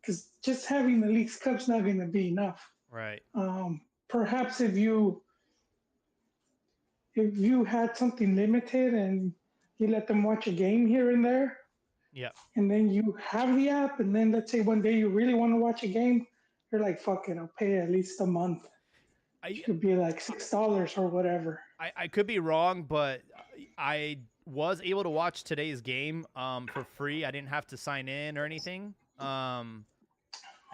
because just having the League's Cup's not going to be enough. Right. Perhaps if you had something limited and you let them watch a game here and there, Yeah. and then you have the app, and then let's say one day you really want to watch a game, you're like, fuck it, I'll pay at least a month. I It could be like $6 or whatever. I could be wrong, but I was able to watch today's game for free. I didn't have to sign in or anything. And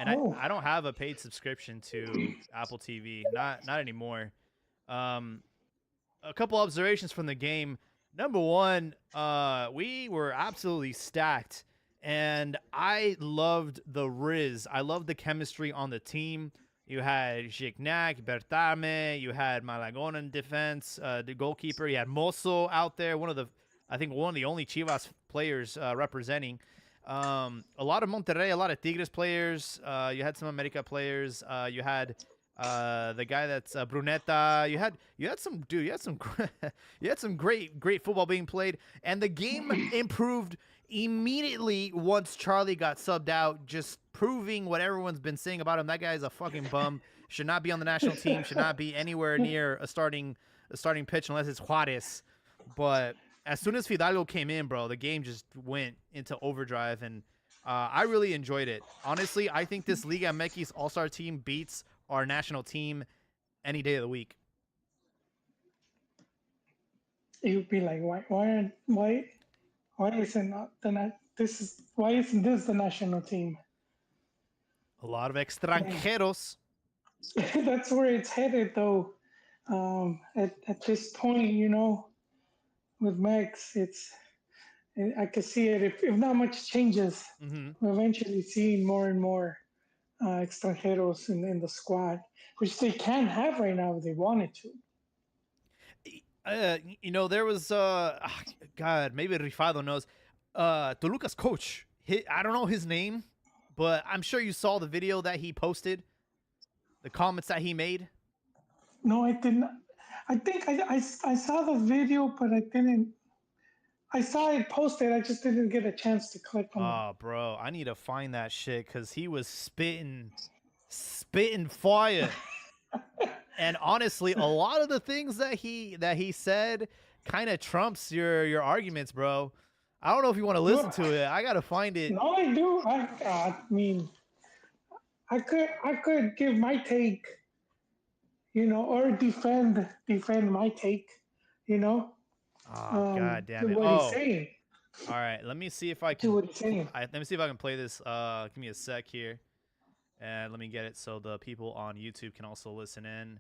Oh, I don't have a paid subscription to Apple TV. Not anymore. Um a couple observations from the game. Number one, we were absolutely stacked, and I loved the Riz. I loved the chemistry on the team. You had Gignac, Bertame, you had Malagon in defense, the goalkeeper. You had Mozo out there, I think one of the only Chivas players representing. A lot of Monterrey, a lot of Tigres players. You had some America players. You had the guy that's Brunetta. You had some dude. You had some you had some great football being played, and the game improved immediately once Charlie got subbed out, just proving what everyone's been saying about him. That guy is a fucking bum. Should not be on the national team. Should not be anywhere near a starting pitch unless it's Juarez. But as soon as Fidalgo came in, bro, the game just went into overdrive, and I really enjoyed it. Honestly, I think this Liga MX All-Star team beats our national team any day of the week. you'd be like, why isn't why isn't this the national team? A lot of Yeah. extranjeros. That's where it's headed, though. At this point, with Max, I could see it. If not much changes, Mm-hmm. we're eventually seeing more and more extranjeros in the squad, which they can have right now if they wanted to. There was God, maybe Rifado knows. Toluca's coach. I don't know his name, but I'm sure you saw the video that he posted, the comments that he made. No, I didn't. I think I saw the video, but I didn't. I saw it posted. I just didn't get a chance to click on it. Oh, bro, I need to find that shit because he was spitting fire. And honestly, a lot of the things that he said kind of trumps your arguments, bro. I don't know if you want to listen No, to it. I gotta find it. no, I do. I mean, I could give my take, or defend my take, you know, Oh, god to damn it. what he's Oh, saying, all right. Let me see if I to can. what he's saying. Let me see if I can play this. Give me a sec here, and let me get it so the people on YouTube can also listen in.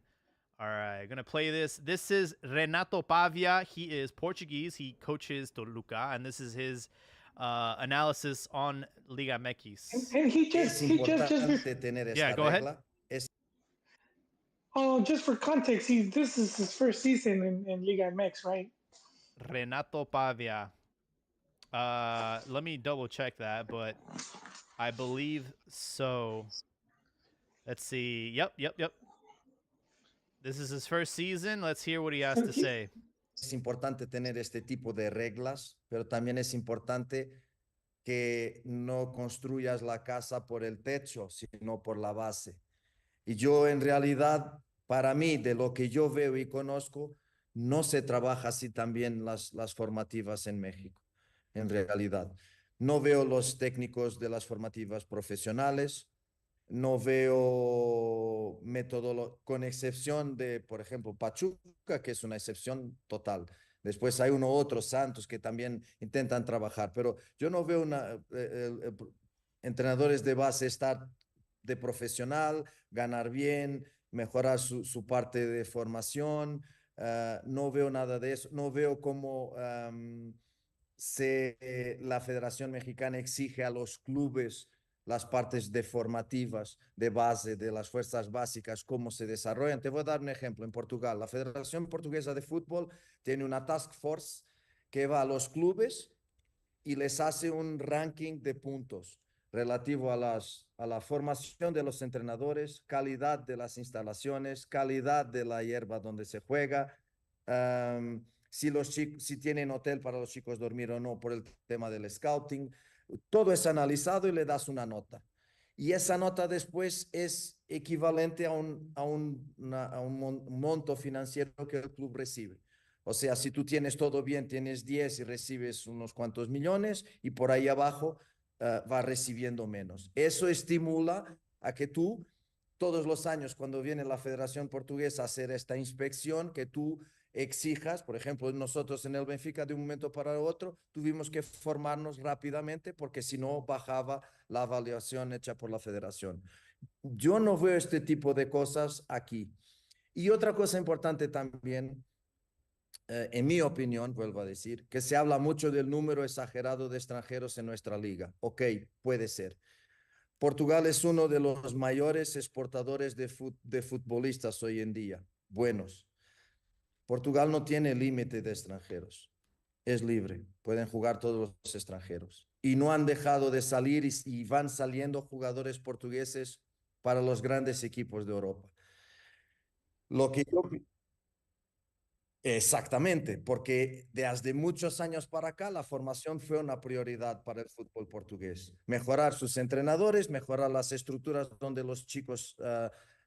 All right, gonna play this. This is Renato Pavia. He is Portuguese. He coaches Toluca, and this is his analysis on Liga And, MX. and Es importante tener Yeah, esta go ahead. regla. Es just for context, this is his first season in Liga MX, right? Renato Pavia. Let me double check that, but I believe so. Let's see. Yep. This is his first season. Let's hear what he has So to say. es importante tener este tipo de reglas, pero también es importante que no construyas la casa por el techo, sino por la base. Y yo en realidad, para mí, de lo que yo veo y conozco, no se trabaja así también las formativas en México, en realidad. No veo los técnicos de las formativas profesionales, no veo método, con excepción de, por ejemplo, Pachuca, que es una excepción total. Después hay uno otro, Santos, que también intentan trabajar, pero yo no veo entrenadores de base estar de profesional, ganar bien, mejorar su parte de formación. No veo nada de eso. No veo cómo la Federación Mexicana exige a los clubes las partes de formativas, de base, de las fuerzas básicas, cómo se desarrollan. Te voy a dar un ejemplo. En Portugal, la Federación Portuguesa de Fútbol tiene una task force que va a los clubes y les hace un ranking de puntos relativo a la formación de los entrenadores, calidad de las instalaciones, calidad de la hierba donde se juega, si tienen hotel para los chicos dormir o no por el tema del scouting. Todo es analizado y le das una nota. y esa nota después es equivalente a un monto financiero que el club recibe. O sea, si tú tienes todo bien, tienes 10 y recibes unos cuantos millones y por ahí abajo va recibiendo menos. Eso estimula a que tú, todos los años, cuando viene la Federación Portuguesa a hacer esta inspección, que tú exijas, por ejemplo, nosotros en el Benfica de un momento para otro tuvimos que formarnos rápidamente porque si no bajaba la evaluación hecha por la Federación. Yo no veo este tipo de cosas aquí. Y otra cosa importante también, en mi opinión, vuelvo a decir, que se habla mucho del número exagerado de extranjeros en nuestra liga. Ok, puede ser. Portugal es uno de los mayores exportadores de futbolistas hoy en día, buenos. Portugal no tiene límite de extranjeros, es libre, pueden jugar todos los extranjeros. Y no han dejado de salir y van saliendo jugadores portugueses para los grandes equipos de Europa. Lo que yo Exactamente, porque desde muchos años para acá la formación fue una prioridad para el fútbol portugués. Mejorar sus entrenadores, mejorar las estructuras donde los chicos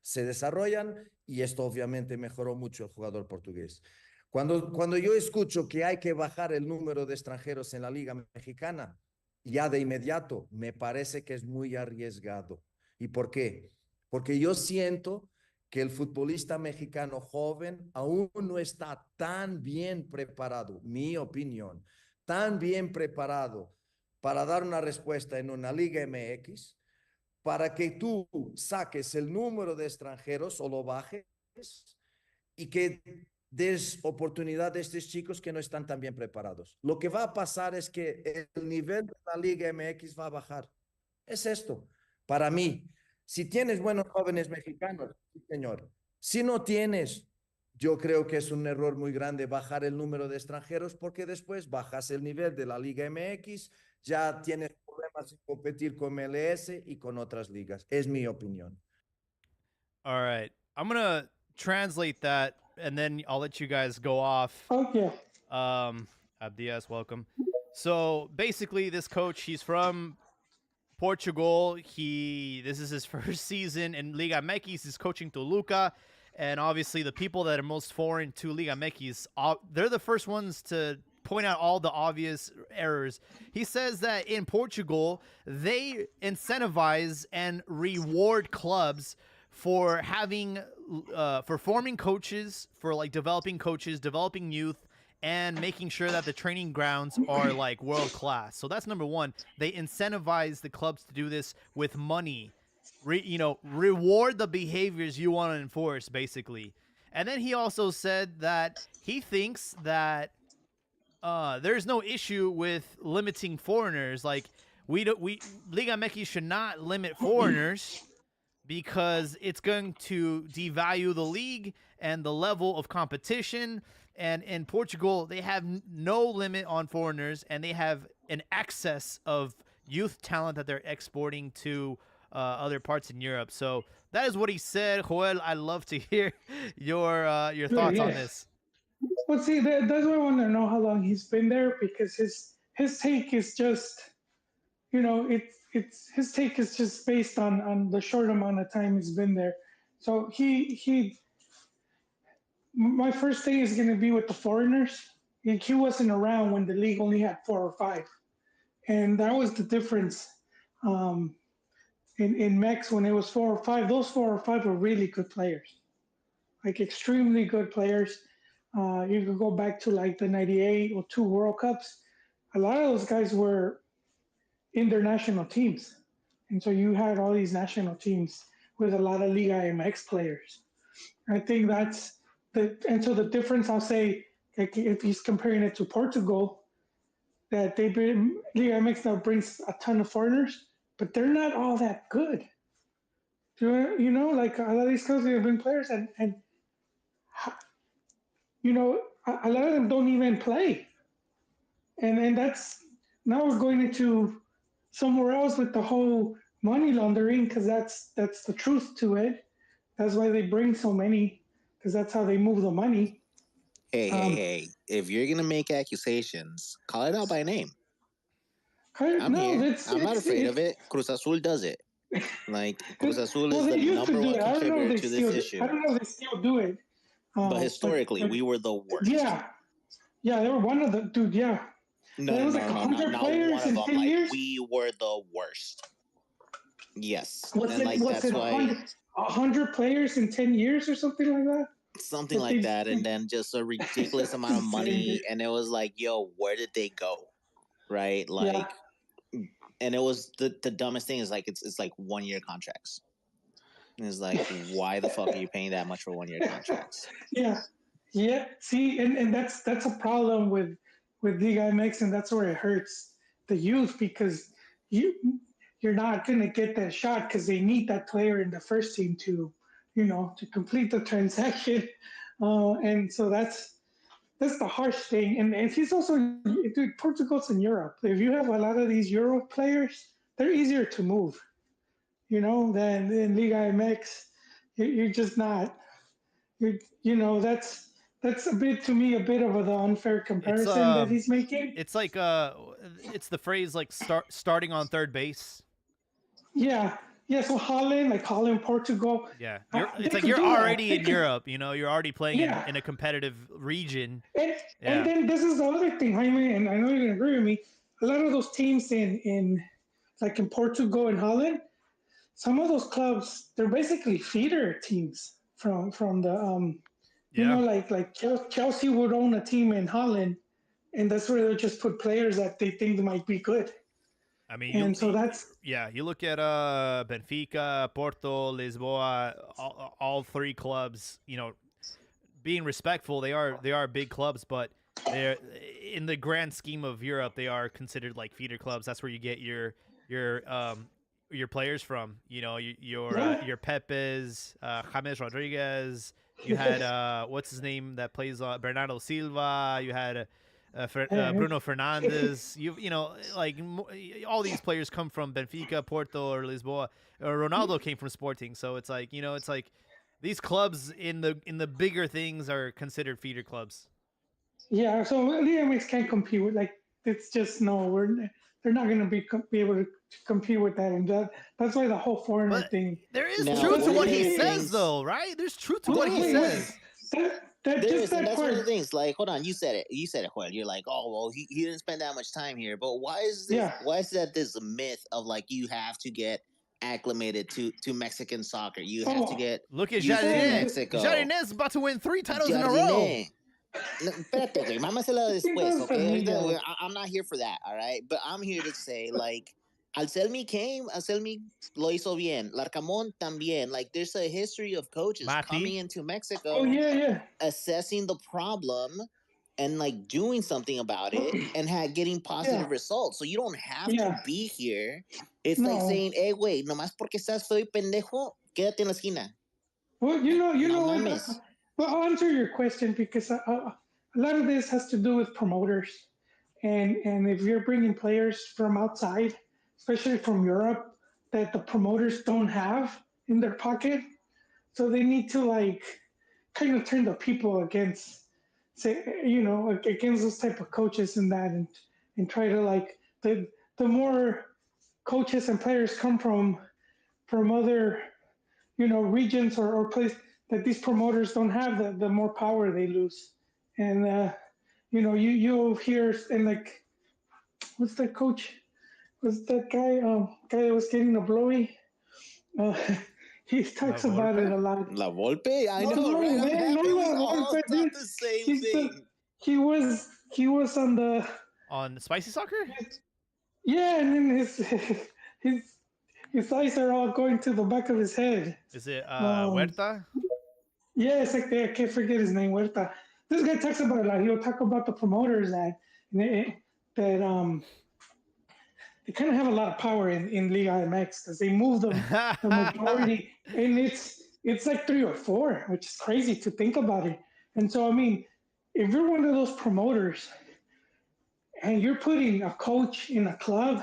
se desarrollan y esto obviamente mejoró mucho el jugador portugués. Cuando yo escucho que hay que bajar el número de extranjeros en la Liga Mexicana, ya de inmediato me parece que es muy arriesgado. ¿Y por qué? Porque yo siento que el futbolista mexicano joven aún no está tan bien preparado, mi opinión, tan bien preparado para dar una respuesta en una Liga MX, para que tú saques el número de extranjeros o lo bajes y que des oportunidad a estos chicos que no están tan bien preparados. Lo que va a pasar es que el nivel de la Liga MX va a bajar. Es esto, para mí. Si tienes buenos jóvenes mexicanos, sí, señor. Si no tienes, yo creo que es un error muy grande bajar el número de extranjeros porque después bajas el nivel de la Liga MX, ya tienes problemas en competir con MLS y con otras ligas. Es mi opinión. All right. I'm going to translate that and then I'll let you guys go off. Okay. Abdias, welcome. So basically, this coach, he's from Portugal. This is his first season in Liga MX. He's coaching Toluca, and obviously the people that are most foreign to Liga MX, they're the first ones to point out all the obvious errors. He says that in Portugal, they incentivize and reward clubs for having for forming coaches, for like developing coaches, developing youth, and making sure that the training grounds are like world class. So that's number one. They incentivize the clubs to do this with money. Reward the behaviors you want to enforce, basically. And then he also said that he thinks that there's no issue with limiting foreigners. Like we Liga MX should not limit foreigners because it's going to devalue the league and the level of competition. And in Portugal, they have no limit on foreigners, and they have an excess of youth talent that they're exporting to other parts in Europe. So that is what he said. Joel, I'd love to hear your thoughts on this. Well, see, that's why I want to know how long he's been there because his take is just, it's his take is just based on the short amount of time he's been there. So my first thing is going to be with the foreigners. He wasn't around when the league only had 4 or 5, and that was the difference. Um, in Mex when it was 4 or 5, those 4 or 5 were really good players, like extremely good players. You could go back to like the '98 or 2 World Cups. A lot of those guys were in their national teams, and so you had all these national teams with a lot of Liga MX players. I think that's and so the difference I'll say, like if he's comparing it to Portugal, that they bring Liga MX now brings a ton of foreigners, but they're not all that good. Like a lot of these clubs have been players, and a lot of them don't even play, and that's now we're going into somewhere else with the whole money laundering because that's the truth to it. That's why they bring so many because that's how they move the money. Hey! If you're gonna make accusations, call it out by name. I'm No, here. it's I'm not afraid of it. Cruz Azul does it. Like Cruz Azul Well, is they the used to number do one it. I don't know if contributor they to this still. issue. I don't know if they still do it. But historically, we were the worst. Yeah, they were one of the dude. Yeah, No, there no, was no, like no, not 100 not one players of in them. 10 Like years. we were the worst. Yes, Was and it like was that's it why 100 players in 10 years or something like that? something That like they that, and then just a ridiculous amount of insane, dude. money, and it was like, yo, where did they go? Right, Yeah, like, and it was the dumbest thing is like it's like 1 year contracts. And it's like, why the fuck are you paying that much for 1 year contracts? yeah. See, and that's a problem with Liga MX, and that's where it hurts the youth because you you're not gonna get that shot because they need that player in the first team to, to complete the transaction, and so that's the harsh thing. And he's also, dude, Portugal's in Europe. If you have a lot of these Euro players, they're easier to move, than in Liga MX. You're just not. That's a bit to me a bit of the unfair It's comparison that he's making. it's like it's the phrase like starting on third base. Yeah, yeah. So Holland, Portugal. Yeah, They it's like could you're do that. already in Europe. You're already playing Yeah, in a competitive region. and Yeah, then this is the other thing, Jaime, and I know you're gonna agree with me. A lot of those teams in like in Portugal and Holland, some of those clubs they're basically feeder teams from the yeah. like Chelsea would own a team in Holland, and that's where they just put players that they think might be good, I mean, and so that's you look at Benfica, Porto, Lisboa, all three clubs. Being respectful, they are big clubs, but they're in the grand scheme of Europe, they are considered like feeder clubs. That's where you get your players from. yeah, Your Pepes, James Rodriguez. You had what's his name that plays Bernardo Silva. You had Bruno Fernandes. Like all these players come from Benfica, Porto, or Lisboa. Ronaldo came from Sporting, so it's like it's like these clubs in the bigger things are considered feeder clubs. yeah. So Liga MX can't compete with like it's just no. They're not going to be able to compete with that, and that's why the whole foreigner But thing. there is Now, truth to one what of he the says, things though, right? There's truth to Well, what he wait, says. that there just is, and that that's one of the part. things. Like, hold on, you said it. You said it, Joel. You're like, oh well, he didn't spend that much time here. But why is this? Yeah, Why is that this myth of like you have to get acclimated to Mexican soccer? You have to oh, get Look at used to Jardine. Mexico. Jardine's about to win 3 titles in a row. Jardine. No, espérate, güey. Mámasela después, entonces okay? Ahorita, Miguel. I'm not here for that, all right? But I'm here to say, like, Anselmi lo hizo bien. Larcamón también. Like, there's a history of coaches coming Mati. into Mexico, Oh yeah. assessing the problem, and like doing something about it, and getting positive Yeah, results. So you don't have to yeah. be here. It's like No. saying, hey, güey, nomás porque estás feo y pendejo, quédate en la esquina. Well, you No know what? mames. Well, I'll answer your question because a lot of this has to do with promoters, and if you're bringing players from outside, especially from Europe, that the promoters don't have in their pocket, so they need to like kind of turn the people against, say, against those type of coaches and that, and try to like the more coaches and players come from other regions or place that these promoters don't have, the more power they lose. And you'll hear and like what's that coach? Was that guy that was getting a blowy? Uh, he talks about it a lot. La Volpe? I know, No, right? I'm man, happy we no, all but thought the same thing. He was on the On Spicy Soccer? yeah, and then his his eyes are all going to the back of his head. Is it Um, Huerta? Yeah, it's like I can't forget his name. Huerta. This guy talks about it a lot. He'll talk about the promoters that they kind of have a lot of power in Liga MX because they move them the majority, and it's like 3 or 4, which is crazy to think about it. And so I mean, if you're one of those promoters and you're putting a coach in a club,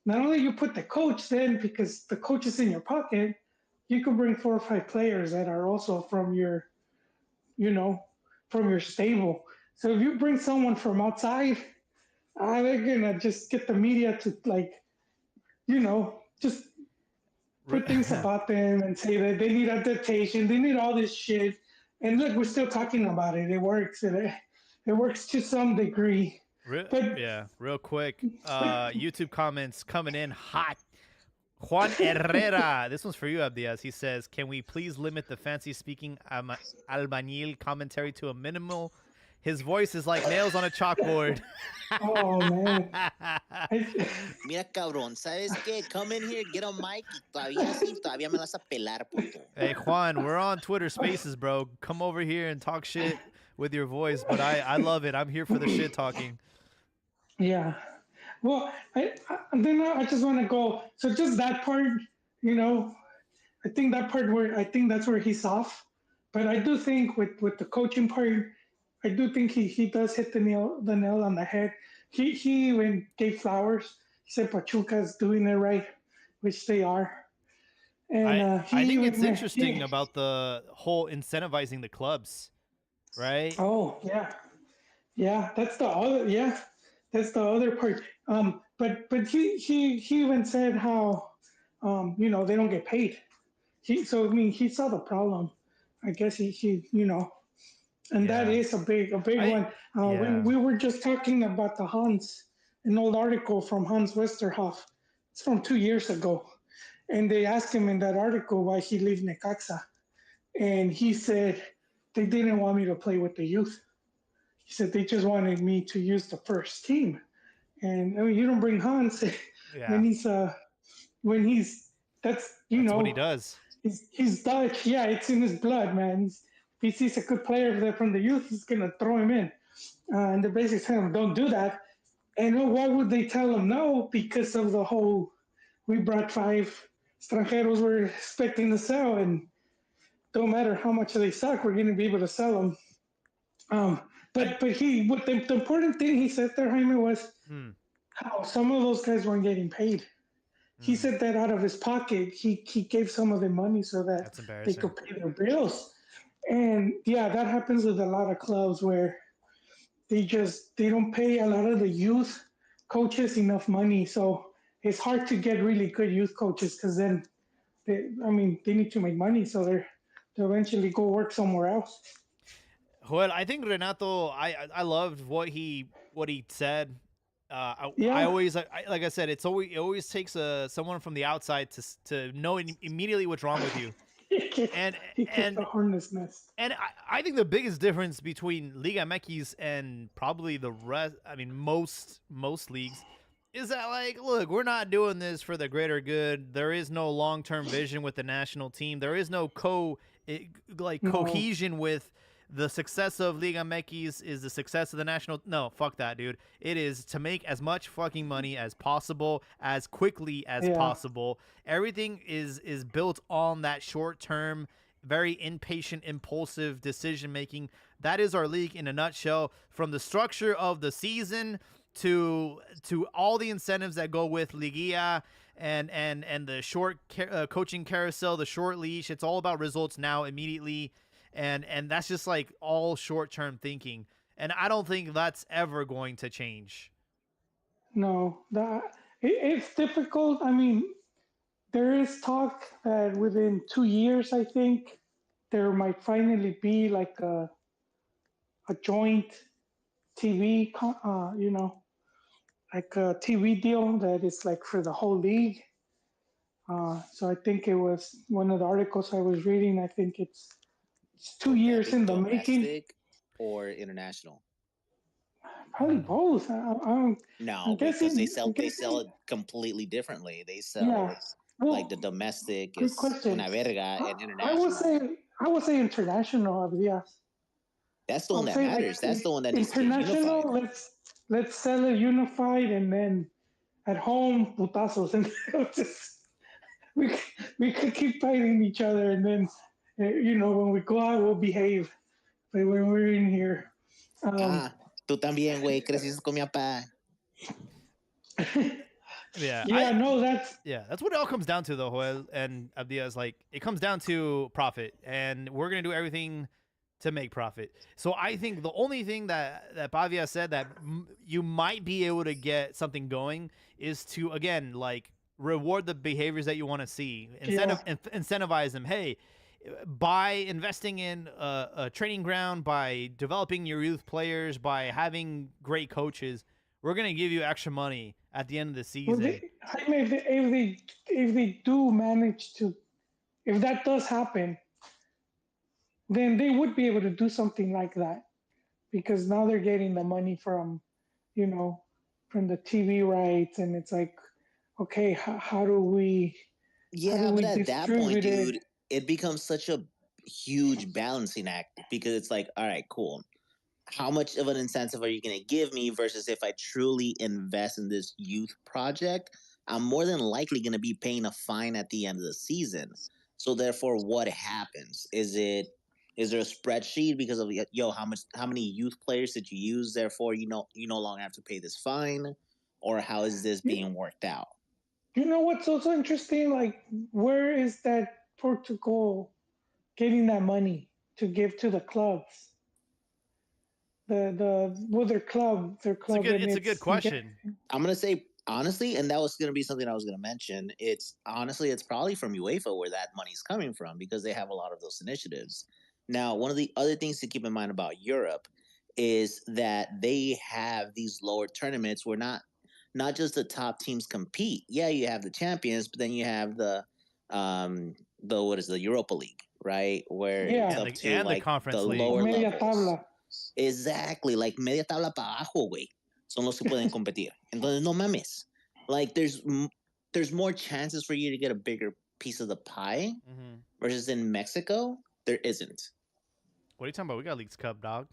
not only you put the coach then because the coach is in your pocket, you can bring 4 or 5 players that are also you know, from your stable. So if you bring someone from outside, they're gonna just get the media to like, just put things about them and say that they need adaptation, they need all this shit. And look, we're still talking about it. It works. It works to some degree. But Yeah, real quick. YouTube comments coming in hot. Juan Herrera. This one's for you, Abdias. He says, "Can we please limit the fancy speaking albañil commentary to a minimal? His voice is like nails on a chalkboard." oh man, Mira, cabrón, ¿sabes qué? Come in here, get on mic y todavía me vas a pelar, puto. Hey, Juan, we're on Twitter Spaces, bro. Come over here and talk shit with your voice. But I love it. I'm here for the shit talking. yeah. Well, I just want to go. So just that part, you know, I think that part where I think that's where he's off. But I do think with the coaching part, I do think he does hit the nail on the head. He even gave flowers. He said Pachuca's doing it right, which they are. And I think it's interesting about the whole incentivizing the clubs, right? Oh yeah, that's the other part. But he even said how you know they don't get paid. He saw the problem. I guess he you know, and that is a big one. When we were just talking about the Hans, an old article from Hans Westerhoff. It's from 2 years ago, and they asked him in that article why he left Necaxa, and he said they didn't want me to play with the youth. He said they just wanted me to use the first team. And I mean, you don't bring Hans when that's what he does. He's Dutch. Yeah, it's in his blood, man. If he sees a good player there from the youth, he's gonna throw him in. And the basics tell him, don't do that. And why would they tell him no? Because of the whole, we brought 5 extranjeros we're expecting to sell, and don't matter how much they suck, we're gonna be able to sell them. But the important thing he said there, Jaime, was how some of those guys weren't getting paid. He said that out of his pocket, he gave some of them money so that they could pay their bills. And yeah, that happens with a lot of clubs where they don't pay a lot of the youth coaches enough money. So it's hard to get really good youth coaches because then they need to make money, so they'll eventually go work somewhere else. Well, I think Renato, I loved what he said. I always like I said, it always takes someone from the outside to know immediately what's wrong with you. and the hornet's nest. And I think the biggest difference between Liga MX and probably the rest, I mean most leagues, is that like, look, we're not doing this for the greater good. There is no long-term vision with the national team. There is no cohesion with the success of Liga MX is the success of the national. No, fuck that, dude. It is to make as much fucking money as possible, as quickly as possible. Everything is built on that short-term, very impatient, impulsive decision-making. That is our league in a nutshell. From the structure of the season to all the incentives that go with Liga and the short coaching carousel, the short leash. It's all about results now, immediately. And that's just like all short-term thinking. And I don't think that's ever going to change. No, it's difficult. I mean, there is talk that within 2 years, I think, there might finally be like a joint TV, like a TV deal that is like for the whole league. So I think it was one of the articles I was reading. I think it's 2 years in the making. Or international? Probably both. No, because they sell it completely differently. They sell like the domestic is una verga and international. I would say international. Yes. That's the one that matters. That's the one that needs to be international. unified. Let's sell it unified, and then at home putazos, and we could keep fighting each other, and then. When we go out, we'll behave. But when we're in here. Tú también, güey. Creciste con mi papá. That's what it all comes down to, though, Joel and Abdias. Like, it comes down to profit, and we're gonna do everything to make profit. So I think the only thing that Pavia said that you might be able to get something going is to, again, like, reward the behaviors that you want to see. Yeah. Incentivize them. Hey, by investing in a training ground, by developing your youth players, by having great coaches, we're gonna give you extra money at the end of the Well, season. I mean, if they do manage to, if that does happen, then they would be able to do something like that because now they're getting the money from, you know, from the TV rights, and it's like, okay, how do we Yeah, but at that point, distribute dude, it? it becomes such a huge balancing act because it's like, all right, cool. How much of an incentive are you going to give me versus if I truly invest in this youth project, I'm more than likely going to be paying a fine at the end of the season. So therefore, what happens? Is there a spreadsheet because of how many youth players did you use? Therefore, you no longer have to pay this fine, or how is this being worked out? You know what's also interesting? Like, where is that Portugal getting that money to give to the clubs? Their club, It's a good question. I'm gonna say honestly, and that was gonna be something I was gonna mention. It's probably from UEFA where that money's coming from because they have a lot of those initiatives. Now, one of the other things to keep in mind about Europe is that they have these lower tournaments where not just the top teams compete. Yeah, you have the champions, but then you have the what is the Europa League, right? Where it's up to the like Conference the League. lower Media levels. tabla. Exactly, like media tabla para abajo, güey. Son los que pueden competir. Entonces, no mames. Like, there's more chances for you to get a bigger piece of the pie versus in Mexico, there isn't. What are you talking about? We got Leagues Cup, dog.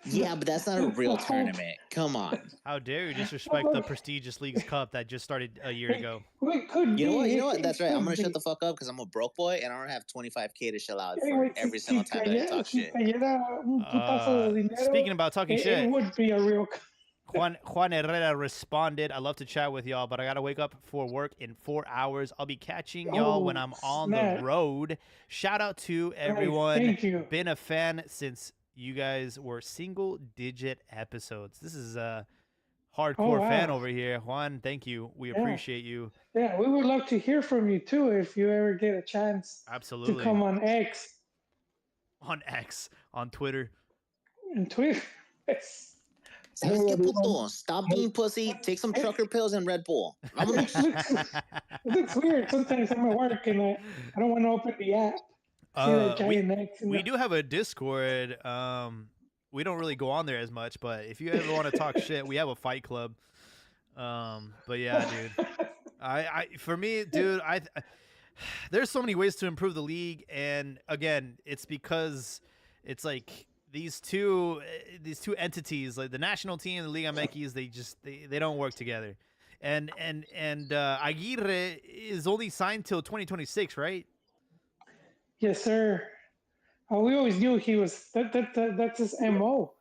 Yeah, but that's not a real tournament. Come on. How dare you disrespect the prestigious Leagues Cup that just started a year ago? You know what? That's right. I'm gonna shut the fuck up because I'm a broke boy and I don't have $25K to shell out for every single time that I talk shit. Speaking about talking shit, it would be a real. Juan Herrera responded, "I love to chat with y'all, but I gotta wake up for work in 4 hours. I'll be catching y'all when I'm on the road. Shout out to everyone. Thank you. Been a fan since you guys were single-digit episodes. This is a hardcore fan over here. Juan, thank you. We appreciate you. Yeah, we would love to hear from you too if you ever get a chance. Absolutely. To come on X. On Twitter. And Twitter. ¿Sabes qué, puto? Stop being pussy, take some trucker pills and Red Bull. It looks weird. Sometimes I'm at work and I don't want to open the app. We do have a Discord. We don't really go on there as much, but if you ever want to talk shit, we have a fight club. But yeah, dude. For me, dude, there's so many ways to improve the league, and again, it's because it's like these two entities, like the national team and the Liga MX, they don't work together. And Aguirre is only signed till 2026, right? Yes, sir. We always knew he was that's his MO.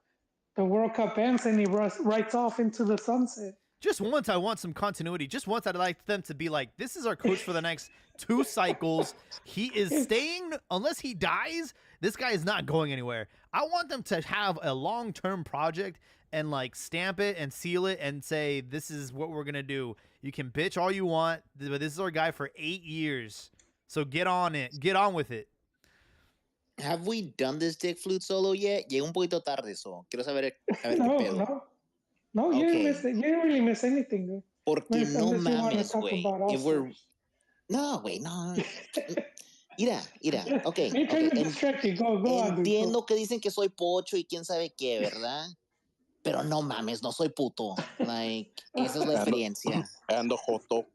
The World Cup ends and he rides off into the sunset. Just once I want some continuity. Just once I'd like them to be like, this is our coach for the next 2 cycles. He is staying unless he dies. This guy is not going anywhere. I want them to have a long-term project and like stamp it and seal it and say, this is what we're going to do. You can bitch all you want, but this is our guy for 8 years. So get on it. Get on with it. Have we done this dick flute solo yet? Llegué un poquito tarde, so quiero saber qué pedo. No, you didn't really miss anything, dude. Porque no mames, güey. If we're... No, güey, no. Mira, okay. Entiendo que dicen que soy pocho y quién sabe qué, ¿verdad? Pero no mames, no soy puto. Like, esa es la experiencia. Ando joto.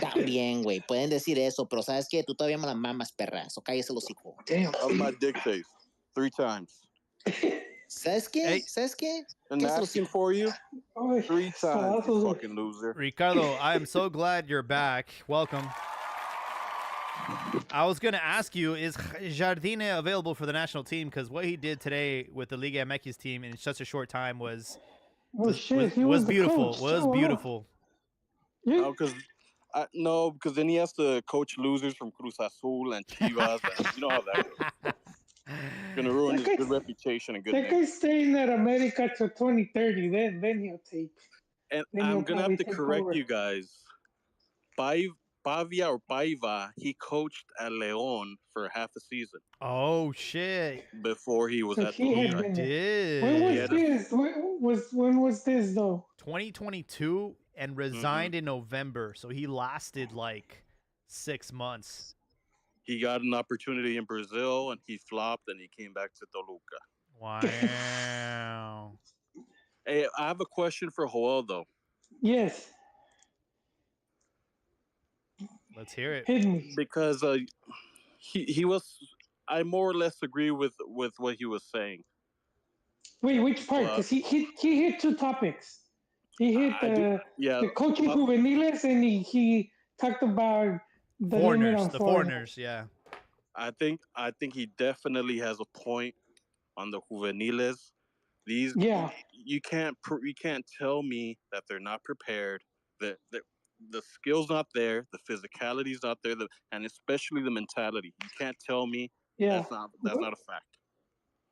También, güey, pueden decir eso, pero ¿sabes qué? Tú todavía me la mamas, perra. So cállese los hijos. Damn. How's my dick taste? 3 times. ¿Sabes qué? Hey. ¿Sabes qué? And asking for you 3 times, you fucking loser. Ricardo, I am so glad you're back. Welcome. I was going to ask you, is Jardine available for the national team? Because what he did today with the Liga MX team in such a short time was beautiful. Was beautiful. Yeah. No, because then he has to coach losers from Cruz Azul and Chivas. And you know how that goes. Gonna ruin his good reputation and good name. That guy's staying at America till 2030. Then he'll take. And Then I'm he'll gonna have probably to take correct over. you guys. Pavia or Paiva, he coached at León for half a season Oh shit. before he was So at he had Toluca. been there. Did. When He was had this? When was this though? 2022 and resigned in November, so he lasted like 6 months. he got an opportunity in Brazil and he flopped and he came back to Toluca. Wow. Hey, I have a question for Joel though. Yes, Let's hear it. hit me. Because he was, I more or less agree with what he was saying. Wait, which part? Because he hit two topics. He hit Yeah, the coaching juveniles, and he talked about the limit on The foreigners. foreigners, yeah. I think he definitely has a point on the juveniles. These Yeah, you can't tell me that they're not prepared. That the skill's not there, the physicality's not there, and especially the mentality. You can't tell me yeah. that's not a fact.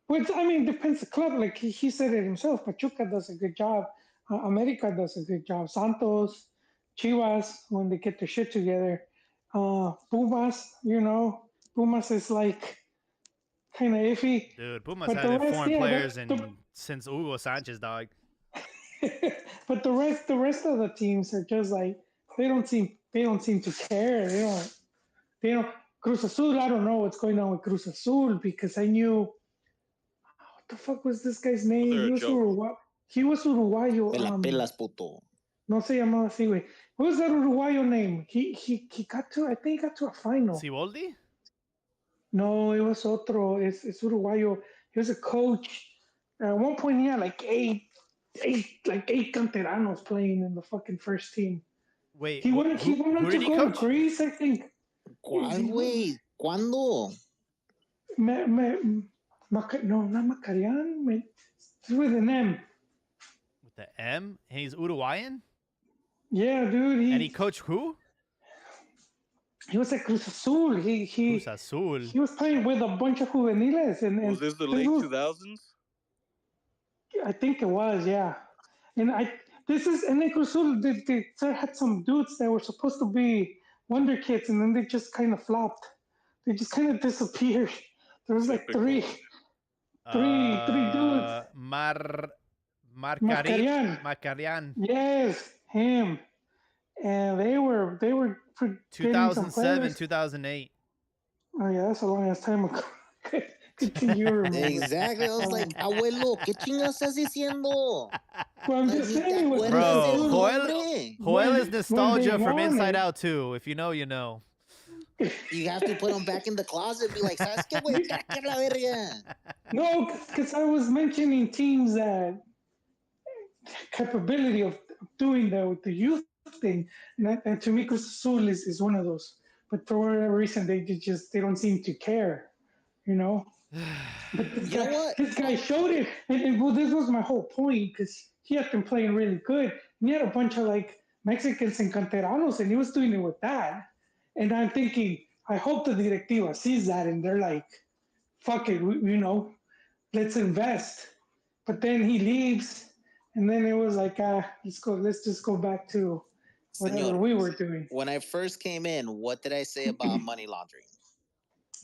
Which I mean depends the club. Like he said it himself. Pachuca does a good job. America does a good job. Santos, Chivas when they get their shit together. Pumas, Pumas is like kind of iffy. Dude, Pumas But had the had rest, foreign yeah. players since Hugo Sanchez, dog. But the rest of the teams are just like they don't seem to care. They don't. Cruz Azul. I don't know what's going on with Cruz Azul because I knew what the fuck was this guy's name? They're a joke. He was Uruguayo. Me la pelas, puto. No se llamaba así, güey. What was that Uruguayo name? He got to. I think he got to a final. Siboldi? No, it was otro. It's Uruguayo. He was a coach. At one point, he had like eight canteranos playing in the fucking first team. Wait, He wanted who to did he go to coach? Greece, I think. ¿Cuál, güey? ¿Cuándo? No, not Macarian. It's with an M. With the M? And he's Uruguayan? Yeah, dude. And he coached who? He was at Cruz Azul. Cruz Azul. He was playing with a bunch of juveniles. And Was this the late 2000s? I think it was, yeah. And then Cruz Azul, they had some dudes that were supposed to be wonder kids, and then they just kind of flopped. They just kind of disappeared. There was like three dudes. Marcarian. Yes, him. And they were 2007, 2008. Oh yeah, that's a long ass time ago. Continue remember. Exactly. I was like, abuelo, ¿qué chingas estás diciendo? Well, I'm just saying. Bro, Joel is nostalgia from Inside it. Out too. If you know, you know. You have to put them back in the closet. Be like, ¿sabes qué, güey? ¡Cállate la verga! No, because I was mentioning teams that capability of doing the youth thing, and to me, Cruz Azul is one of those. But for whatever reason, they don't seem to care, you know. But this guy showed it, and well, this was my whole point because he had been playing really good. And he had a bunch of like Mexicans and canteranos, and he was doing it with that. And I'm thinking, I hope the directiva sees that, and they're like, "Fuck it, let's invest." But then he leaves, and then it was like, let's just go back to whatever we were doing. When I first came in, what did I say about money laundering?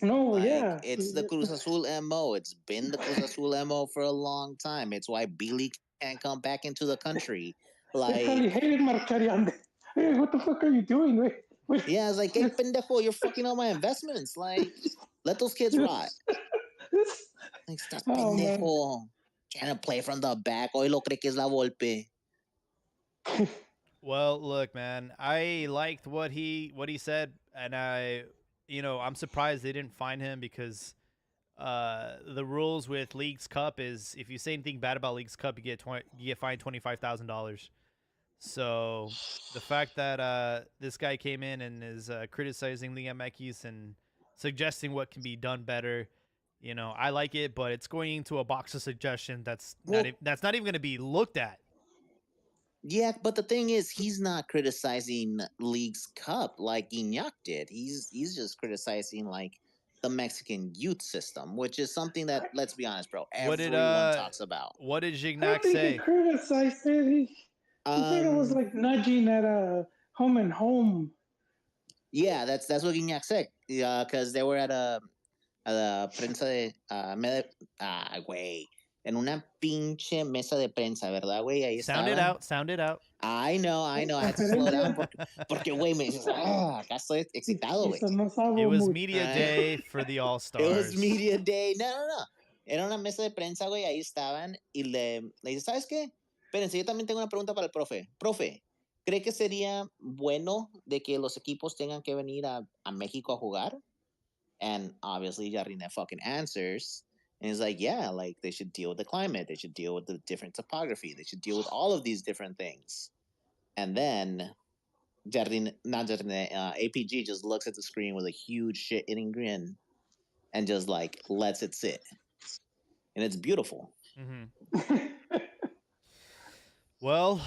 No, yeah. It's the Cruz Azul MO. It's been the Cruz Azul MO for a long time. It's why Billy can't come back into the country. They probably hated Marcarian. Hey, what the fuck are you doing? Wait. Yeah, I was like, hey, pendejo, you're fucking all my investments. Like, let those kids rot. Like, estás pendejo. Trying to play from the back. Hoy lo cree que es la Volpe. Well, look, man, I liked what he said, and I'm surprised they didn't fine him because the rules with League's Cup is if you say anything bad about League's Cup, you get fined $25,000. So the fact that this guy came in and is criticizing Liga MX and suggesting what can be done better, I like it, but it's going into a box of suggestion that's not even going to be looked at. Yeah, but the thing is, he's not criticizing League's Cup like Iñak did. He's just criticizing like the Mexican youth system, which is something that, let's be honest, bro, everyone talks about. What did Gignac say? He criticized it. He said it was like nudging at a home and home. Yeah, that's what Guignac said. Yeah, because they were at la prensa de güey, en una pinche mesa de prensa, ¿verdad, güey? Ahí Sound it estaban. out. Sound it out. I know. I had to slow down porque güey, me dices, acá estoy excitado, güey. Eso no sabe It was mucho. media day for the All It Stars. was media day. No. Era una mesa de prensa, güey. Ahí estaban y le dice, ¿sabes qué? Espérense, yo también tengo una pregunta para el profe. Profe, ¿cree que sería bueno de que los equipos tengan que venir a México a jugar? And obviously, Jardine fucking answers. And he's like, yeah, like they should deal with the climate. They should deal with the different topography. They should deal with all of these different things. And then APG just looks at the screen with a huge shit-eating grin and just like lets it sit. And it's beautiful. Mm-hmm. Well,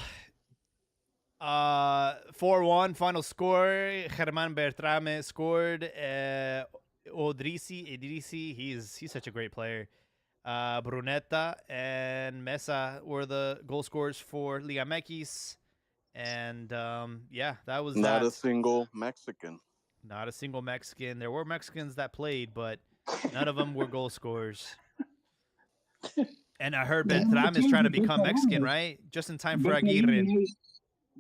4-1 final score. Germán Bertrame scored. Idrisi, he's such a great player. Brunetta and Mesa were the goal scorers for Liga MX. And yeah, that was Not that. a single Mexican. Not a single Mexican. There were Mexicans that played, but none of them were goal scorers. And I heard Beltram is trying to become Mexican, right? Just in time for Aguirre.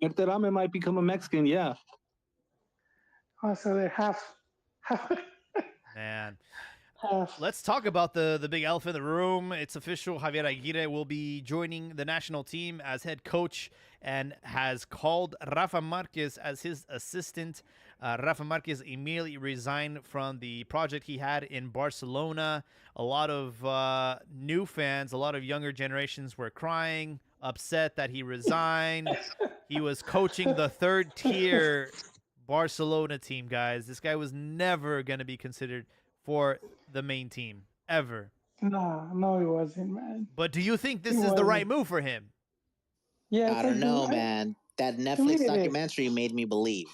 Berterame might become a Mexican, yeah. Oh, so they're half. Man. Half. Let's talk about the big elephant in the room. It's official. Javier Aguirre will be joining the national team as head coach and has called Rafa Marquez as his assistant. Rafa Marquez immediately resigned from the project he had in Barcelona. A lot of new fans, a lot of younger generations were crying, upset that he resigned. He was coaching the third tier Barcelona team, guys. This guy was never going to be considered for the main team, ever. No, he wasn't, man. But do you think this is the right move for him? Yeah, I don't know, man. That Netflix documentary made me believe.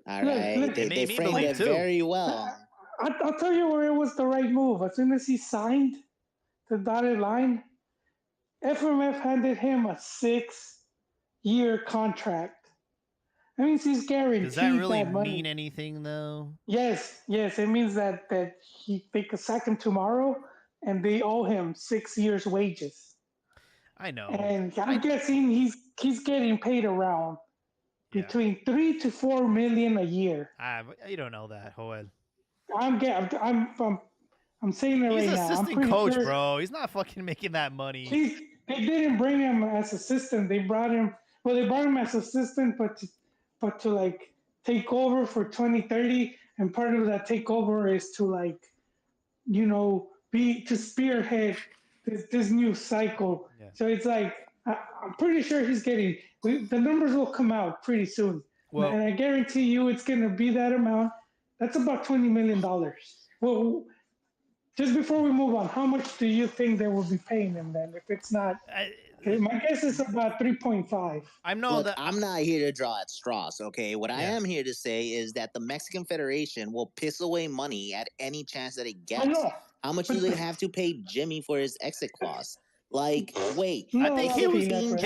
All right, they framed it very well. I'll tell you where it was the right move. As soon as he signed the dotted line, FMF handed him a 6-year contract. That means he's guaranteed. Does that really money. mean anything, though? Yes. It means that they could sack him tomorrow, and they owe him 6 years' wages. I know. And I'm guessing he's getting paid around between $3 to $4 million a year. You don't know that, Joel. I'm saying it right now. He's assistant coach, sure bro. He's not fucking making that money. They didn't bring him as assistant. They brought him. Well, they brought him as assistant, but to like take over for 2030, and part of that takeover is to like, to spearhead this new cycle. Yeah. So it's like I'm pretty sure he's getting. The numbers will come out pretty soon, and I guarantee you it's going to be that amount. That's about $20 million. Well, just before we move on, how much do you think they will be paying him then? If it's not, my guess is about 3.5. I'm not here to draw at straws, okay? What I am here to say is that the Mexican Federation will piss away money at any chance that it gets. How much do they have to pay Jimmy for his exit clause? Like, wait. I think he was at will.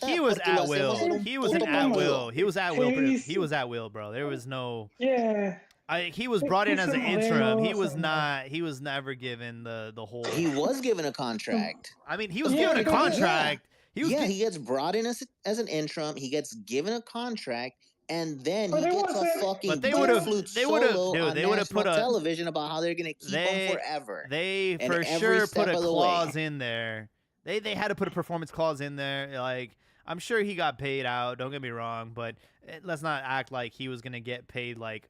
He was at will. He was at will. He was at will, bro. There was no. Yeah. He was brought in as an interim. He was not. He was never given the whole. He was given a contract. I mean, he was given a contract. He gets brought in as an interim. He gets given a contract, and then he gets a fucking flute solo on national television about how they're gonna keep him forever. They for sure put a clause in there. They had to put a performance clause in there. Like, I'm sure he got paid out. Don't get me wrong, but let's not act like he was gonna get paid like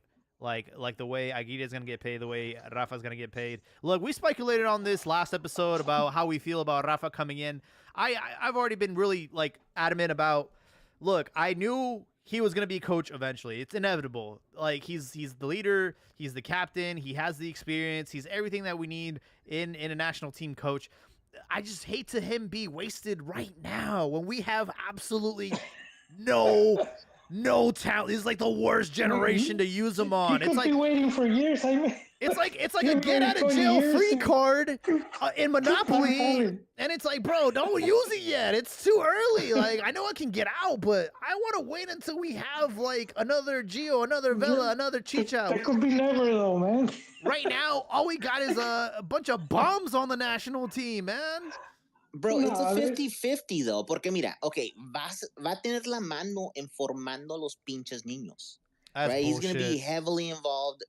the way Aguirre is going to get paid, the way Rafa's going to get paid. Look, we speculated on this last episode about how we feel about Rafa coming in. I've already been really adamant about, look, I knew he was going to be coach eventually. It's inevitable. Like, he's the leader, he's the captain, he has the experience, he's everything that we need in a national team coach. I just hate to him be wasted right now when we have absolutely no no talent. This is like the worst generation to use them on. He It's could be like waiting for years. I mean, it's like You've a get been out of 20 jail years free and- card in Monopoly, talent. and it's like, bro, don't use it yet. It's too early. Like I know I can get out, but I want to wait until we have like another Gio, another Vela, another Chicha. That could be never though, man. Right now, all we got is a bunch of bums on the national team, man. Bro, it's a No, 50-50 though, porque mira, okay, va a tener la mano en formando a los pinches niños. That's right? bullshit. He's going to be heavily involved.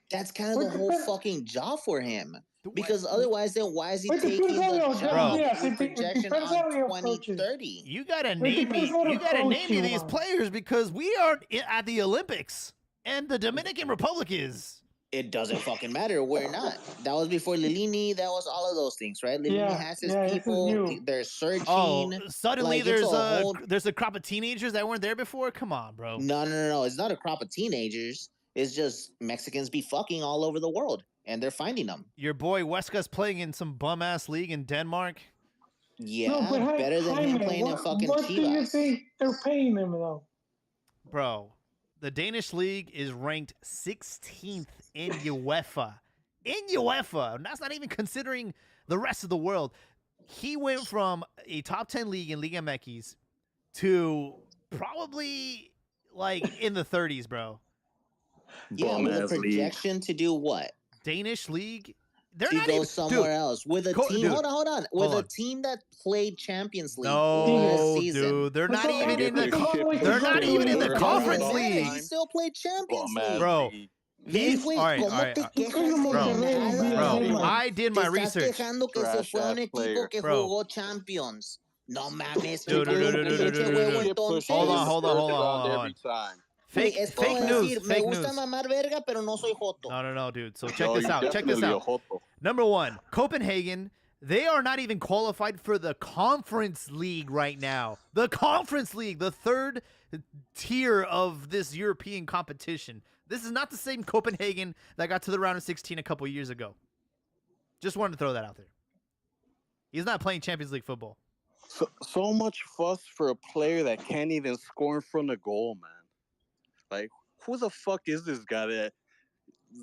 That's kind of What the the whole fuck? fucking job for him. What? Because otherwise, then why is he It taking depends the on your- job yes, with it projection depends on on your approaches. 2030? You gotta It name me. depends what You gotta approach name me you these want. players because we aren't at the Olympics, and the Dominican Republic is. It doesn't fucking matter. We're not. That was before Lilini. That was all of those things, right? Lilini Yeah, has his yeah, this is people. new. They're searching. Oh, suddenly Like, it's a whole- there's a crop of teenagers that weren't there before. Come on, bro. No. It's not a crop of teenagers. It's just Mexicans be fucking all over the world, and they're finding them. Your boy Weska's playing in some bum ass league in Denmark. Yeah, No, but better than him Jaime, playing in fucking what do you Chivas. think they're paying him though? Bro, the Danish league is ranked 16th in UEFA. In UEFA, and that's not even considering the rest of the world. He went from a top 10 league in Liga MX to probably like in the 30s, bro. Yeah, with a Bum-ass league. projection to do what? Danish league, they're To not go even somewhere dude, else with a Co- team. dude, Hold on. With hold a on. team that played Champions League No, last season. dude, they're not So even in the. it's a long way to They're go not to even in the Europe. conference Doesn't matter. league. He still played Champions Bum-ass League. Bro. league. ¿Ves, He's- güey? all right, ¿Cómo all right, te all- quejas Bro, de nada, Bro, güey? I did my Te estás research. quejando que se Trash fue a un ass equipo player. que Bro. jugó Champions. No mames, Dude, güey, dude, un dude, dude, pinche dude, huevo dude. entonces. Hold on, hold on, hold on, hold on, Every hold on. time. Güey, Fake, es fake como news, decir, me fake gusta news. mamar verga, pero no soy joto. No, dude. So check Yo, this you're out. Check this definitely a out. joto. Number one, Copenhagen. They are not even qualified for the Conference League right now. The Conference League, the third tier of this European competition. This is not the same Copenhagen that got to the round of 16 a couple years ago. Just wanted to throw that out there. He's not playing Champions League football. So much fuss for a player that can't even score in front of goal, man. Like, who the fuck is this guy that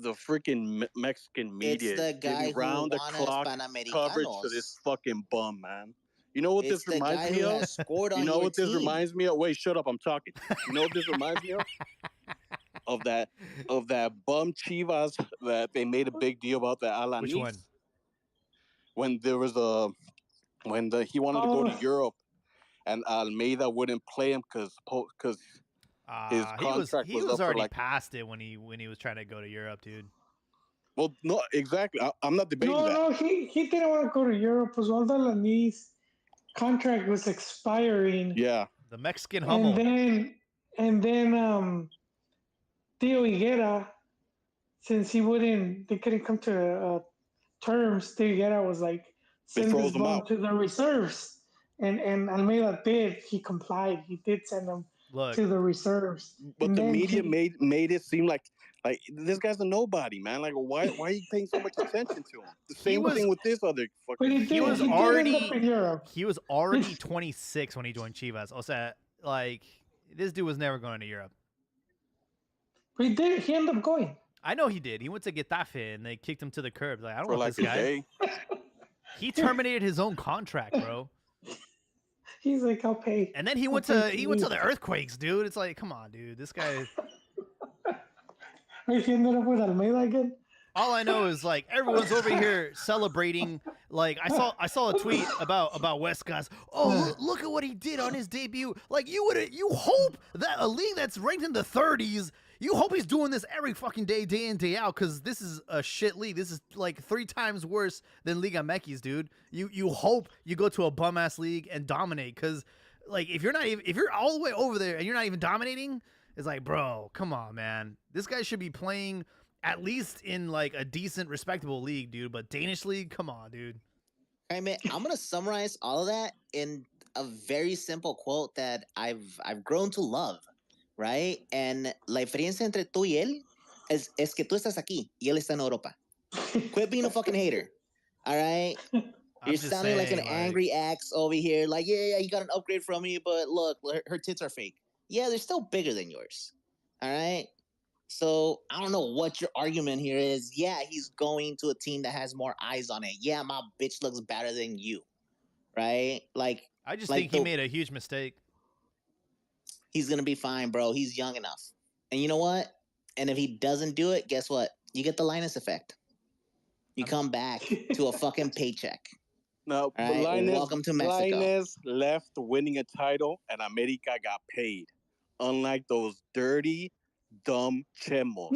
the freaking Mexican media It's the is guy giving who round the won us clock coverage to this Panamericanos. fucking bum, man? You know what It's this the guy reminds me who of? has scored on You know your what this team. reminds me of? Wait, shut up, I'm talking. You know what this reminds me of? Of that bum Chivas that they made a big deal about, that Alanis. Which one? When there was he wanted to go Oh. to Europe, and Almeida wouldn't play him because his contract he was was up for, already like- past it when he was trying to go to Europe, dude. well, no, exactly. I'm not debating that. No, he didn't want to go to Europe. Osvaldo Lani's contract was expiring, Yeah, The Mexican Hummel. and then Theo Higuera, since they couldn't come to terms. Theo Higuera was like, They send froze this him bum out. to the reserves, and Almeida did. He complied. He did send him Look, to the reserves. but And the then media he- made it seem like this guy's a nobody, man. Like, why are you paying so much attention to him? The same was- thing with this other But fucking. he did. was He did already- end up in Europe. he was already 26 when he joined Chivas. O sea, like this dude was never going to Europe. But he did. He ended up going. I know he did. He went to Getafe and they kicked him to the curb. Like I don't For want like this a guy. day. He terminated his own contract, bro. He's like, I'll pay. And then he went to the Earthquakes, dude. It's like, come on, dude. This guy. He ended up with Almeida again. All I know is like everyone's over here celebrating. Like I saw a tweet about West guys. Oh, look at what he did on his debut. Like you hope that a league that's ranked in the 30s. You hope he's doing this every fucking day in, day out, because this is a shit league. This is like 3 times worse than Liga MX, dude. You hope you go to a bum ass league and dominate, because like if you're all the way over there and you're not even dominating, it's like, bro, come on, man. This guy should be playing at least in like a decent, respectable league, dude. But Danish league, come on, dude. Hey man, I'm gonna summarize all of that in a very simple quote that I've grown to love, right? And la diferencia entre tú y él es que tú estás aquí y él está en Europa. Quit being a fucking hater, all right? I'm You're just sounding like an saying, angry axe over here, like, yeah, you got an upgrade from me, but look, her tits are fake. yeah, they're still bigger than yours. All right. So I don't know what your argument here is. Yeah, he's going to a team that has more eyes on it. Yeah, my bitch looks better than you, right? I just like think he made a huge mistake. He's gonna be fine, bro. He's young enough. And you know what? And if he doesn't do it, guess what? You get the Linus effect. You come back to a fucking paycheck. No, All right, welcome to Mexico. Linus left winning a title, and America got paid. Unlike those dirty, dumb chemos.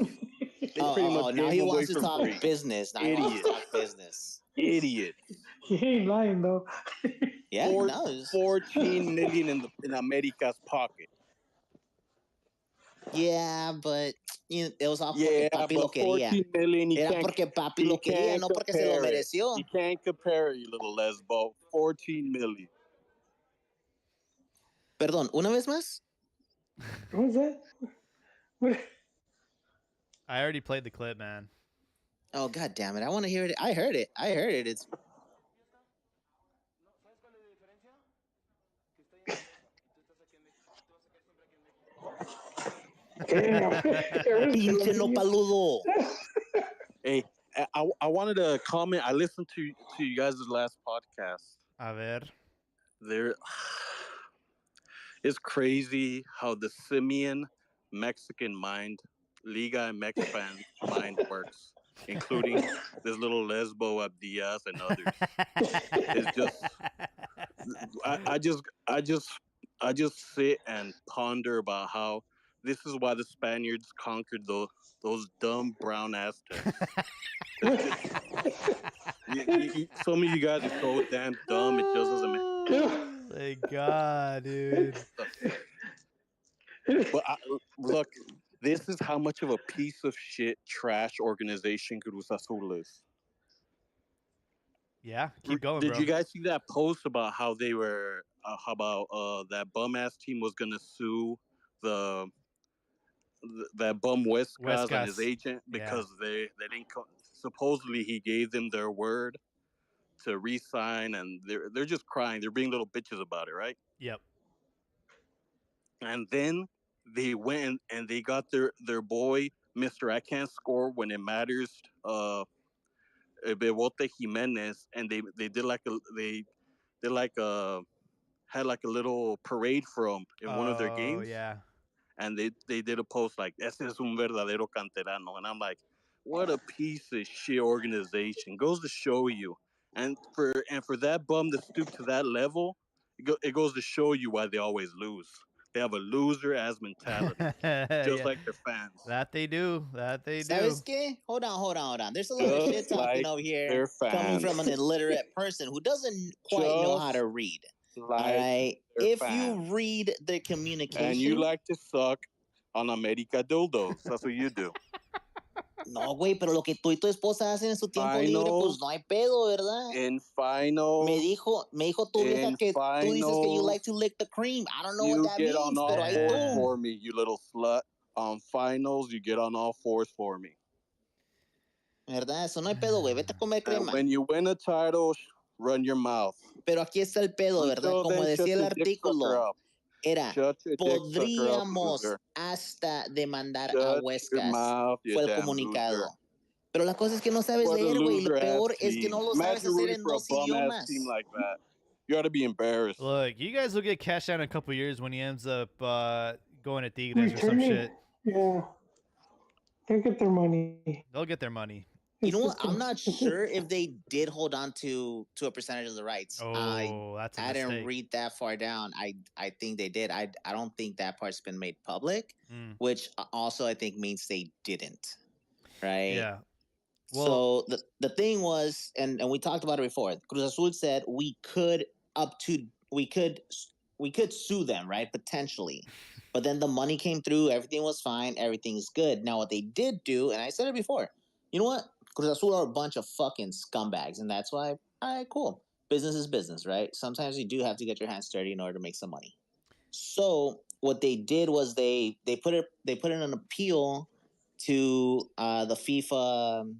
They pretty much now gave he him away wants to for talk free. business. Now he wants to talk business. Idiot. He ain't lying though. Yeah, Four, no, it's- 14 million in America's pocket. yeah, but it was all Yeah, porque papi lo but quería. 14 million, you Era can't, porque papi you lo quería, can't no porque se lo compare it. mereció. You can't compare it, you little lesbo. 14 million. Perdón, una vez más. What was that? What? I already played the clip, man. Oh, god damn it! I want to hear it. I heard it. It's Damn. pinche no paludo. Hey, I wanted to comment. I listened to you guys' last podcast. A ver. There, it's crazy how the simian Mexican mind, Liga and Mex fan mind works, including this little lesbo Abdias and others. It's just, I just sit and ponder about how this is why the Spaniards conquered those dumb brown Aztecs. Some of you guys are so damn dumb. It just doesn't make. Thank God, dude. But look, this is how much of a piece of shit trash organization Cruz Azul is. Yeah, keep going, Did bro. you guys see that post about how they were, how about that bum ass team was gonna sue the that bum Huescas and his agent because they didn't supposedly he gave them their word to re-sign, and they're just crying. They're being little bitches about it, right? Yep. And then they went and they got their boy Mr. I Can't Score When It Matters, Bebote Jimenez, and they did like a had like a little parade for him in one of their games. Oh yeah. And they did a post like "Ese es un verdadero canterano," and I'm like, what a piece of shit organization. Goes to show you, and for that bum to stoop to that level, it goes to show you why they always lose. They have a loser ass mentality, just like their fans. That they do. That they do. ¿Sabes qué? Hold on. There's a lot of shit talking over here coming from an illiterate person who doesn't quite know how to read. All right. If you read the communication, and you like to suck on America dildos, that's what you do. No, güey, pero lo que tú y tu esposa hacen en su tiempo libre, pues no hay pedo, ¿verdad? In finals. Me dijo tu vieja que tú dices que you like to lick the cream. I don't know what that means, on all pero ahí fours tú. for me, you little slut. On finals, you get on all fours for me. ¿Verdad? Eso no hay pedo, güey. Vete a comer crema. When you win a title, run your mouth. Pero aquí está el pedo, ¿verdad? Como decía el artículo, era, podríamos hasta demandar a Huescas. Fue el comunicado. Loser. Pero la cosa es que no sabes leer, güey. Lo peor es que no lo sabes hacer en dos idiomas. Like that. You ought to be embarrassed. Look, you guys will get cashed out in a couple years when he ends up going to Tigres or some shit. Yeah. They'll get their money. They'll get their money. You know what? I'm not sure if they did hold on to a percentage of the rights. Oh, that's a mistake. I didn't read that far down. I think they did. I don't think that part's been made public, which also I think means they didn't. Right? Yeah. Well, so the thing was, and we talked about it before. Cruz Azul said we could sue them, right? Potentially. But then the money came through, everything was fine, everything's good. Now what they did do, and I said it before, you know what? Cruz Azul are a bunch of fucking scumbags, and that's why, all right, cool. Business is business, right? Sometimes you do have to get your hands dirty in order to make some money. So what they did was they put in an appeal to the FIFA.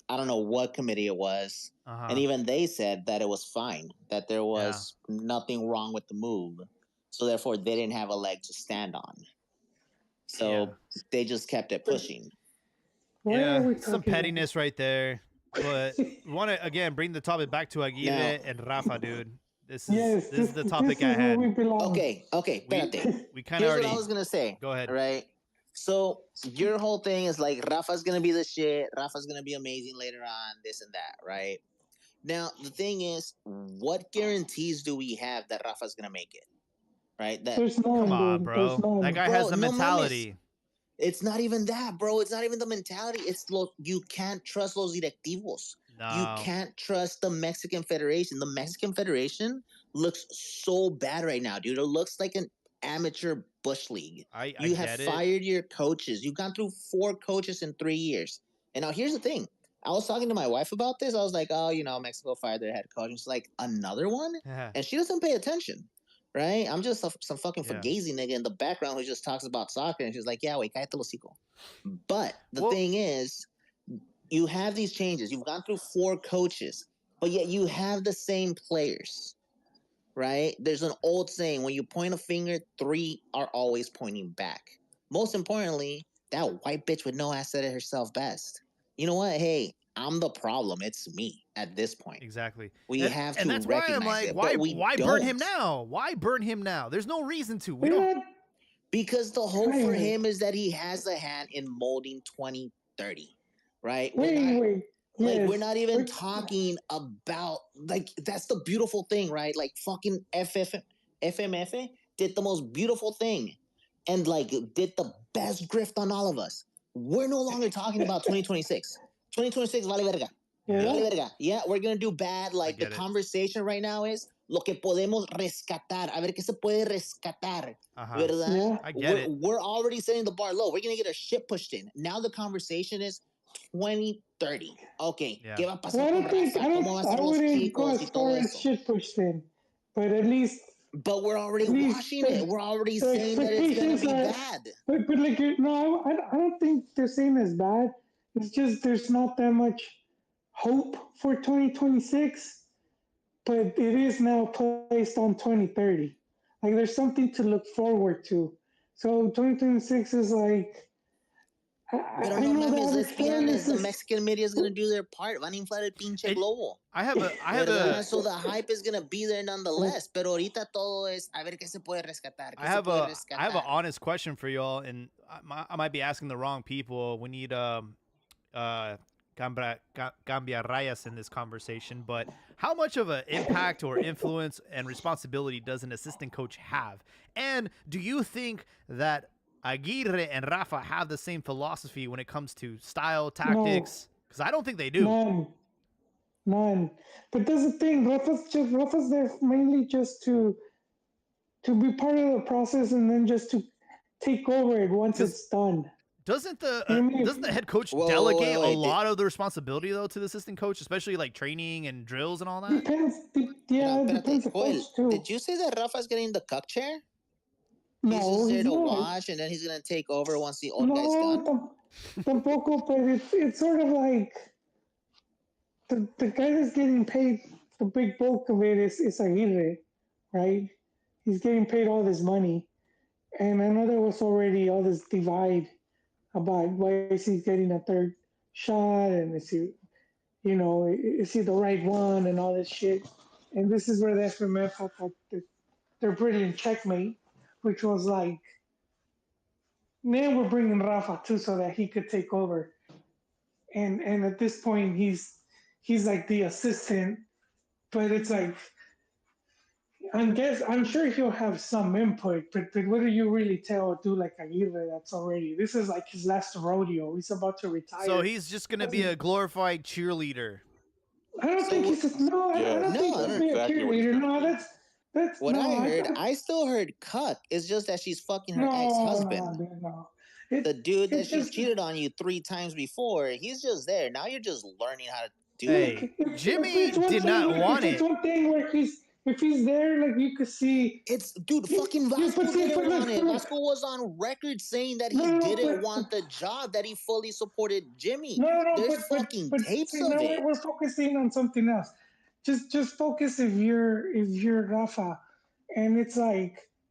I don't know what committee it was, and even they said that it was fine, that there was nothing wrong with the move. So therefore, they didn't have a leg to stand on. So they just kept it pushing. Some pettiness right there. But we want to again bring the topic back to Aguirre and Rafa, dude. This is the topic at hand. Okay. We kind of Here's already. what I was gonna say. Go ahead. Right. So your whole thing is like Rafa's gonna be the shit. Rafa's gonna be amazing later on. This and that, right? Now the thing is, what guarantees do we have that Rafa's gonna make it? Right. Come on, bro. That guy has the mentality. It's not even that, bro. It's not even the mentality. It's you can't trust los directivos. No. You can't trust the Mexican Federation. The Mexican Federation looks so bad right now, dude. It looks like an amateur bush league. You have fired your coaches. You've gone through 4 coaches in 3 years. And now here's the thing. I was talking to my wife about this. I was like, oh, Mexico fired their head coach. And she's like, another one? And she doesn't pay attention. Right? I'm just some fucking fugazi nigga in the background who just talks about soccer. And she's like, yeah, wait, cállate el hocico. But the thing is, you have these changes. You've gone through 4 coaches, but yet you have the same players. Right? There's an old saying, when you point a finger, 3 are always pointing back. Most importantly, that white bitch with no ass said it herself best. You know what? Hey, I'm the problem. It's me at this point. Exactly. We have to recognize why I'm like, it. Why burn him now? Why burn him now? There's no reason to. We don't. Because the hope for him is that he has a hand in molding 2030. Right? Wait. We're not even talking about, that's the beautiful thing, right? Like, fucking FMF did the most beautiful thing and, did the best grift on all of us. We're no longer talking about 2026. 2026, vale verga. Vale verga. Yeah, we're going to do bad. The conversation right now is lo que podemos rescatar. A ver qué se puede rescatar. ¿Verdad? Yeah. I get it. We're already setting the bar low. We're going to get our shit pushed in. Now the conversation is 2030. Okay. ¿Qué va a pasar con Rafa? ¿Cómo va a ser los chicos y todo eso? Shit pushed in, but at least. But we're already watching it. We're already saying that it's going to be bad. But I don't think they're saying it's bad. It's just there's not that much hope for 2026, but it is now placed on 2030. There's something to look forward to. So 2026 is Pero no mames, let's be honest. The Mexican media is going to do their part. Van a inflar el pinche globo. I have a. So the hype is going to be there nonetheless. Pero ahorita todo es a ver qué se puede rescatar. I have an honest question for y'all, and I might be asking the wrong people. We need Cambia Rayas in this conversation, but how much of an impact or influence and responsibility does an assistant coach have? And do you think that Aguirre and Rafa have the same philosophy when it comes to style, tactics? Because I don't think they do. None. But that's the thing. Rafa's there mainly just to be part of the process and then just to take over it once it's done. Doesn't the head coach delegate a lot of the responsibility though to the assistant coach, especially training and drills and all that? Depends. Depends the coach too. Did you say that Rafa's getting the cuck chair? No, he's just there to watch, and then he's gonna take over once the old guy's gone. Tampoco, but it's sort of like the guy that's getting paid the big bulk of it is Aguirre, right? He's getting paid all this money, and I know there was already all this divide about why is he getting a third shot, and is he the right one, and all this shit. And this is where the FMF thought they're brilliant checkmate. Which was now we're bringing Rafa too so that he could take over. And at this point, he's like the assistant, but it's I'm sure he'll have some input, but what do you really tell a dude like Aguirre this is like his last rodeo. He's about to retire. So he's just going to be a glorified cheerleader. I don't think he's I don't think he'll be a cheerleader. No, that's what I heard. I still heard cuck. It's just that she's fucking her ex-husband. No. The dude that she's cheated on you 3 times before, he's just there. Now you're just learning how to do it. Jimmy did not want it. It's one thing where if he's there, you could see. It's, dude, fucking Vasco didn't want it. Vasco was on record saying that he didn't want the job, that he fully supported Jimmy. There's fucking tapes of it. We're focusing on something else. Just focus if you're Rafa, and it's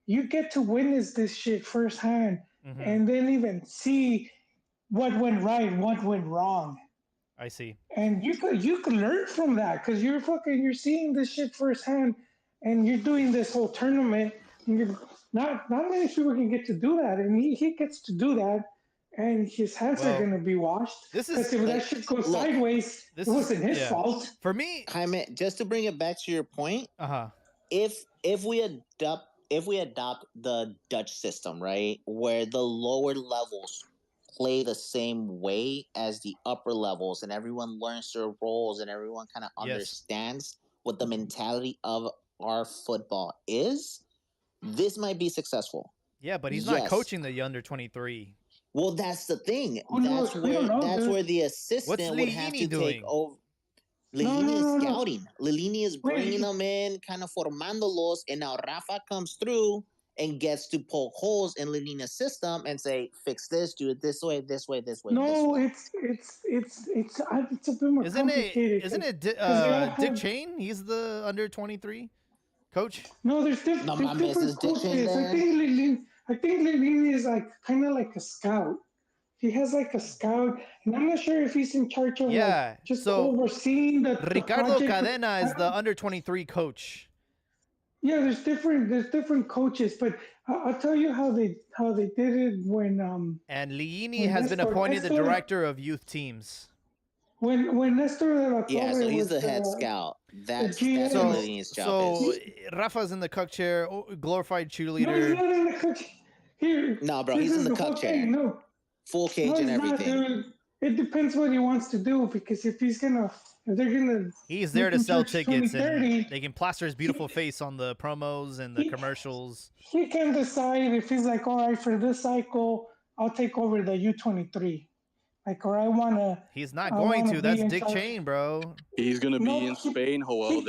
you get to witness this shit firsthand, and then even see what went right and what went wrong. I see. And you could learn from that because you're seeing this shit firsthand, and you're doing this whole tournament. And you're not many people can get to do that, and he gets to do that, and his hands are gonna be washed. Because if that shit goes sideways, it wasn't his fault. For me, Jaime, just to bring it back to your point, if we adopt the Dutch system, right, where the lower levels play the same way as the upper levels, and everyone learns their roles, and everyone kind of understands what the mentality of our football is, this might be successful. Yeah, but he's not coaching the under 23. Well, that's the thing. That's where the assistant would have to take over. Lilini is scouting. Lilini is bringing them in, kind of formándolos, and now Rafa comes through and gets to poke holes in Lilini's system and say, "Fix this, do it this way, this way, this way." No, this way. It's a bit more complicated. Isn't it Dick Chain? He's the under 23 coach. No, there's different coaches. I think Lilini is like kind of like a scout. He has like a scout, and I'm not sure if he's in charge of just overseeing the Ricardo project. Cadena is the under 23 coach. Yeah, there's different coaches, but I'll tell you how they did it when and Lilini has been appointed the director of youth teams. When Nestor de la Torre so he's the head scout. That's Lilini's job. So Rafa's in the cuck chair, glorified cheerleader. No, he's not in the cuck here. No, bro, he's in the cuck chair. No. Full cage and everything. It depends what he wants to do, because if they're gonna. He's there to sell tickets, and they can plaster his beautiful face on the promos and the commercials. He can decide if he's like, all right, for this cycle, I'll take over the U23. Like, or I wanna. He's not going to. That's Dick Chain, bro. He's gonna be in Spain, Joel.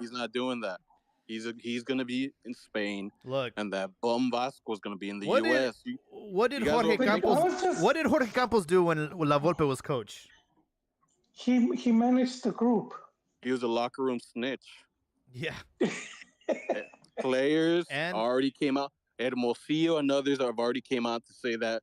He's not doing that. He's gonna be in Spain. Look, and that bum Vasco is gonna be in the U.S. What did Jorge Campos do when La Volpe was coach? He managed the group. He was a locker room snitch. Yeah. Players already came out. Hermosillo and others have already came out to say that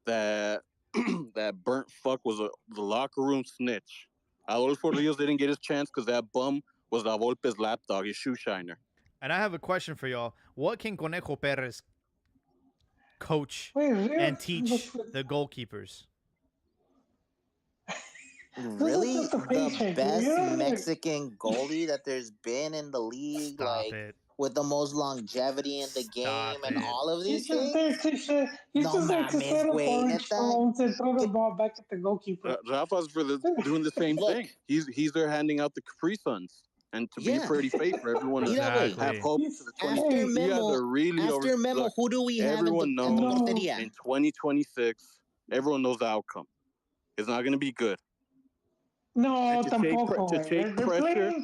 that burnt fuck was the locker room snitch. Adolfo Rios didn't get his chance because that bum was La Volpe's lapdog, his shoe shiner. And I have a question for y'all. What can Conejo Perez coach and teach the goalkeepers? Really? The best Mexican goalie that there's been in the league? With the most longevity in the game and all of these things? No mames, güey. And throw the ball back at the goalkeeper. Rafa's doing the same thing. He's there handing out the Capri Suns. And to be a pretty face for everyone to have hope for the 20. After Memo, who do we have everyone knows in 2026, everyone knows the outcome. It's not going to be good. No, tampoco. To take pressure.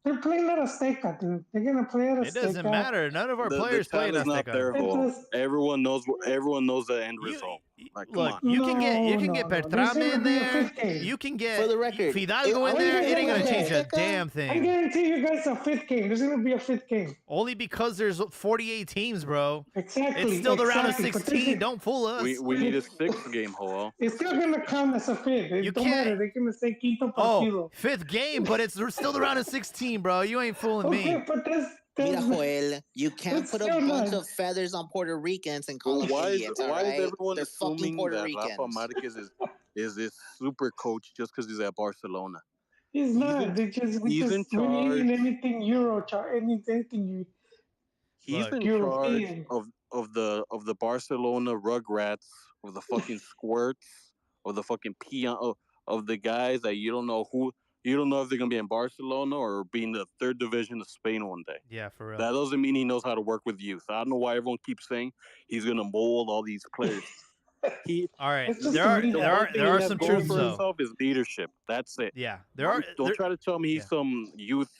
They're playing at Azteca, dude. They're gonna play at Azteca. It doesn't matter. None of our players play at Azteca. Everyone knows the end result. Look, you can get Bertrame in there. You can get Fidalgo in there. It ain't gonna change a damn thing. I guarantee you guys a fifth game. There's gonna be a fifth game. Only because there's 48 teams, bro. Exactly. It's still the round of 16. Don't fool us. We need a sixth game, Joel. It's still gonna count as a fifth. It don't matter. They're gonna say quinto partido. Fifth game, but it's still the round of 16, bro. You ain't fooling me. But Mira, Joel, you can't put a bunch of feathers on Puerto Ricans and call them idiots, all right? Why is everyone They're assuming Puerto that Ricans. Rafa Marquez is this super coach just because he's at Barcelona? He's not. He's in charge. Anything Euro, anything you. He's in charge of the Barcelona Rugrats, of the fucking Squirts, of the fucking peon, of the guys that you don't know who. You don't know if they're going to be in Barcelona or be in the third division of Spain one day. Yeah, for real. That doesn't mean he knows how to work with youth. I don't know why everyone keeps saying he's going to mold all these players. All right, there are some truths though. Himself is leadership. That's it. Yeah, Don't try to tell me he's some youth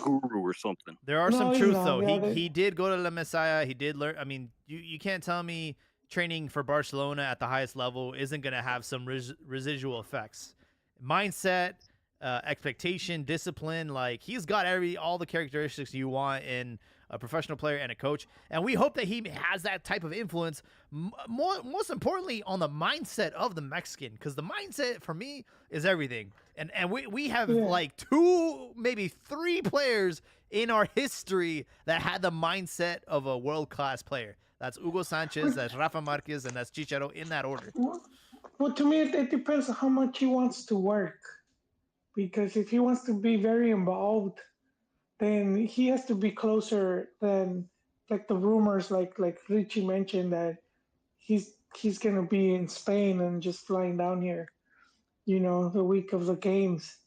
guru or something. There are some truths though. He did go to La Messiah. He did learn. I mean, you can't tell me training for Barcelona at the highest level isn't going to have some residual effects. Mindset. Expectation, discipline, like he's got all the characteristics you want in a professional player and a coach. And we hope that he has that type of influence, most importantly, on the mindset of the Mexican, because the mindset for me is everything. And we have like 2, maybe 3 players in our history that had the mindset of a world-class player. That's Hugo Sanchez, that's Rafa Marquez, and that's Chicharo, in that order. Well, to me, it depends on how much he wants to work. Because if he wants to be very involved, then he has to be closer than like the rumors, like Richie mentioned, that he's gonna be in Spain and just flying down here, the week of the games.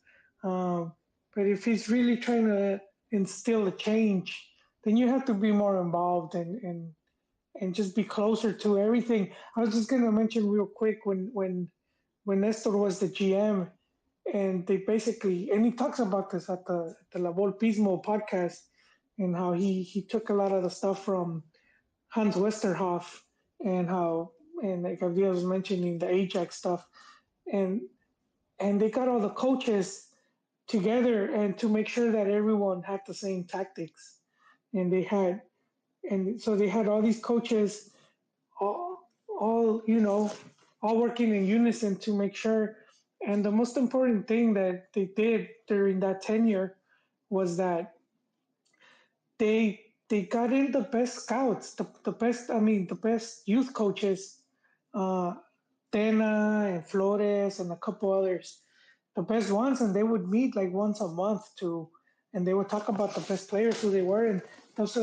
But if he's really trying to instill a change, then you have to be more involved and just be closer to everything. I was just gonna mention real quick when Nestor was the GM, and he talks about this at the La Volpismo podcast, and how he took a lot of the stuff from Hans Westerhoff, and like Javier was mentioning, the Ajax stuff, and they got all the coaches together and to make sure that everyone had the same tactics, and so they had all these coaches all all working in unison to make sure. And the most important thing that they did during that tenure was that they got in the best scouts, the best youth coaches, uh, Tena and Flores and a couple others, the best ones, and they would meet like once a month and they would talk about the best players, who they were, and that's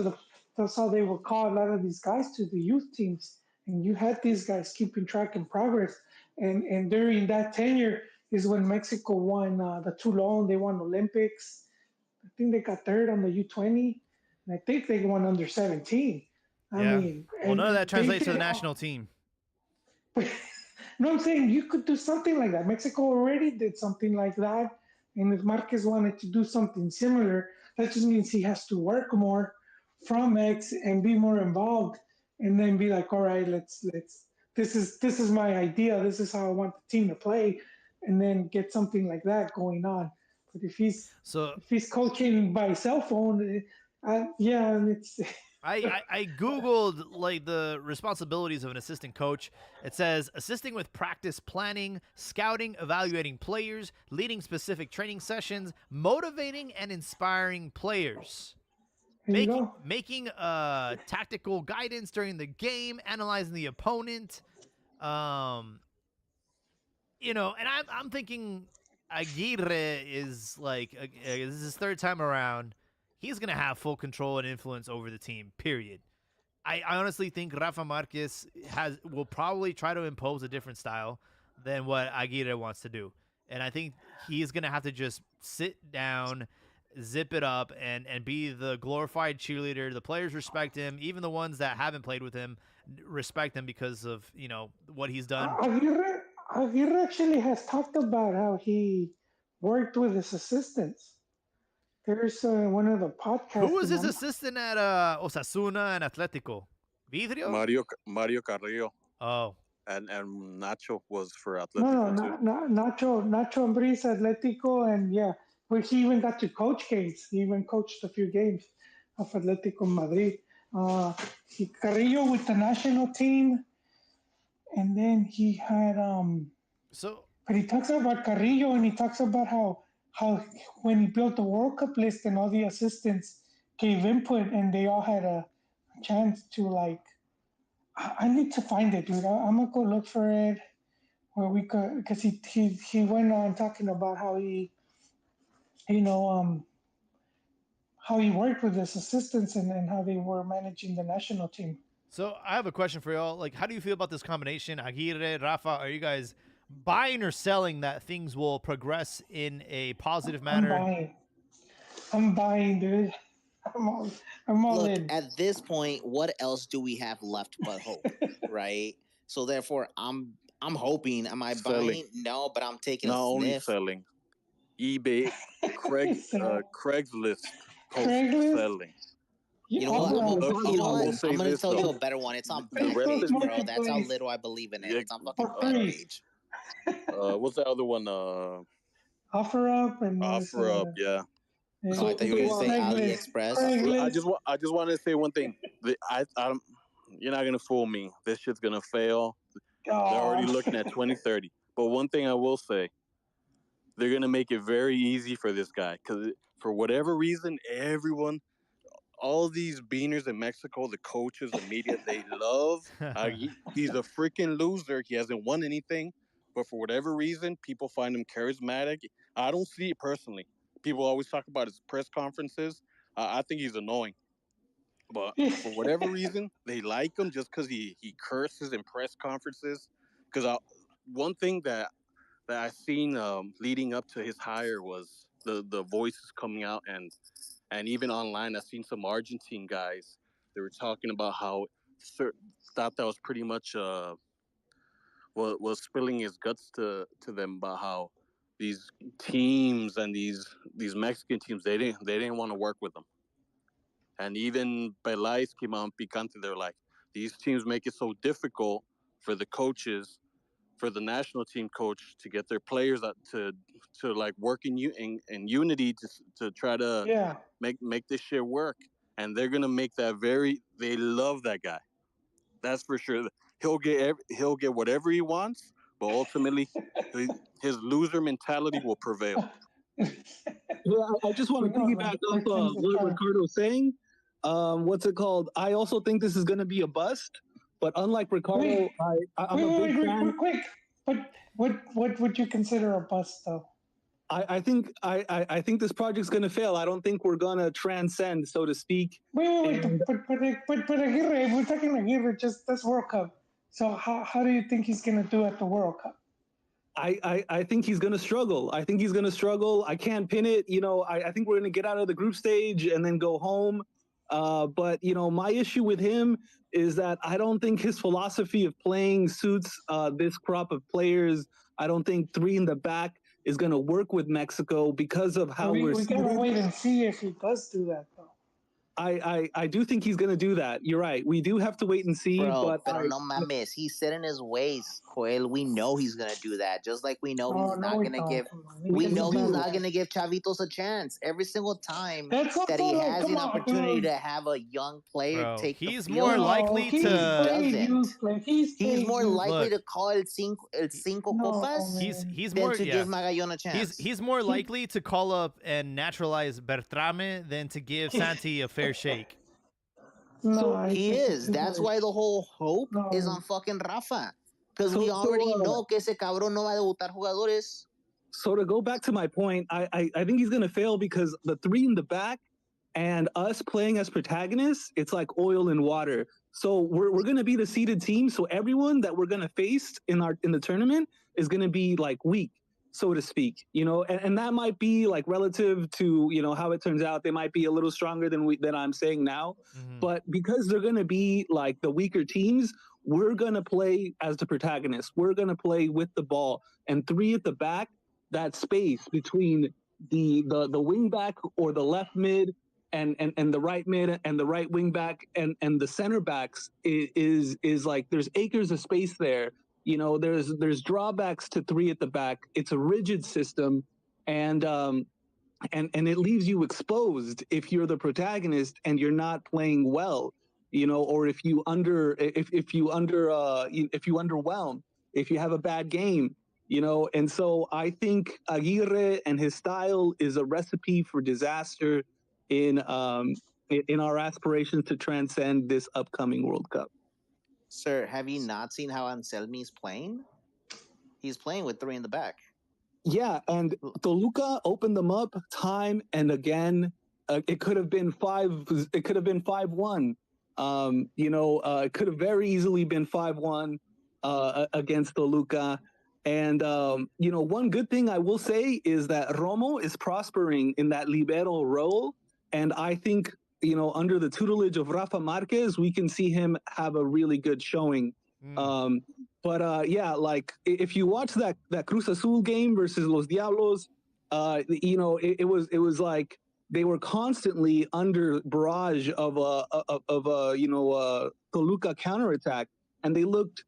how they would call a lot of these guys to the youth teams. And you had these guys keeping track and progress. And during that tenure is when Mexico won the Toulon. They won Olympics. I think they got third on the U20, and I think they won under 17. I mean, well, none of that translates to the national team. No, I'm saying you could do something like that. Mexico already did something like that, and if Marquez wanted to do something similar, that just means he has to work more from X and be more involved, and then be like, all right, let's. This is my idea. This is how I want the team to play, and then get something like that going on. But if he's coaching by cell phone, and it's. I Googled like the responsibilities of an assistant coach. It says assisting with practice planning, scouting, evaluating players, leading specific training sessions, motivating and inspiring players, making tactical guidance during the game, analyzing the opponent. And I'm thinking Aguirre is like, this is his 3rd time around. He's going to have full control and influence over the team, period. I honestly think Rafa Marquez will probably try to impose a different style than what Aguirre wants to do. And I think he's going to have to just sit down, zip it up, and be the glorified cheerleader. The players respect him. Even the ones that haven't played with him respect him because of, what he's done. Aguirre actually has talked about how he worked with his assistants. There's one of the podcasts. Who was his assistant at Osasuna and Atletico? Vidrio? Mario Carrillo. Oh. And Nacho was for Atletico too. Nacho Ambriz, Atletico, and but he even got to coach games. He even coached a few games of Atletico Madrid. Carrillo with the national team, and then he had But he talks about Carrillo, and he talks about how when he built the World Cup list and all the assistants gave input and they all had a chance to I need to find it, dude. I'm gonna go look for it where we could, because he went on talking about how he how he worked with his assistants and how they were managing the national team. So I have a question for y'all. Like, how do you feel about this combination, Aguirre, Rafa? Are you guys buying or selling that things will progress in a positive manner? I'm buying, dude. I'm all Look, in. At this point, what else do we have left but hope, right? So therefore, I'm hoping. Am I buying? No, but I'm taking not a only sniff. selling, eBay, Craigslist, selling. You know what? I'm gonna tell you a better one. It's on Backpage, bro. That's how little I believe in it. It's on fucking Backpage. What's the other one? OfferUp and OfferUp, yeah. Oh, I thought you were going to say AliExpress. I just wanted to say one thing. You're not gonna fool me. This shit's gonna fail. They're already looking at 2030. But one thing I will say, they're gonna make it very easy for this guy because for whatever reason, everyone, all these beaners in Mexico, the coaches, the media, they love. He's a freaking loser. He hasn't won anything, but for whatever reason, people find him charismatic. I don't see it personally. People always talk about his press conferences. I think he's annoying. But for whatever reason, they like him just because he curses in press conferences. Because one thing that I seen leading up to his hire was the voices coming out and even online. I seen some Argentine guys. They were talking about how thought that was pretty much was spilling his guts to them about how these teams and these Mexican teams they didn't want to work with them. And even Peláez came on Picante. They're like, these teams make it so difficult for the coaches, for the national team coach to get their players to like work in unity to try to make this shit work. And they're gonna make that they love that guy. That's for sure. He'll get whatever he wants, but ultimately his loser mentality will prevail. Well, I just want to piggyback off what Ricardo's saying. What's it called? I also think this is going to be a bust, but unlike Ricardo, I'm a big fan. Quick. But what would you consider a bust, though? I think this project's going to fail. I don't think we're going to transcend, so to speak. Wait. But Aguirre, we're talking Aguirre, just this World Cup. So how do you think he's going to do at the World Cup? I think he's going to struggle. I can't pin it. I think we're going to get out of the group stage and then go home. But my issue with him is that I don't think his philosophy of playing suits this crop of players. I don't think three in the back is going to work with Mexico because of how we gotta wait and see if he does do that, though. I do think he's going to do that. You're right. We do have to wait and see. Bro, pero no mames. He's set in his ways, Joel. We know he's going to do that. Just like we know he's not going to give... We know he's not going to give Chavitos a chance. Every single time that he has an opportunity to have a young player take the field... He's more likely to... He's more likely to call el cinco copas he's more, than to give Magallon a chance. He's more likely to call up and naturalize Bertrame than to give Santi a fair shake. No, he is. That's why the whole hope is on fucking Rafa. Because we already know que ese cabrón no va a debutar jugadores. So to go back to my point, I think he's going to fail because the three in the back and us playing as protagonists, it's like oil and water. So we're going to be the seeded team. So everyone that we're going to face in the tournament is going to be like weak, so to speak, and that might be like relative to, how it turns out. They might be a little stronger than I'm saying now, but because they're going to be like the weaker teams, we're going to play as the protagonists. We're going to play with the ball, and three at the back, that space between the wing back or the left mid and the right mid and the right wing back and the center backs is like, there's acres of space there. There's drawbacks to three at the back. It's a rigid system, and it leaves you exposed if you're the protagonist and you're not playing well, or if you underwhelm, if you have a bad game, And so I think Aguirre and his style is a recipe for disaster in our aspirations to transcend this upcoming World Cup. Sir, have you not seen how Anselmi's playing? He's playing with three in the back. Yeah, and Toluca opened them up time and again. It could have been 5-1. It could have very easily been 5-1 against Toluca. And one good thing I will say is that Romo is prospering in that libero role, and I think, under the tutelage of Rafa Marquez, we can see him have a really good showing. Like if you watch that Cruz Azul game versus Los Diablos, it was like they were constantly under barrage of a Toluca counterattack, and they looked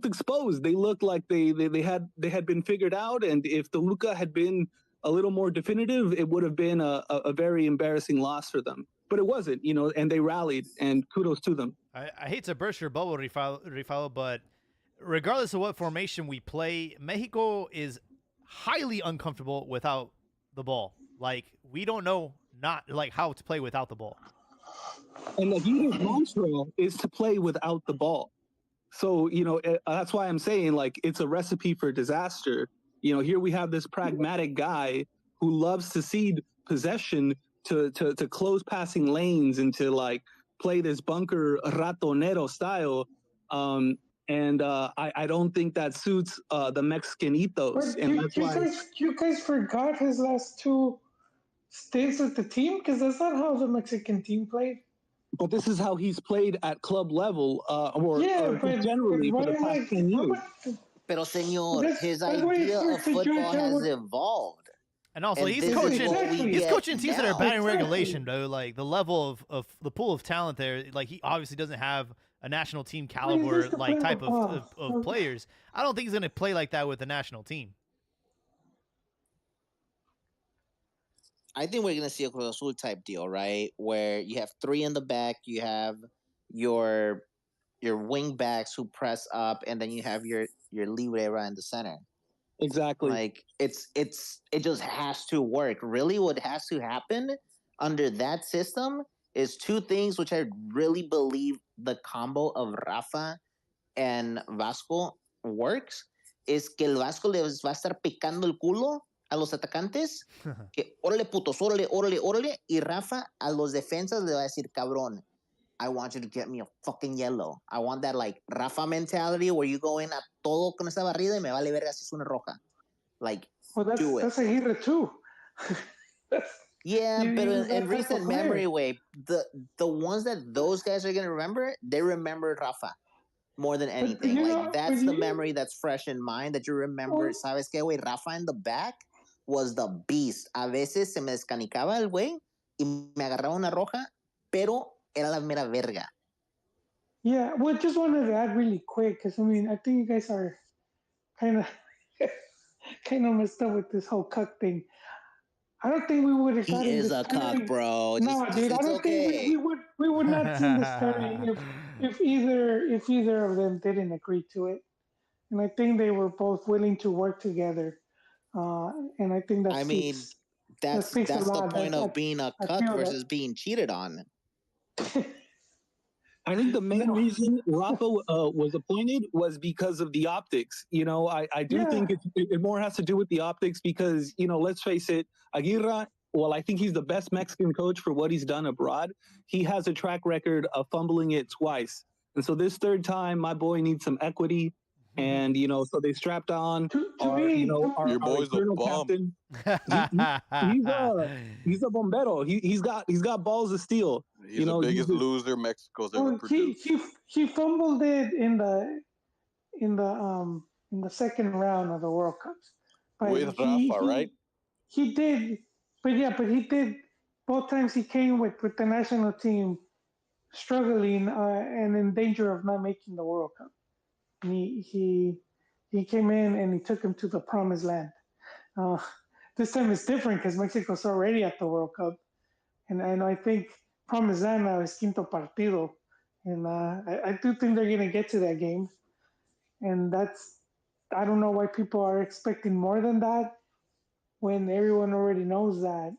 exposed. They looked like they had been figured out, and if Toluca had been a little more definitive, it would have been a very embarrassing loss for them. But it wasn't, and they rallied, and kudos to them. I hate to burst your bubble, Rifalo, but regardless of what formation we play, Mexico is highly uncomfortable without the ball. Like, we don't know how to play without the ball. And the Aguirre's mantra is to play without the ball. So, that's why I'm saying, like, it's a recipe for disaster. Here we have this pragmatic guy who loves to cede possession to close passing lanes and to, like, play this bunker ratonero style. And I don't think that suits the Mexican ethos. But and that's why you guys forgot his last two stints with the team? Because that's not how the Mexican team played. But this is how he's played at club level, or generally for the past 10 years. Pero señor, his idea of football has evolved. And also, he's coaching teams that are bad in regulation, though. Like, the level of the pool of talent there, like, he obviously doesn't have a national team caliber type of players. I don't think he's going to play like that with the national team. I think we're going to see a Cruz Azul type deal, right? Where you have three in the back, you have your wing backs who press up, and then you have your Librera in the center. Exactly. Like, it just has to work. Really, what has to happen under that system is two things, which I really believe the combo of Rafa and Vasco works, is que el Vasco les va a estar picando el culo a los atacantes, que órale putos, órale, y Rafa a los defensas le va a decir, cabrón, I want you to get me a fucking yellow. I want that, like, Rafa mentality where you go in a todo con esa barrida y me vale verga si es una roja. Like, do it. That's a hero too. Yeah, but in recent memory, the ones that those guys are going to remember, they remember Rafa more than anything. That's the memory that's fresh in mind, that you remember, ¿sabes qué, güey? Rafa in the back was the beast. A veces se me descanicaba el güey y me agarraba una roja, pero era la mera verga. Yeah, well, just wanted to add really quick, because, I think you guys are kind of messed up with this whole cuck thing. I don't think we would have gotten He is this a cuck, bro. No, dude, I don't think we would not see this turning if either of them didn't agree to it. And I think they were both willing to work together. And I think that's the point of being a cuck versus being cheated on. I think the main reason Rafa was appointed was because of the optics. I do think it more has to do with the optics because, let's face it, Aguirre, well, I think he's the best Mexican coach for what he's done abroad. He has a track record of fumbling it twice. And so this third time, my boy needs some equity. And, so they strapped on your boy's a bum. Captain. He's a bombero. He's got balls of steel. He's the biggest loser Mexico's ever produced. He fumbled it in the second round of the World Cups. But with Rafa, right? He did, but he did both times. He came with the national team struggling and in danger of not making the World Cup. He came in and he took him to the promised land. This time it's different because Mexico's already at the World Cup, and I think promised land now is quinto partido, and I do think they're gonna get to that game, and I don't know why people are expecting more than that when everyone already knows that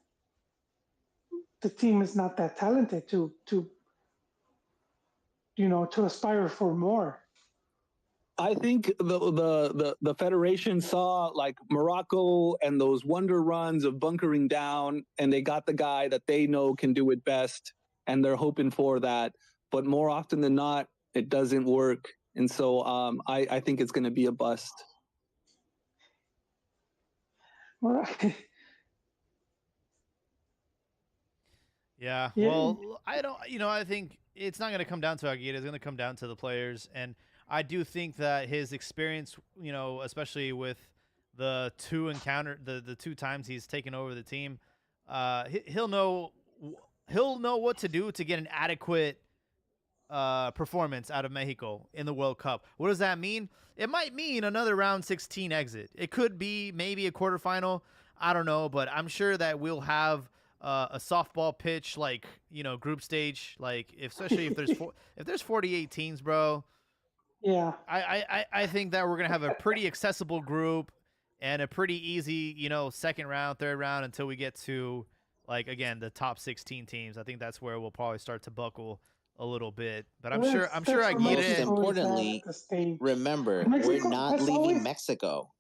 the team is not that talented to aspire for more. I think the federation saw like Morocco and those wonder runs of bunkering down, and they got the guy that they know can do it best, and they're hoping for that. But more often than not, it doesn't work, and so I think it's going to be a bust. All right. Yeah. Well, I think it's not going to come down to Aguirre. It's going to come down to the players, and I do think that his experience, especially with the two times he's taken over the team, he'll know what to do to get an adequate performance out of Mexico in the World Cup. What does that mean? It might mean another round 16 exit. It could be maybe a quarterfinal. I don't know, but I'm sure that we'll have a softball pitch, like, group stage, like especially if there's 48 teams, bro. Yeah. I think that we're gonna have a pretty accessible group and a pretty easy, second round, third round until we get to, like, again, the top 16 teams. I think that's where we'll probably start to buckle a little bit. But I'm sure Most Aguirre. importantly, remember, we're not leaving Mexico.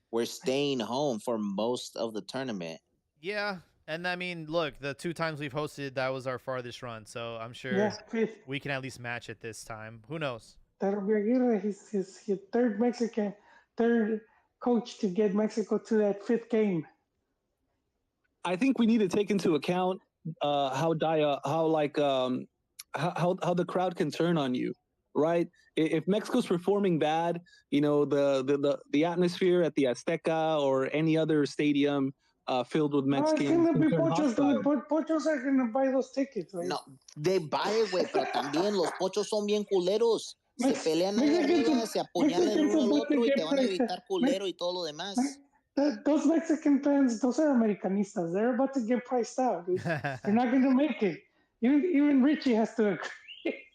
We're staying home for most of the tournament. Yeah, and I mean, look, the 2 times we've hosted, that was our farthest run. So I'm sure we can at least match it this time. Who knows? That'll be Aguirre. He's his third coach to get Mexico to that 5th game. I think we need to take into account how the crowd can turn on you, right? If Mexico's performing bad, the atmosphere at the Azteca or any other stadium filled with Mexicans. Pochos are going to buy those tickets, right? No, they buy it, güey, pero también los pochos son bien culeros. Se pelean ahí arriba, se apuñalan el uno al otro y te van a gritar culero y todo lo demás. Those Mexican fans, those are Americanistas. They're about to get priced out. Dude. They're not going to make it. Even Richie has to agree.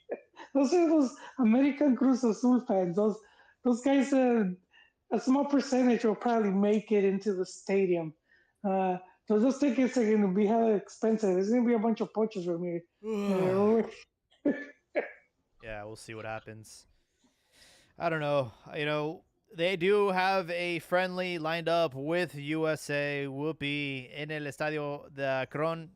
Those are those American Cruz Azul fans. Those guys, a small percentage will probably make it into the stadium. Those tickets are going to be hella expensive. There's going to be a bunch of poachers from here. Yeah, we'll see what happens. I don't know. They do have a friendly lined up with USA. Will be in el Estadio de Akron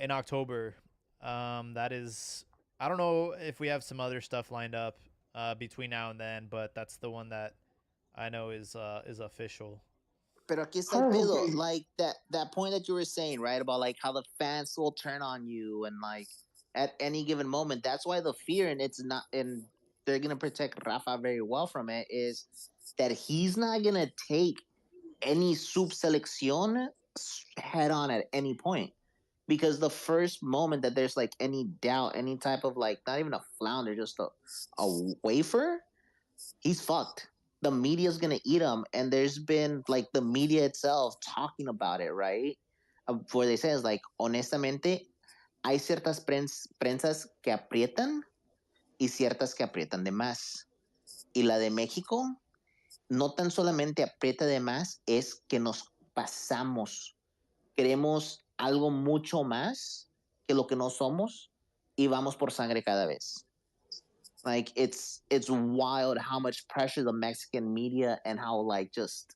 in October. That is, I don't know if we have some other stuff lined up between now and then, but that's the one that I know is official. Pero aquí está el pedo, like that point that you were saying, right, about like how the fans will turn on you and like at any given moment. That's why the fear, and it's not, and they're gonna protect Rafa very well from it, is that he's not gonna take any subselección head on at any point. Because the first moment that there's like any doubt, any type of like not even a flounder, just a wafer, he's fucked. The media's gonna eat him, and there's been like the media itself talking about it, right? Where they say is like, honestamente, hay ciertas prensas que aprietan y ciertas que aprietan de más. Y la de México no tan solamente aprieta de más, es que nos pasamos. Queremos algo mucho más que lo que no somos y vamos por sangre cada vez. Like it's wild how much pressure the Mexican media and how like just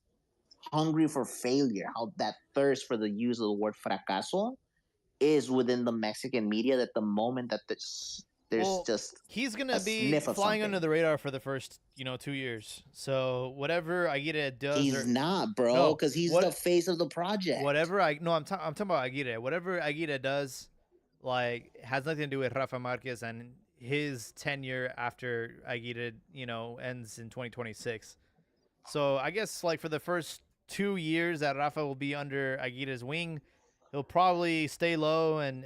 hungry for failure, how that thirst for the use of the word fracaso is within the Mexican media, that the moment that there's just he's gonna be flying under the radar for the first 2 years. So whatever Aguirre does, he's not, bro, because he's the face of the project. I'm talking about Aguirre. Whatever Aguirre does, like, has nothing to do with Rafa Marquez and his tenure after Aguirre, ends in 2026. So I guess like for the first 2 years that Rafa will be under Aguirre's wing, he'll probably stay low and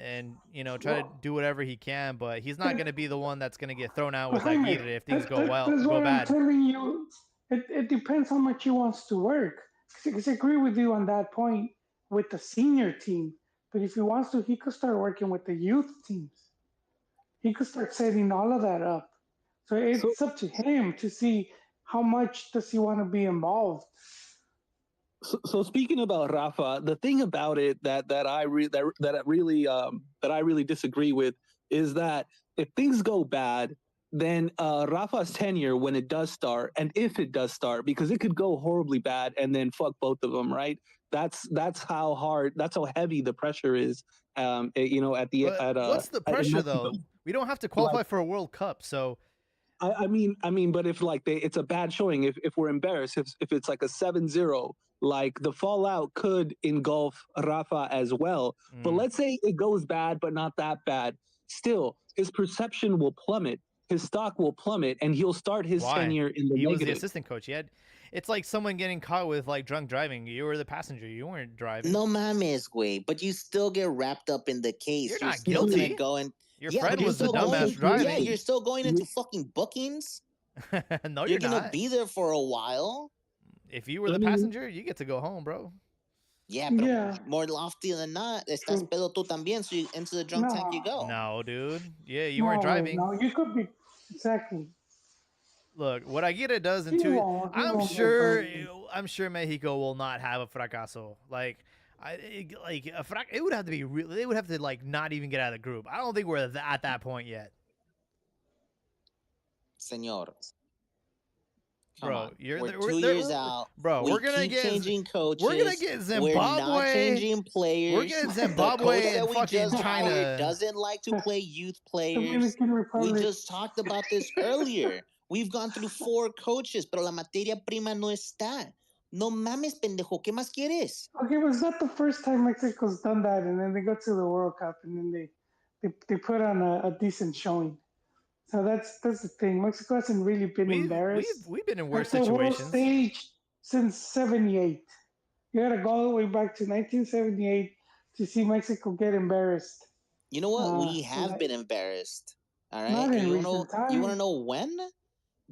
try to do whatever he can, but he's not going to be the one that's going to get thrown out with Aguirre if things go bad. I'm telling you, it depends how much he wants to work. Because I agree with you on that point with the senior team. But if he wants to, he could start working with the youth teams. He could start setting all of that up. So it's up to him to see how much does he want to be involved. So speaking about Rafa, the thing about it that I really disagree with is that if things go bad, then Rafa's tenure, when it does start, and if it does start, because it could go horribly bad and then fuck both of them, right? That's how heavy the pressure is. What's the pressure though? We don't have to qualify for a World Cup, so. I mean, but if like it's a bad showing, if we're embarrassed, if it's like a 7-0, like the fallout could engulf Rafa as well. But let's say it goes bad, but not that bad. Still, his perception will plummet. His stock will plummet, and he'll start his tenure in the negative. He was the assistant coach. It's like someone getting caught with like drunk driving. You were the passenger. You weren't driving. No mames, güey. But you still get wrapped up in the case. You're not guilty. Your friend was the dumbass driving. Yeah, you're still going into fucking bookings. No, you're gonna be there for a while. If you were the passenger, you get to go home, bro. Yeah, but more lofty than not, estás pedo tú también, so into the drunk tank you go. No, dude. Yeah, you weren't driving. No, you could be. Exactly. Look, what Aguirre does in I'm sure Mexico will not have a fracaso. Like, it would have to be real. They would have to like not even get out of the group. I don't think we're at that point yet. Señor. Bro, we're 2 years out. Bro, we're gonna get changing coaches. We're gonna get Zimbabwe. We're not changing players. We're getting Zimbabwe and fucking China. Doesn't like to play youth players. We just talked about this earlier. We've gone through 4 coaches, pero la materia prima no está. No mames, pendejo. ¿Qué más quieres? Okay, but it's not the first time Mexico's done that, and then they go to the World Cup, and then they put on a decent showing. So that's the thing. Mexico hasn't really been embarrassed. We've been in worse situations. The world stage since '78. You got to go all the way back to 1978 to see Mexico get embarrassed. You know what? We have been embarrassed. All right. Not in you recent time. You want to know when?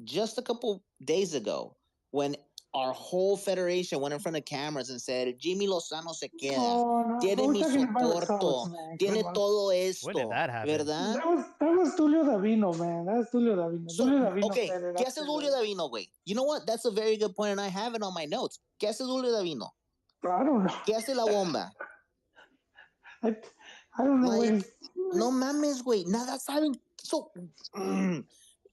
Just a couple days ago, when our whole federation went in front of cameras and said, Jimmy Lozano se queda. Tiene mi soporto. Tiene todo esto. When did that happen? ¿Verdad? That was Tulio Davino, man. That's Tulio Davino. Tulio Davino okay, ¿qué hace Tulio Davino, güey? You know what? That's a very good point, and I have it on my notes. ¿Qué hace Tulio Davino? I don't know. ¿Qué hace la bomba? I don't know. Like, no mames, güey. Nada saben. So...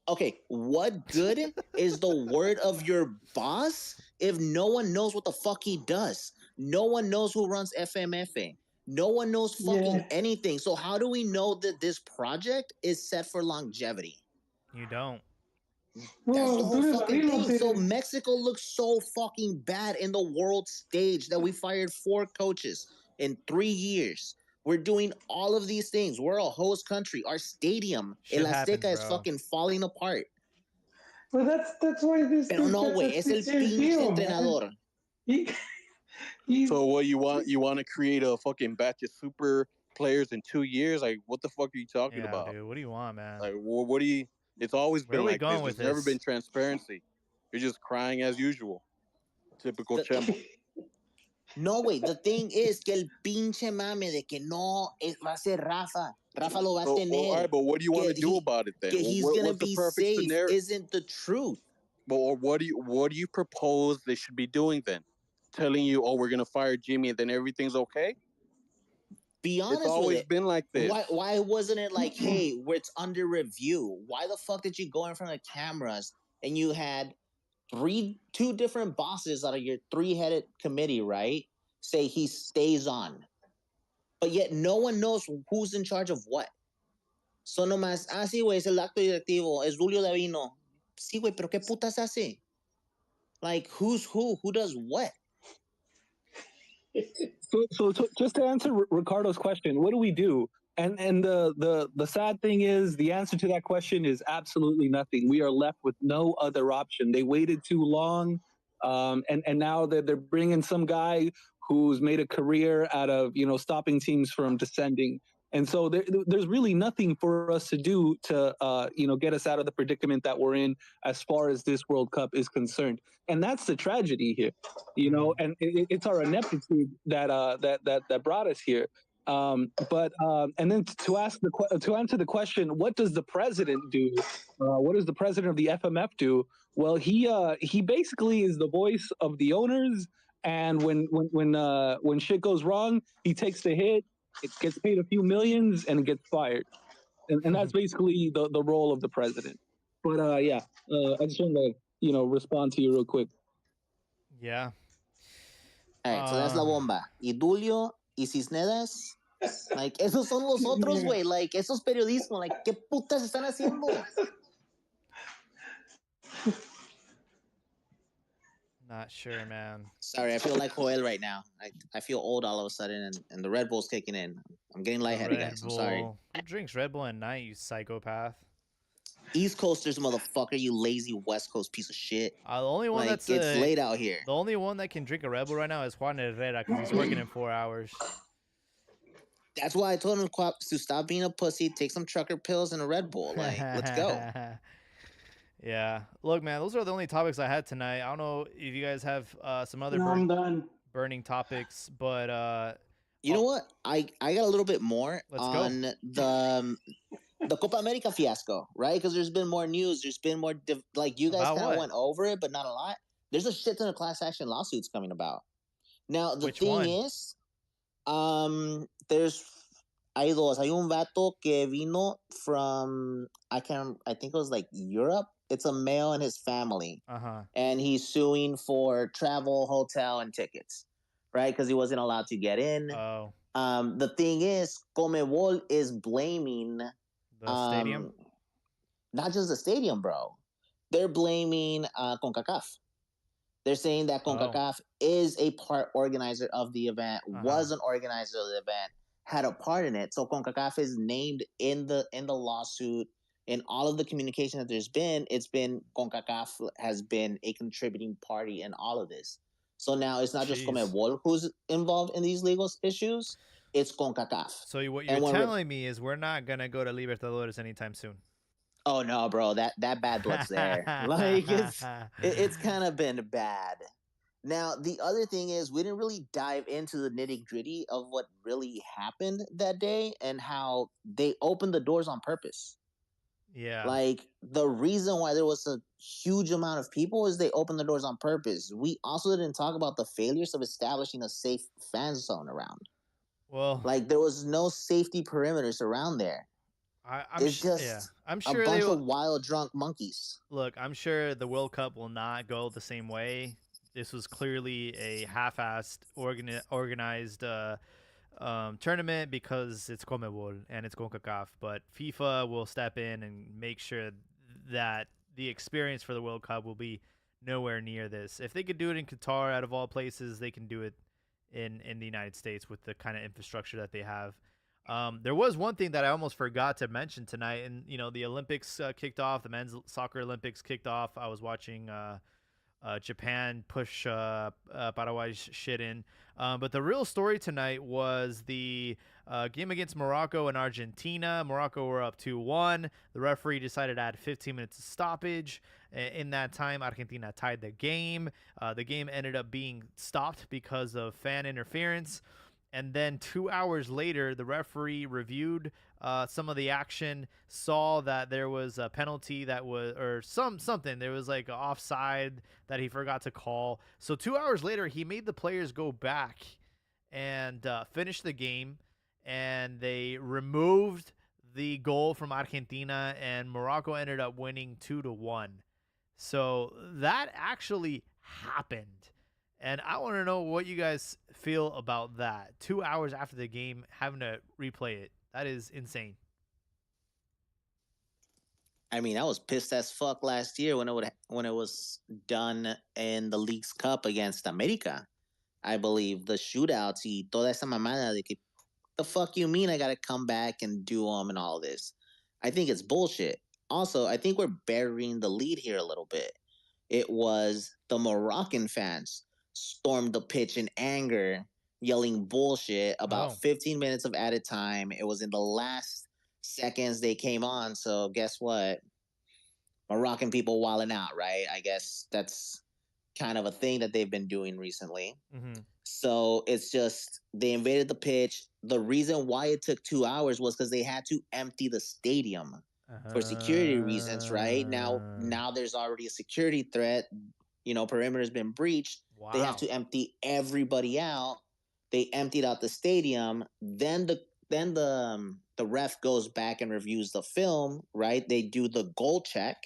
Okay, what good is the word of your boss if no one knows what the fuck he does? No one knows who runs FMFA. No one knows fucking anything. So how do we know that this project is set for longevity? You don't. That's the whole fucking thing. So Mexico looks so fucking bad in the world stage that we fired 4 coaches in 3 years. We're doing all of these things. We're a host country. Our stadium, El Azteca, is fucking falling apart. Well, that's why this. Pero no, güey, es el pinche entrenador. So what you want? You want to create a fucking batch of super players in 2 years? Like, what the fuck are you talking about? Dude, what do you want, man? Like, what do you? It's always been like this. There's never been transparency. You're just crying as usual. Typical Chemo. No, güey, the thing is que el pinche mame de que no va a ser Rafa. Rafa lo va a tener. All right, but what do you want to do about it then? Que he's going to be safe isn't the truth. But what do you propose they should be doing then? Telling you, oh, we're going to fire Jimmy and then everything's okay? Be honest with it. It's always been like this. Why wasn't it like, hey, where it's under review? Why the fuck did you go in front of cameras and you had 2 different bosses out of your 3-headed committee, right? Say he stays on. But yet no one knows who's in charge of what. So nomás, sí, güey, es el acto directivo, es Julio Davino. Sí, güey, pero ¿qué putas hace? Like, who's who? Who does what? So just to answer Ricardo's question, what do we do? And the sad thing is, the answer to that question is absolutely nothing. We are left with no other option. They waited too long, and now they're bringing some guy who's made a career out of stopping teams from descending. And so there's really nothing for us to do to get us out of the predicament that we're in as far as this World Cup is concerned. And that's the tragedy here, and it's our ineptitude that brought us here. And then to answer the question, what does the president do? What does the president of the FMF do? Well, he basically is the voice of the owners, and when shit goes wrong, he takes the hit. It gets paid a few millions and gets fired, and that's basically the role of the president. But I just wanted to respond to you real quick. Yeah. All right, so that's La Bomba. Y Dulio y Cisneros. Like, esos son los otros, güey. Like, esos periodismo. Like, ¿qué putas están haciendo? Not sure, man. Sorry, I feel like Joel right now. I feel old all of a sudden, and the Red Bull's kicking in. I'm getting lightheaded, guys. I'm sorry. Who drinks Red Bull at night, you psychopath? East Coasters, motherfucker, you lazy West Coast piece of shit. The only one it's late out here. The only one that can drink a Red Bull right now is Juan Herrera because he's working in 4 hours. That's why I told him to stop being a pussy, take some trucker pills and a Red Bull. Like, let's go. Yeah. Look, man, those are the only topics I had tonight. I don't know if you guys have some other I'm done. burning topics, but You know what? I got a little bit more let's on the Copa America fiasco, right? Because there's been more news. There's been more like you guys About kind of what? went over it, but not a lot. There's a shit ton of class action lawsuits coming about. Now the Which thing one? is, there's hay dos. Hay un vato que vino from I think it was like Europe. It's a male and his family, and he's suing for travel, hotel, and tickets, right? Because he wasn't allowed to get in. Oh, The thing is, Comebol is blaming the stadium. Not just the stadium, bro. They're blaming CONCACAF. They're saying that CONCACAF is a part organizer of the event, was an organizer of the event, had a part in it. So CONCACAF is named in the lawsuit. In all of the communication that there's been, it's been CONCACAF has been a contributing party in all of this. So now it's not just CONMEBOL who's involved in these legal issues. It's CONCACAF. So what you're telling me is we're not gonna go to Libertadores anytime soon. Oh no, bro, that bad blood's there. Like it's kind of been bad. Now the other thing is we didn't really dive into the nitty gritty of what really happened that day and how they opened the doors on purpose. Yeah. Like the reason why there was a huge amount of people is they opened the doors on purpose. We also didn't talk about the failures of establishing a safe fan zone around. Well, like there was no safety perimeters around there. I'm sure a bunch of wild drunk monkeys. Look, I'm sure the World Cup will not go the same way. This was clearly a half-assed organized tournament because it's CONMEBOL and it's CONCACAF. But FIFA will step in and make sure that the experience for the World Cup will be nowhere near this. If they could do it in Qatar, out of all places, they can do it in the United States with the kind of infrastructure that they have. There was one thing that I almost forgot to mention tonight, and the Olympics kicked off. The men's soccer Olympics kicked off. I was watching Japan push Paraguay's shit in. But the real story tonight was the game against Morocco and Argentina. Morocco were up 2-1. The referee decided to add 15 minutes of stoppage. In that time, Argentina tied the game. The game ended up being stopped because of fan interference. And then 2 hours later, the referee reviewed some of the action, saw that there was a penalty that was, or something. There was like an offside that he forgot to call. So 2 hours later, he made the players go back and finish the game. And they removed the goal from Argentina, and Morocco ended up winning 2-1. So that actually happened. And I want to know what you guys feel about that. 2 hours after the game, having to replay it. That is insane. I mean, I was pissed as fuck last year when it was done in the League's Cup against America. I believe the shootouts y toda esa mamada de que the fuck you mean I got to come back and do them and all this. I think it's bullshit. Also, I think we're burying the lead here a little bit. It was the Moroccan fans stormed the pitch in anger, yelling bullshit about 15 minutes of added time. It was in the last seconds they came on. So guess what? Moroccan people wilding out, right? I guess that's kind of a thing that they've been doing recently. Mm-hmm. So it's just they invaded the pitch. The reason why it took 2 hours was because they had to empty the stadium for security reasons, right? Now there's already a security threat. Perimeter has been breached. Wow. They have to empty everybody out. They emptied out the stadium. Then the ref goes back and reviews the film, right? They do the goal check.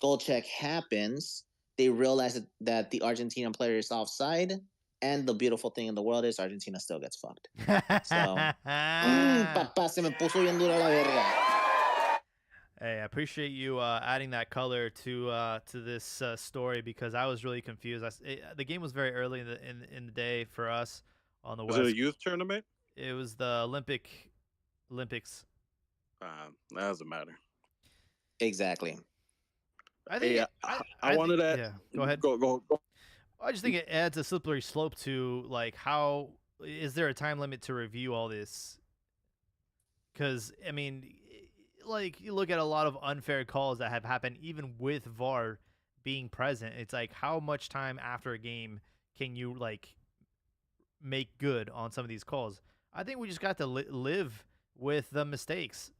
Goal check happens. They realize that the Argentinian player is offside. And the beautiful thing in the world is Argentina still gets fucked. So, papá, se me puso bien dura la verga. Hey, I appreciate you adding that color to this story because I was really confused. The game was very early in the day for us on the West. Was it a youth tournament? It was the Olympics. That doesn't matter. Exactly. I think I wanted to. Yeah, go ahead. Go. I just think it adds a slippery slope to like how is there a time limit to review all this? Because I mean, like you look at a lot of unfair calls that have happened even with VAR being present. It's like how much time after a game can you like make good on some of these calls? I think we just got to live with the mistakes.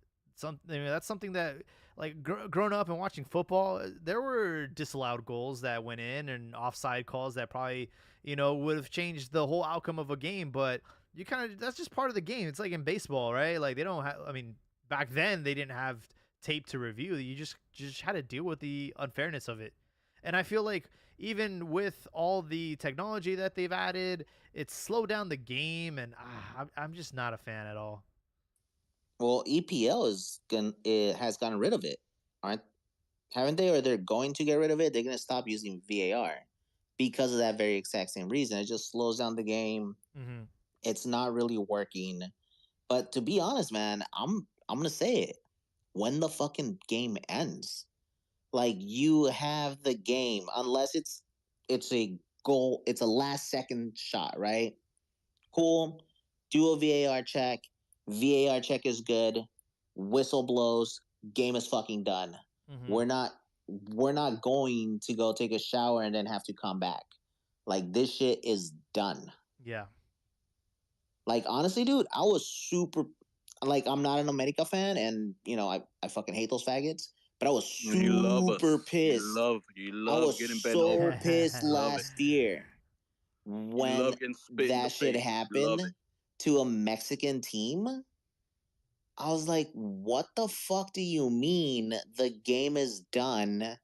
That's something that like growing up and watching football, there were disallowed goals that went in and offside calls that probably would have changed the whole outcome of a game. But you kind of that's just part of the game. It's like in baseball, right? Like they don't have. I mean, back then they didn't have tape to review. You just had to deal with the unfairness of it. And I feel like even with all the technology that they've added, it's slowed down the game, and I'm just not a fan at all. Well, EPL has gotten rid of it, haven't they? Or they're going to get rid of it. They're going to stop using VAR because of that very exact same reason. It just slows down the game. Mm-hmm. It's not really working. But to be honest, man, I'm gonna say it. When the fucking game ends, like you have the game, unless it's a goal, it's a last second shot, right? Cool. Do a VAR check. VAR check is good. Whistle blows. Game is fucking done. Mm-hmm. We're not going to go take a shower and then have to come back. Like this shit is done. Yeah. Like honestly, dude, I was super. Like I'm not an America fan, and I fucking hate those faggots. But I was super pissed. You love I was getting bent so over. pissed last year when that shit happened to a Mexican team. I was like, what the fuck do you mean the game is done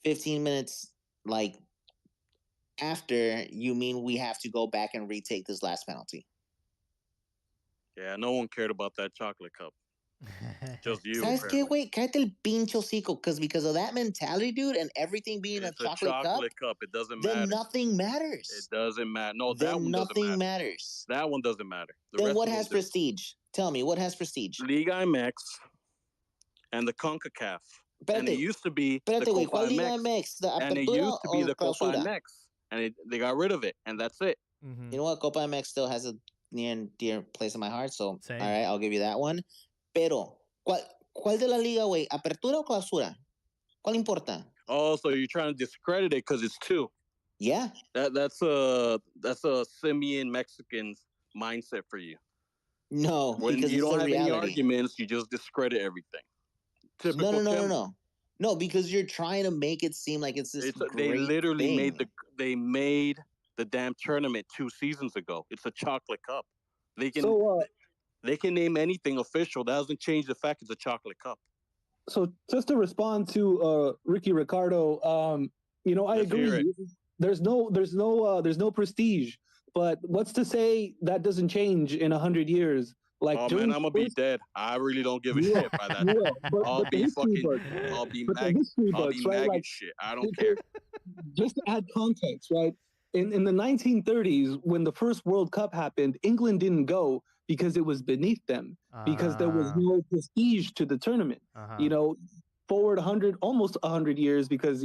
15 minutes like after? You mean we have to go back and retake this last penalty? Yeah, no one cared about that chocolate cup. Just you. ¿Sabes qué, güey? Cállate el pincho hocico, because of that mentality, dude, and everything being it's a chocolate cup. It doesn't then matter. Nothing matters. It doesn't matter. No, then that one nothing doesn't matter. Matters. That one doesn't matter. Then what has prestige? Tell me, what has prestige? Liga MX and the CONCACAF. And it used to be the Copa MX. And it used to be the Copa MX. And they got rid of it, and that's it. Mm-hmm. You know what? Copa MX still has a near and dear place in my heart, so Same. All right, I'll give you that one. Pero, ¿cuál de la liga, güey? ¿Apertura o clausura? ¿Cuál importa? Oh, so you're trying to discredit it because it's two. Yeah. That's a simian Mexican mindset for you. No, when because you don't have reality. Any arguments, you just discredit everything. Typical No, because you're trying to make it seem like it's this great They literally thing. made the damn tournament 2 seasons ago. It's a chocolate cup. They can name anything official. That doesn't change the fact it's a chocolate cup. So just to respond to Ricky Ricardo, I agree. There's no prestige, but what's to say that doesn't change in 100 years? Like, oh man, I'm gonna be dead. I really don't give a shit by that. I'll be maggot shit. I don't care. Just to add context, right? In the 1930s, when the first World Cup happened, England didn't go because it was beneath them, because there was no prestige to the tournament. Forward almost 100 years, because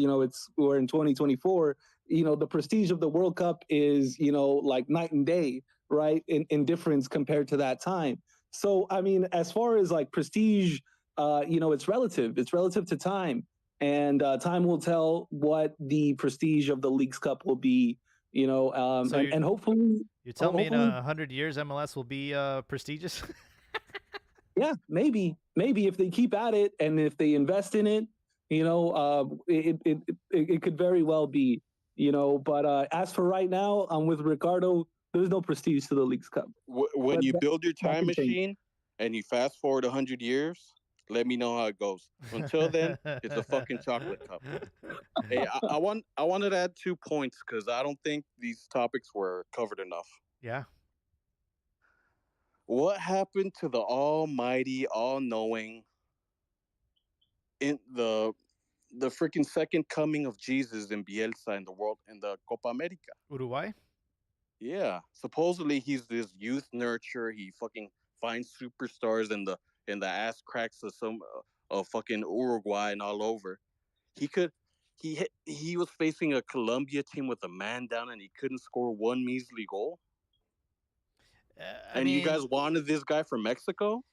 we're in 2024. The prestige of the World Cup is like night and day, right? In difference compared to that time. So I mean, as far as like prestige, it's relative. It's relative to time, and time will tell what the prestige of the Leagues Cup will be. And hopefully, you tell me in 100 years MLS will be prestigious. Yeah, maybe if they keep at it and if they invest in it, it could very well be. But as for right now, I'm with Ricardo. There's no prestige to the Leagues Cup. When you build your time machine and you fast forward 100 years, let me know how it goes. Until then, it's a fucking chocolate cup. Hey, I wanted to add 2 points because I don't think these topics were covered enough. Yeah. What happened to the almighty, all-knowing, in the freaking second coming of Jesus in Bielsa in the Copa America? Uruguay? Yeah. Supposedly he's this youth nurturer. He fucking finds superstars in the ass cracks of some fucking Uruguay and all over. He was facing a Colombia team with a man down and he couldn't score one measly goal. You guys wanted this guy from Mexico?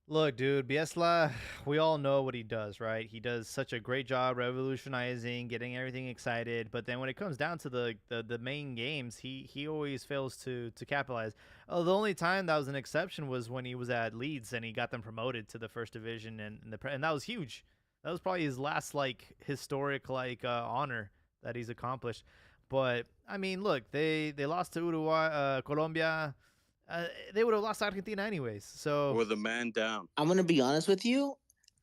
Look, dude, Biesla, we all know what he does, right? He does such a great job revolutionizing, getting everything excited. But then when it comes down to the main games, he always fails to capitalize. The only time that was an exception was when he was at Leeds and he got them promoted to the first division, and that was huge. That was probably his last like historic like honor that he's accomplished. But I mean, look, they lost to Uruguay, Colombia. They would have lost Argentina anyways. So with a man down. I'm gonna be honest with you.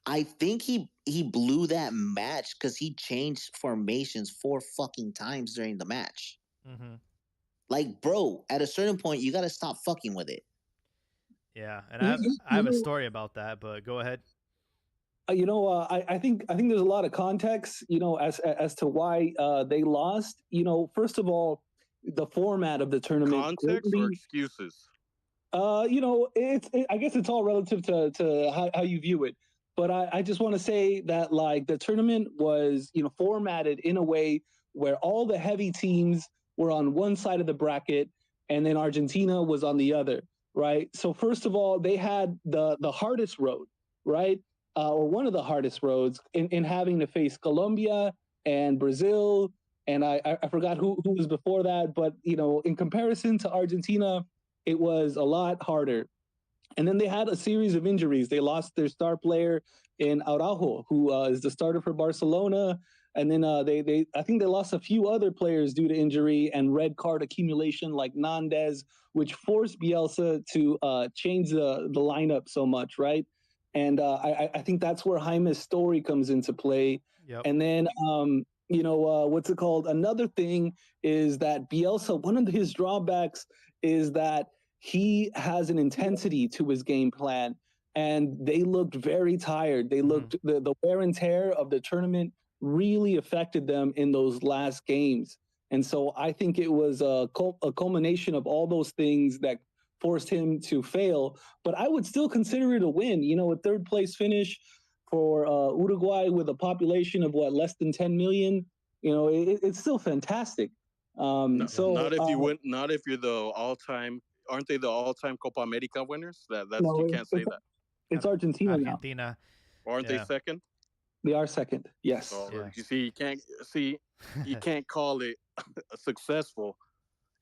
I think he blew that match because he changed formations 4 fucking times during the match. Mm-hmm. Like, bro, at a certain point, you gotta stop fucking with it. Yeah, and I have a story about that, but go ahead. I think there's a lot of context, as to why they lost. First of all, the format of the tournament. Context or excuses? I guess it's all relative to how you view it. But I just want to say that like the tournament was, formatted in a way where all the heavy teams were on one side of the bracket and then Argentina was on the other, right? So first of all, they had the hardest road, right? Or one of the hardest roads in having to face Colombia and Brazil. And I forgot who was before that, but in comparison to Argentina, it was a lot harder. And then they had a series of injuries. They lost their star player in Araujo, who is the starter for Barcelona. And then I think they lost a few other players due to injury and red card accumulation, like Nandez, which forced Bielsa to change the lineup so much, right? And I think that's where Jaime's story comes into play. Yep. And then what's it called? Another thing is that Bielsa, one of his drawbacks is that he has an intensity to his game plan, and they looked very tired. They looked the wear and tear of the tournament really affected them in those last games. And so I think it was a culmination of all those things that forced him to fail. But I would still consider it a win. A third place finish for Uruguay with a population of less than 10 million. It's still fantastic. Not if you win. Not if you're the all-time. Aren't they the all-time Copa America winners? You can't say that. It's Argentina now. Aren't they second? They are second. Yes. So you see, you can't call it successful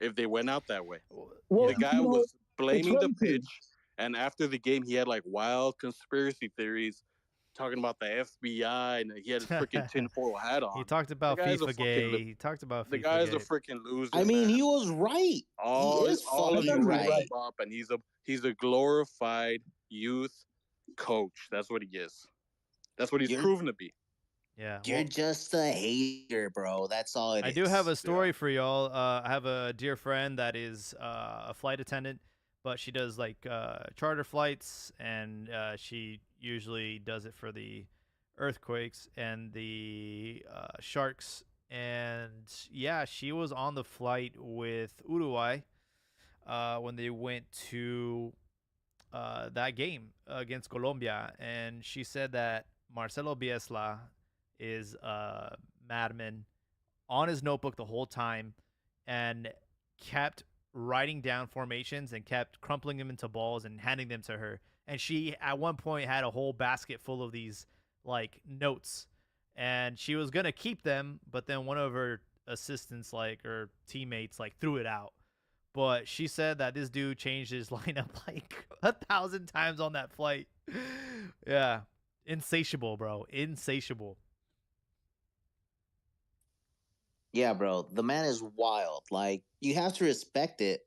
if they went out that way. Well, the guy was blaming the pitch, and after the game, he had like wild conspiracy theories talking about the FBI, and he had his freaking tinfoil hat on. He talked about FIFA gay. He talked about FIFA. The guy's a freaking loser. I mean, man. he was right. All of you right. Up, and he's a glorified youth coach. That's what he is. That's what he's proven to be. Yeah, you're just a hater, bro. That's all it is. I do have a story for y'all. I have a dear friend that is a flight attendant, but she does like charter flights, and she usually does it for the earthquakes and the sharks. And yeah, she was on the flight with Uruguay when they went to that game against Colombia, and she said that Marcelo Bielsa is a madman on his notebook the whole time and kept writing down formations and kept crumpling them into balls and handing them to her. And she at one point had a whole basket full of these like notes, and she was gonna keep them, but then one of her assistants, like her teammates, like threw it out. But she said that this dude changed his lineup like 1,000 times on that flight. Yeah. Insatiable, bro. Insatiable. Yeah, bro. The man is wild. Like, you have to respect it.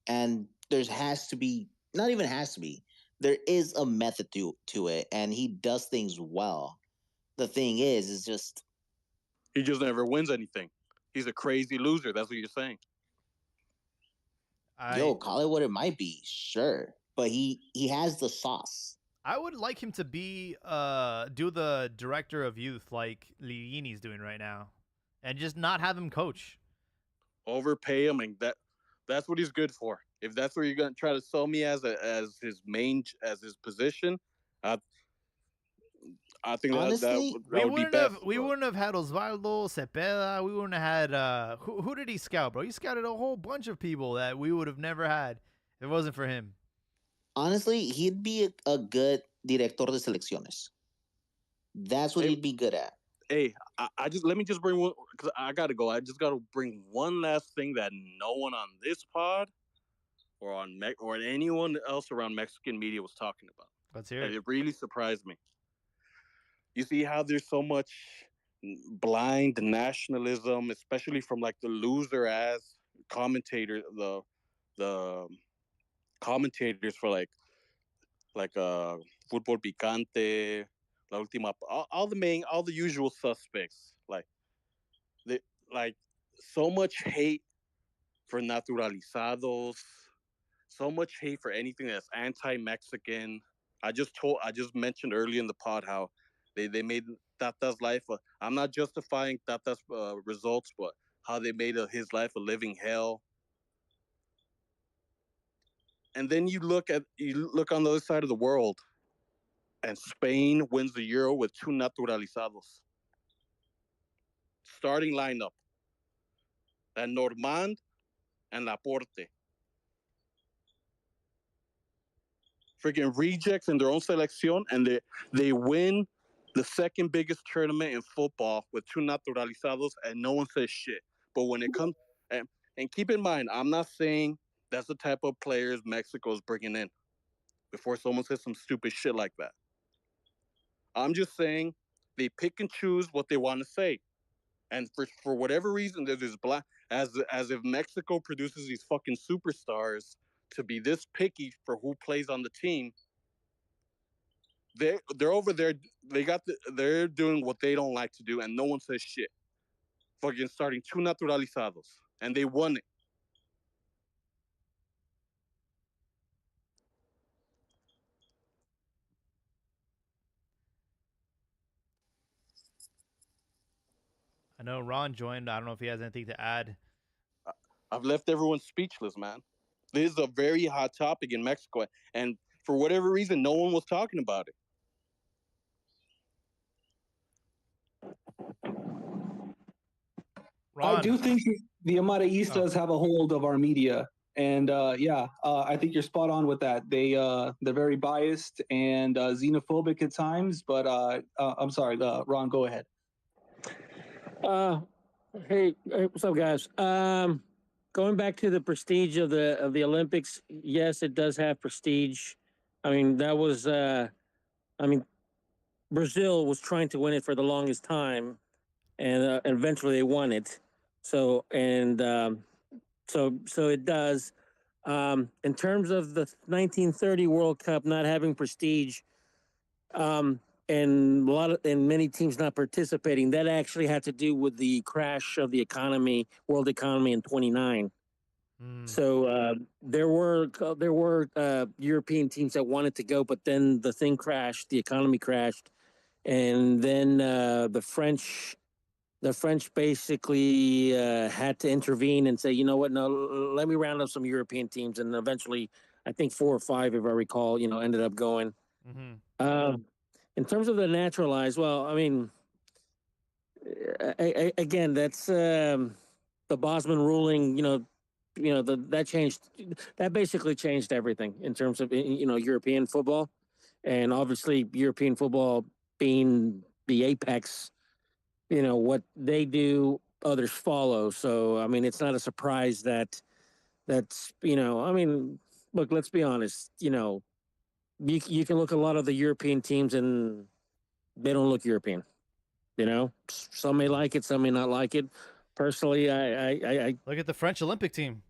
And there has to be, not even has to be, there is a method to it. And he does things well. The thing is just... He just never wins anything. He's a crazy loser. That's what you're saying. Yo, call it what it might be. Sure. But he has the sauce. I would like him to be do the director of youth like Ligini's doing right now, and just not have him coach. Overpay him, and that's what he's good for. If that's what you're gonna try to sell me as his position, I think honestly, that would be best. We wouldn't have had Osvaldo Cepeda. We wouldn't have had who did he scout, bro? He scouted a whole bunch of people that we would have never had if it wasn't for him. Honestly, he'd be a good director de selecciones. That's what he'd be good at. Hey, I just let me just bring one because I gotta go. I just gotta bring one last thing that no one on this pod or or anyone else around Mexican media was talking about. Let's hear And it. it really surprised me. You see how there's so much blind nationalism, especially from like the loser ass commentator, the commentators for Fútbol Picante, La Última, all the usual suspects. They, like so much hate for naturalizados, so much hate for anything that's anti-Mexican. I just mentioned earlier in the pod how they made Tata's life. I'm not justifying Tata's results, but how they made his life a living hell. And then you look on the other side of the world, and Spain wins the Euro with 2 naturalizados. Starting lineup: and Normand and Laporte. Freaking rejects in their own selección, and they win the second biggest tournament in football with 2 naturalizados, and no one says shit. But when it comes, and keep in mind, I'm not saying that's the type of players Mexico is bringing in before someone says some stupid shit like that. I'm just saying they pick and choose what they want to say. And for whatever reason, there's this black as if Mexico produces these fucking superstars to be this picky for who plays on the team. They're over there. They're doing what they don't like to do, and no one says shit. Fucking starting 2 naturalizados, and they won it. I know Ron joined. I don't know if he has anything to add. I've left everyone speechless, man. This is a very hot topic in Mexico, and for whatever reason, no one was talking about it. Ron. I do think the Amarillistas have a hold of our media. And I think you're spot on with that. They're very biased and xenophobic at times. But I'm sorry, Ron, go ahead. Hey, what's up, guys? Going back to the prestige of the Olympics, yes, it does have prestige. I mean, that was Brazil was trying to win it for the longest time, and eventually they won it. So it does. In terms of the 1930 World Cup not having prestige, and many teams not participating, that actually had to do with the crash of the world economy in 29. So there were European teams that wanted to go, but then the thing crashed, the economy crashed, and then the French basically had to intervene and say, you know what, no, let me round up some European teams, and eventually, I think 4 or 5, if I recall, ended up going. In terms of the naturalized, well, I mean, again, that's the Bosman ruling. That changed. That basically changed everything in terms of European football, and obviously European football being the apex. What they do, others follow. So I mean, it's not a surprise that's I mean, look, let's be honest. You can look at a lot of the European teams and they don't look European. Some may like it, some may not like it. Personally, I look at the French Olympic team.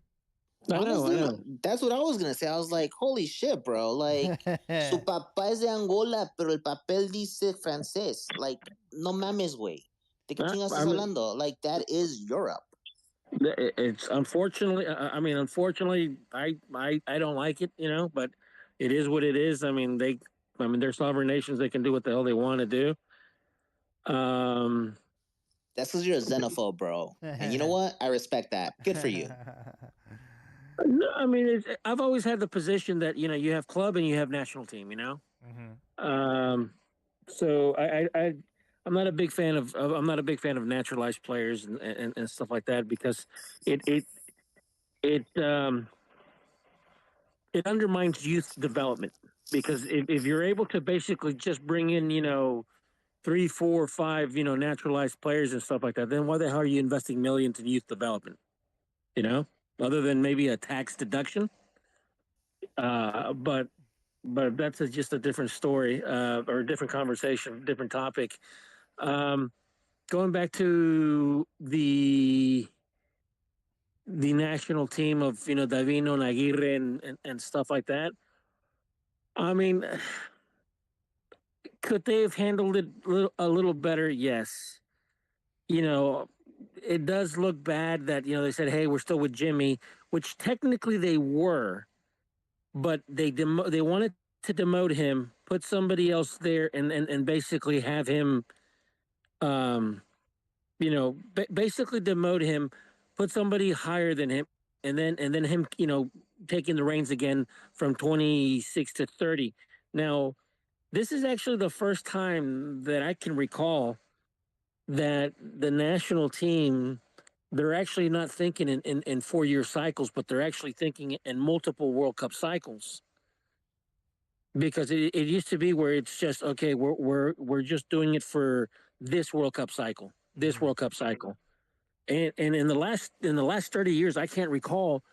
Honestly, I know. That's what I was gonna say. I was like, "Holy shit, bro! Like, su papá es de Angola, pero el papel dice francés. Like, no mames, güey. ¿De qué chingas estás hablando? Like, that is Europe." It's unfortunately. Unfortunately, I don't like it. But it is what it is. I mean, they're sovereign nations. They can do what the hell they want to do. That's because you're a xenophobe, bro. And you know what? I respect that. Good for you. No, I mean, I've always had the position that you have club and you have national team. So I'm not a big fan of naturalized players and stuff like that, because it undermines youth development. Because if you're able to basically just bring in, 3, 4, 5, naturalized players and stuff like that, then why the hell are you investing millions in youth development? You know, other than maybe a tax deduction. But that's just a different story or a different conversation, different topic. Um, Going back to the national team of Davino and Aguirre and stuff like that. I mean, could they have handled it a little better? Yes. You know, it does look bad that they said, "Hey, we're still with Jimmy," which technically they were, but they wanted to demote him, put somebody else there, and basically have him, um, basically demote him, put somebody higher than him, and then him, taking the reins again from 26 to 30. Now, this is actually the first time that I can recall that the national team, they're actually not thinking in 4-year cycles, but they're actually thinking in multiple World Cup cycles. Because it used to be where it's just okay, we're just doing it for this World Cup cycle, this World Cup cycle. And in the last 30 years, I can't recall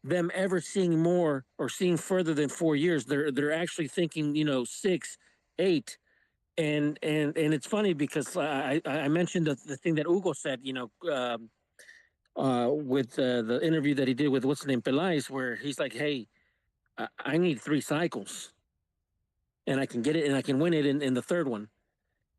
them ever seeing more or seeing further than 4 years. They're actually thinking, 6, 8. And it's funny because I mentioned the thing that Hugo said, with the interview that he did with what's the name Pelaez, where he's like, "Hey, I need 3 cycles, and I can get it, and I can win it in the third one."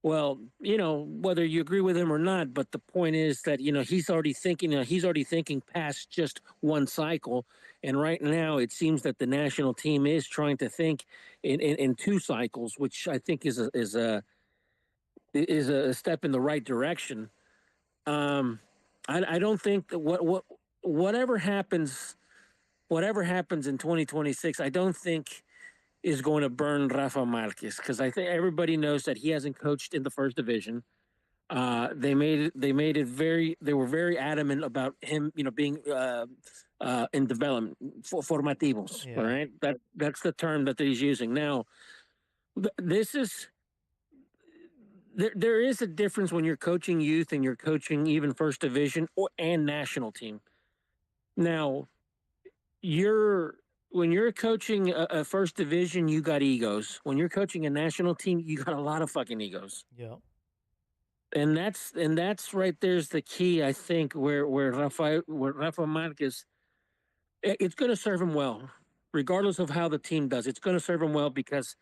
Well, whether you agree with him or not, but the point is that he's already thinking past just one cycle, and right now it seems that the national team is trying to think in 2 cycles, which I think is a step in the right direction. Um, I don't think that whatever happens, whatever happens in 2026, I don't think is going to burn Rafa Marquez, because I think everybody knows that he hasn't coached in the first division. They were very adamant about him, being in development for formativos. Yeah. All right, that's the term that he's using now. This is there is a difference when you're coaching youth and you're coaching even first division and national team. Now, when you're coaching a first division, you got egos. When you're coaching a national team, you got a lot of fucking egos. Yeah. And that's right there's the key, I think, where Rafa Marquez, it's going to serve him well, regardless of how the team does. It's going to serve him well because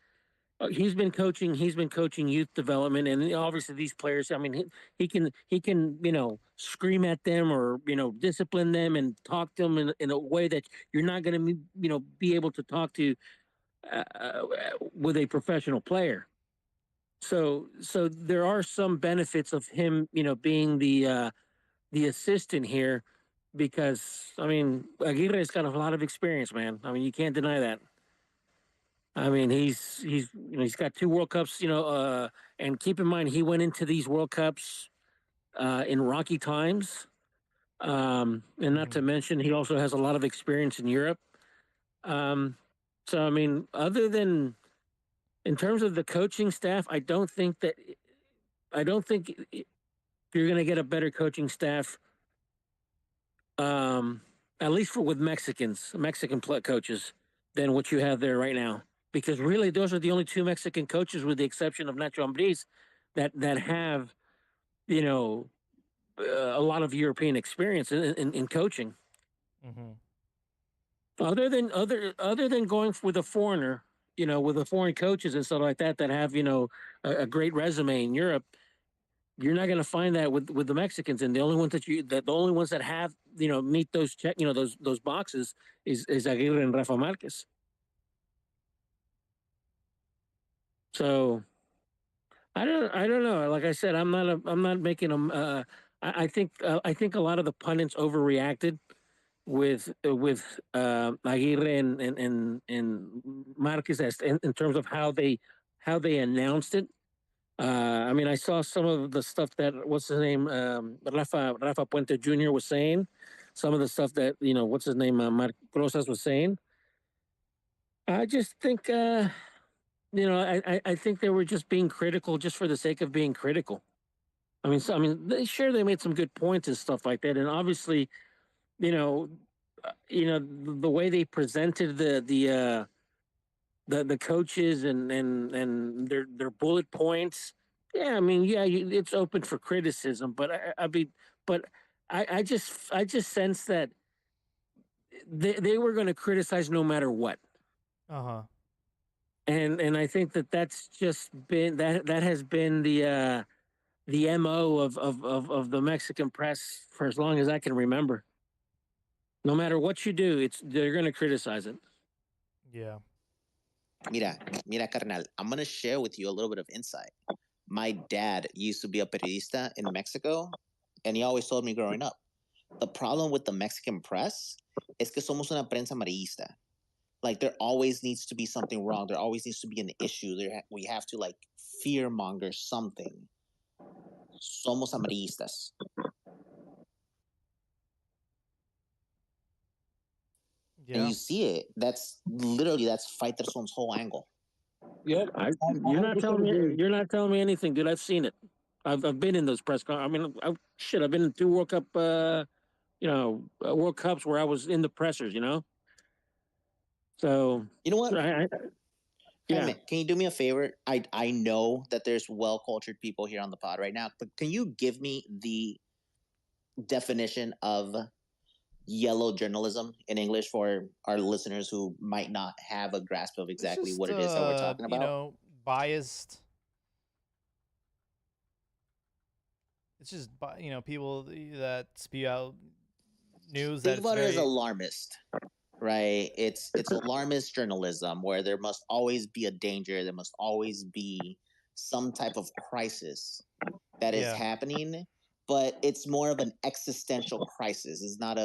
he's been coaching youth development, and obviously these players, I mean, he can scream at them or discipline them and talk to them in a way that you're not going to be able to talk to with a professional player. So there are some benefits of him being the assistant here, because I mean Aguirre's got a lot of experience, man. I mean, you can't deny that. I mean, he's got 2 World Cups, and keep in mind he went into these World Cups in rocky times, and not to mention he also has a lot of experience in Europe. So I mean, other than in terms of the coaching staff, I don't think you're going to get a better coaching staff, at least with Mexican coaches, than what you have there right now. Because really, those are the only 2 Mexican coaches, with the exception of Nacho Ambriz, that have, a lot of European experience in coaching. Mm-hmm. Other than going with a foreigner, with the foreign coaches and stuff like that have a great resume in Europe, you're not going to find that with the Mexicans. And the only ones that have meet those those boxes is Aguirre and Rafa Marquez. So I don't know. Like I said, I'm not making them. I think a lot of the pundits overreacted with Aguirre and Marquez in terms of how they announced it. I mean, I saw some of the stuff that what's his name, Rafa Puente Jr. was saying. Some of the stuff that what's his name, Marc Rosas was saying. I just think I think they were just being critical just for the sake of being critical. Sure, they made some good points and stuff like that, and obviously, the way they presented the coaches and their bullet points. Yeah, it's open for criticism, but I just sense that they were going to criticize no matter what. Uh-huh. And I think that's just been that has been the MO of the Mexican press for as long as I can remember. No matter what you do, they're going to criticize it. Yeah. Mira, carnal, I'm going to share with you a little bit of insight. My dad used to be a periodista in Mexico, and he always told me growing up, the problem with the Mexican press es que somos una prensa amarillista. Like, there always needs to be something wrong. There always needs to be an issue. We have to, like, fear-monger something. Somos amarillistas. Yeah. And you see it. That's Faiterson's whole angle. Yeah, you're not telling me anything, dude. I've seen it. I've been in those press conferences. I've been in 2 World Cup, World Cups where I was in the pressers. So you know what? Yeah. Can you do me a favor? I know that there's well-cultured people here on the pod right now, but can you give me the definition of yellow journalism in English for our listeners who might not have a grasp of exactly what it is that we're talking about? Biased. It's just, people that spew out news. Think about it as alarmist, right? It's alarmist journalism where there must always be a danger. There must always be some type of crisis that is happening, but it's more of an existential crisis. It's not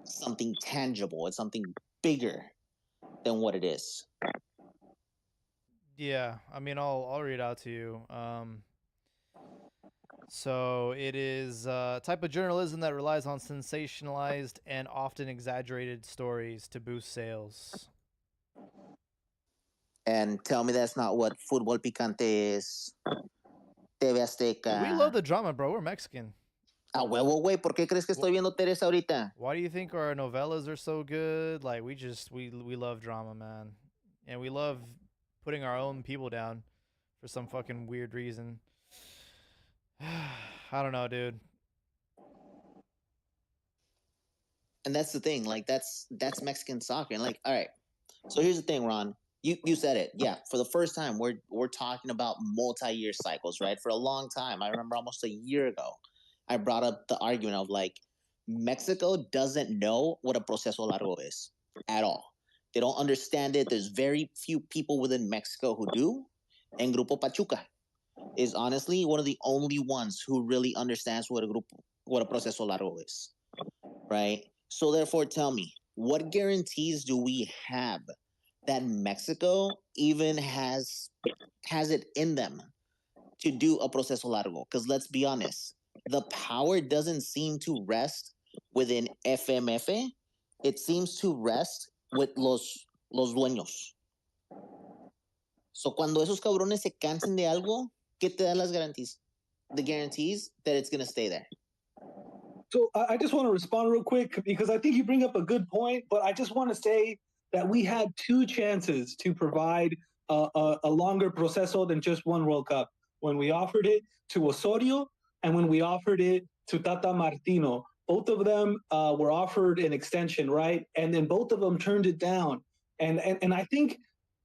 something tangible. It's something bigger than what it is. Yeah, I'll read it out to you. So it is a type of journalism that relies on sensationalized and often exaggerated stories to boost sales. And tell me that's not what Fútbol Picante is. TV Azteca. We love the drama, bro. We're Mexican. Ah, huevo, güey. ¿Por qué crees que estoy viendo Teresa ahorita? Why do you think our novellas are so good? Like, we love drama, man. And we love putting our own people down for some fucking weird reason. I don't know, dude. And that's the thing. Like, that's Mexican soccer. And, like, all right. So here's the thing, Ron. You said it. Yeah, for the first time, we're talking about multi-year cycles, right? For a long time. I remember almost a year ago, I brought up the argument of, like, Mexico doesn't know what a proceso largo is at all. They don't understand it. There's very few people within Mexico who do. And Grupo Pachuca is honestly one of the only ones who really understands what a proceso largo is, right? So therefore, tell me, what guarantees do we have that Mexico even has it in them to do a proceso largo? Because let's be honest, the power doesn't seem to rest within FMF. It seems to rest with los dueños. So cuando esos cabrones se cansen de algo, ¿qué te dan las garantías? The guarantees that it's going to stay there. So I just want to respond real quick because I think you bring up a good point, but I just want to say that we had 2 chances to provide a longer proceso than just one World Cup. When we offered it to Osorio and when we offered it to Tata Martino. Both of them were offered an extension, right? And then both of them turned it down. And I think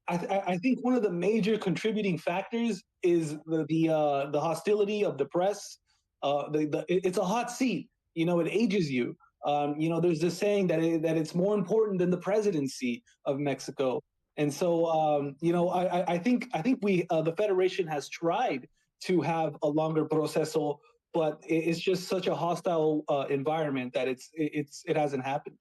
one of the major contributing factors is the hostility of the press. It's a hot seat. It ages you. There's this saying that it's more important than the presidency of Mexico. And so, I think we the federation has tried to have a longer proceso, but it's just such a hostile environment that it hasn't happened.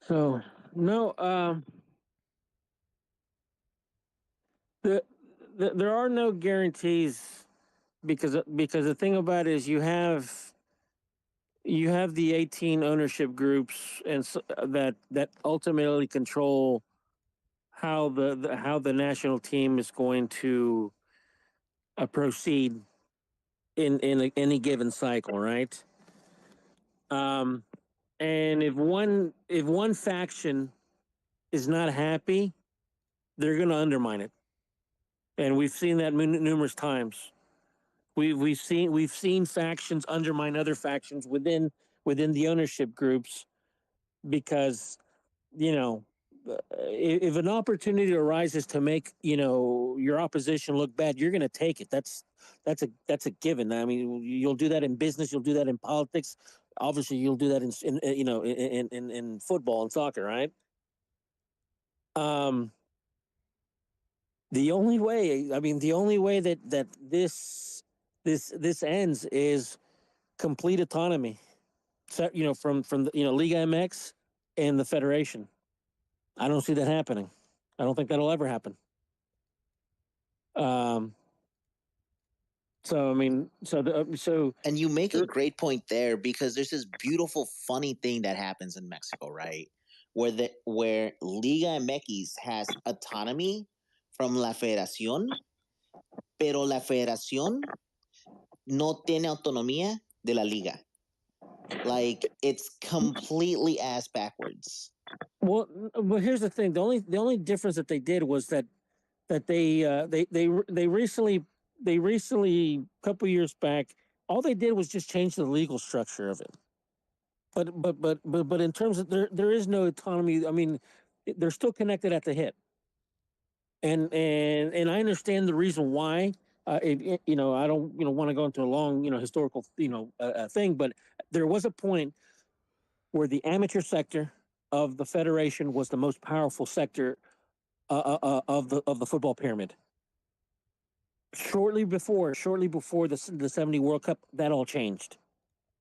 So no, there are no guarantees because the thing about it is you have you have the 18 ownership groups and that ultimately control how the national team is going to proceed in any given cycle, right? And if one faction is not happy, they're going to undermine it, and we've seen that numerous times. We've seen factions undermine other factions within the ownership groups because, you know, if an opportunity arises to make, your opposition look bad, you're going to take it. That's a given. I mean, you'll do that in business, you'll do that in politics. Obviously, you'll do that in football and soccer, right? The only way that this ends is complete autonomy. So, from the Liga MX and the federation. I don't see that happening. I don't think that'll ever happen. So I mean, and you make a great point there, because there's this beautiful, funny thing that happens in Mexico, right? Where Liga MX has autonomy from la Federación, pero la Federación no tiene autonomía de la Liga. Like, it's completely ass backwards. Well, here's the thing. The only difference that they did was that they recently, a couple years back, all they did was just change the legal structure of it. But in terms of there is no autonomy. I mean, they're still connected at the hip. And I understand the reason why. I don't want to go into a long historical thing, but there was a point where the amateur sector of the federation was the most powerful sector of the football pyramid. Shortly before the 70 World Cup, that all changed,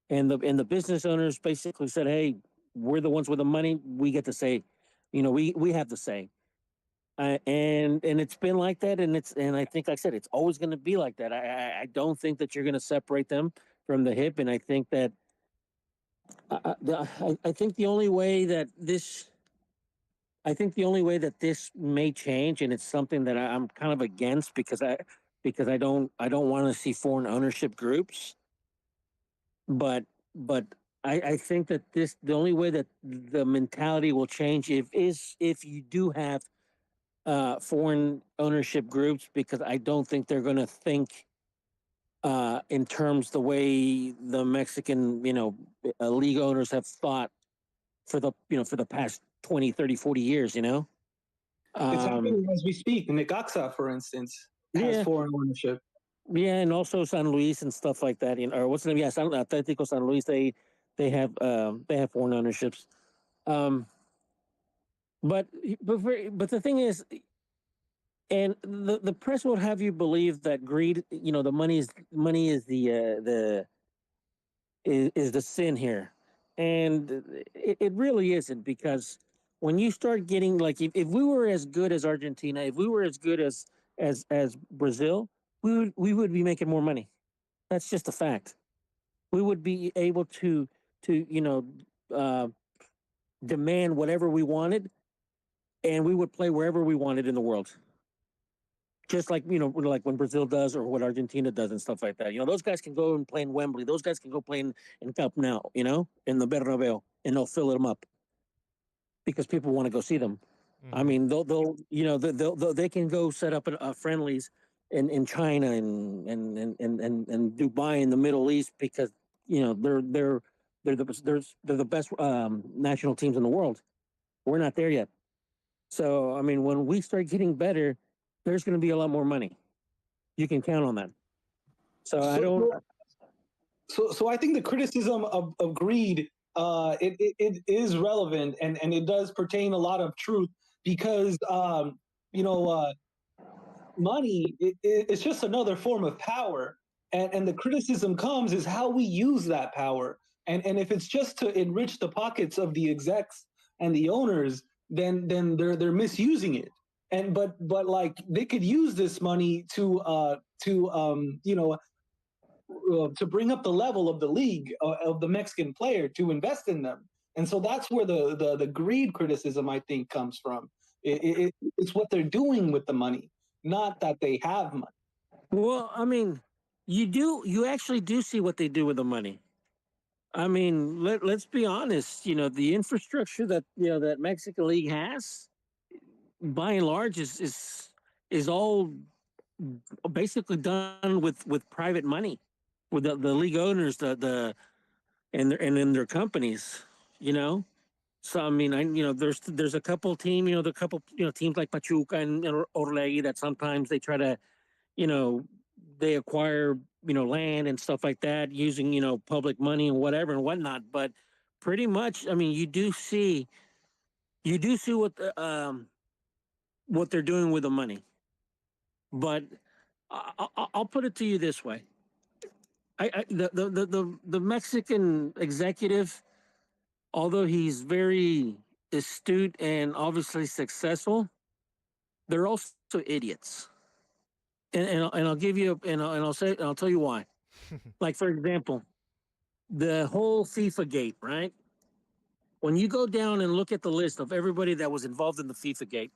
and the business owners basically said, "Hey, we're the ones with the money. We get to say, we have to say." And it's been like that, and I think, like I said, it's always going to be like that. I don't think that you're going to separate them from the hip, and I think that I think the only way that this may change, and it's something that I'm kind of against because I don't want to see foreign ownership groups, but I think that the only way that the mentality will change if you do have foreign ownership groups, because I don't think they're going to think in terms the way the Mexican league owners have thought for the past 20, 30, 40 years. It's happening as we speak. Necaxa, for instance, has foreign ownership. Yeah, and also San Luis and stuff like that. Or what's the name? Yeah, Atlético San Luis. They have foreign ownerships. But the thing is, and the press will have you believe that greed, the money is the sin here, and it really isn't, because when you start getting, like, if we were as good as Argentina, if we were as good as Brazil, we would be making more money. That's just a fact. We would be able to demand whatever we wanted, and we would play wherever we wanted in the world. Just like, like when Brazil does, or what Argentina does and stuff like that. Those guys can go and play in Wembley. Those guys can go play in Camp Nou, in the Bernabeu, and they'll fill them up because people want to go see them. Mm-hmm. I mean, they can go set up friendlies in China and Dubai, in the Middle East, because they're the best national teams in the world. We're not there yet. So I mean, when we start getting better, there's going to be a lot more money. You can count on that. So I think the criticism of greed, it is relevant, and it does pertain a lot of truth, because money, it's just another form of power, and the criticism comes is how we use that power, and if it's just to enrich the pockets of the execs and the owners, then they're misusing it. But like, they could use this money to to bring up the level of the league of the Mexican player to invest in them. And so that's where the greed criticism, I think, comes from. It's what they're doing with the money, not that they have money. Well, I mean, you actually do see what they do with the money. I mean, let's be honest. You know, the infrastructure that that Mexican League has, by and large, is all basically done with private money, with the league owners, and in their companies. You know, so I mean, there's a couple team, the couple teams like Pachuca and Orlegui that sometimes they try to, you know, they acquire land and stuff like that using public money and whatever and whatnot. But pretty much, I mean, you do see what they're doing with the money. But I'll put it to you this way: the Mexican executive, although he's very astute and obviously successful, they're also idiots. And I'll give you and I'll tell you why. Like, for example, the whole FIFA gate, right? When you go down and look at the list of everybody that was involved in the FIFA gate,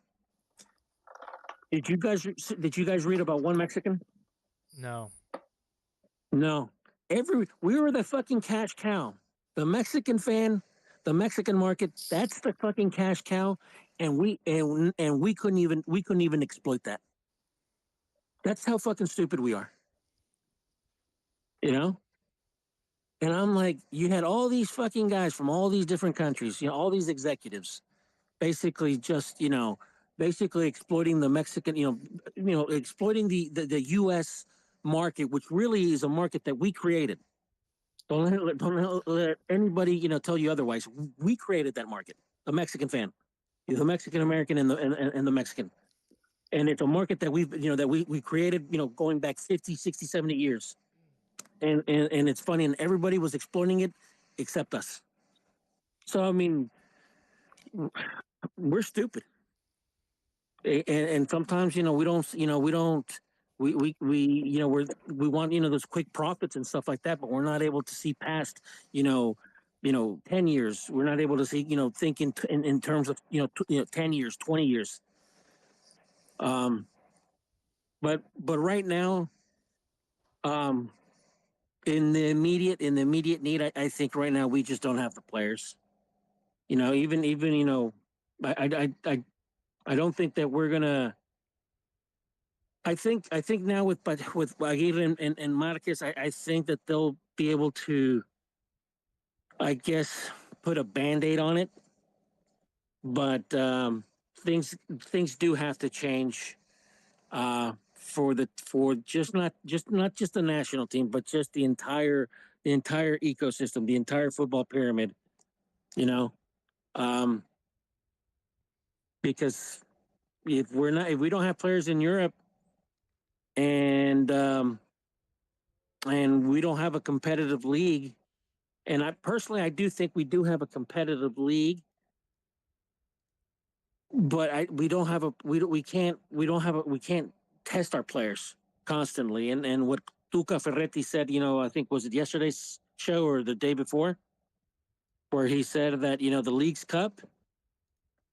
did you guys read about one Mexican? No. No. We were the fucking cash cow. The Mexican fan, the Mexican market, that's the fucking cash cow, and we couldn't even exploit that. That's how fucking stupid we are. You know? And I'm like, you had all these fucking guys from all these different countries, all these executives, basically just, basically exploiting the Mexican, exploiting the U.S. market, which really is a market that we created. Don't let anybody, tell you otherwise. We created that market, the Mexican fan, the Mexican American and the Mexican. And it's a market that we created, going back 50, 60, 70 years. And it's funny, and everybody was exploiting it except us. So I mean, we're stupid, and sometimes we want those quick profits and stuff like that, but we're not able to see past 10 years. We're not able to see think in terms of 10 years, 20 years. But right now, in the immediate need, I think right now we just don't have the players. Even I don't think that we're gonna. I think now with Aguirre and Marquez, I think that they'll be able to, I guess, put a Band-Aid on it. But things do have to change for not just the national team, but just the entire ecosystem, the entire football pyramid. Because if we don't have players in Europe, and we don't have a competitive league, and I do think we do have a competitive league, but we can't test our players constantly. And what Tuca Ferretti said, I think was it yesterday's show or the day before, where he said that the League's Cup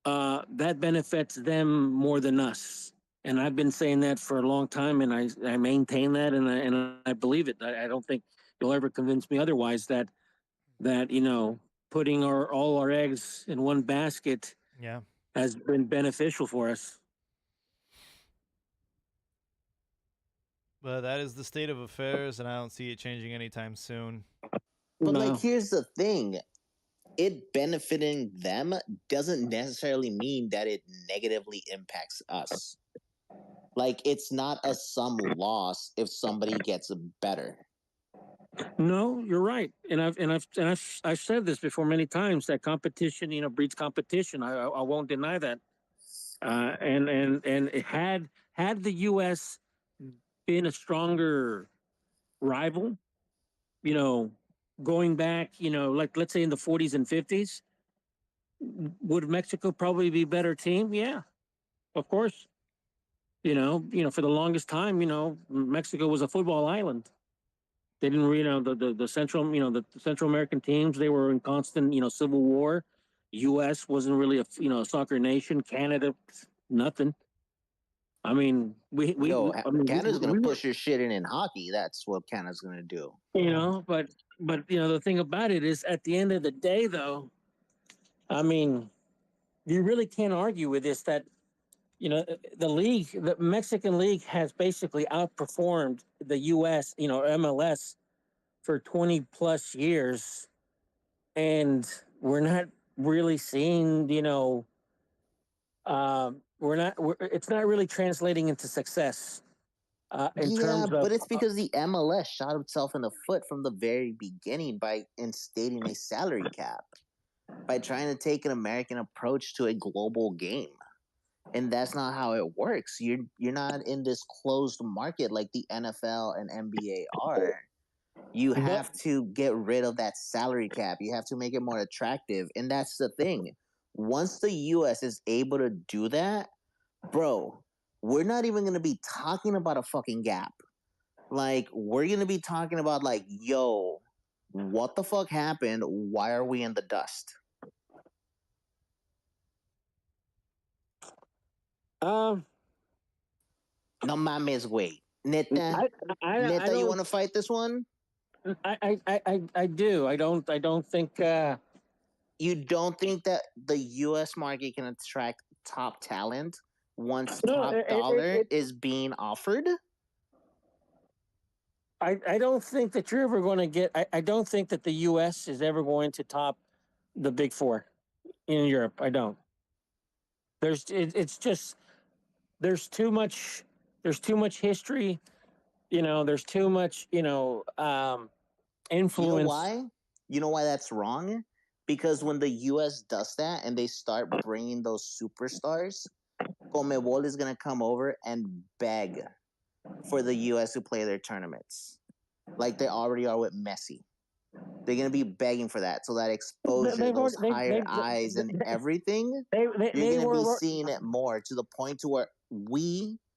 that benefits them more than us. And I've been saying that for a long time, and I maintain that, and I believe it. I don't think you'll ever convince me otherwise that putting all our eggs in one basket has been beneficial for us. But that is the state of affairs, and I don't see it changing anytime soon. But here's the thing. It benefiting them doesn't necessarily mean that it negatively impacts us. It's not a sum loss if somebody gets better. No, you're right, and I've said this before many times that competition, breeds competition. I won't deny that. And it had the U.S. been a stronger rival, going back, let's say in the 40s and 50s, would Mexico probably be a better team? Yeah, of course. For the longest time, Mexico was a football island. They didn't, the Central, the Central American teams. They were in constant, civil war. U.S. wasn't really a soccer nation. Canada, nothing. I mean, Canada's gonna push your shit in hockey. That's what Canada's gonna do. But the thing about it is, at the end of the day, though, I mean, you really can't argue with this. That the Mexican league has basically outperformed the U.S. MLS for 20 plus years, and we're not really seeing it's not really translating into success in terms of. But it's because the MLS shot itself in the foot from the very beginning by instating a salary cap, by trying to take an American approach to a global game. And that's not how it works. You're not in this closed market like the NFL and NBA are. You have to get rid of that salary cap. You have to make it more attractive. And that's the thing. Once the US is able to do that, bro, we're not even going to be talking about a fucking gap. Like, we're going to be talking about, like, yo, what the fuck happened? Why are we in the dust? No mames, wait. Neta, you want to fight this one? I do. I don't think. You don't think that the U.S. market can attract top talent once top dollar is being offered? I don't think that you're ever going to get. I don't think that the U.S. is ever going to top the Big Four in Europe. I don't. It's just there's too much history. There's too much influence. You know why? You know why that's wrong? Because when the U.S. does that and they start bringing those superstars, Conmebol is going to come over and beg for the U.S. to play their tournaments, like they already are with Messi. They're going to be begging for that. So that exposure, those higher eyes and everything, you're going to be seeing it more to the point to where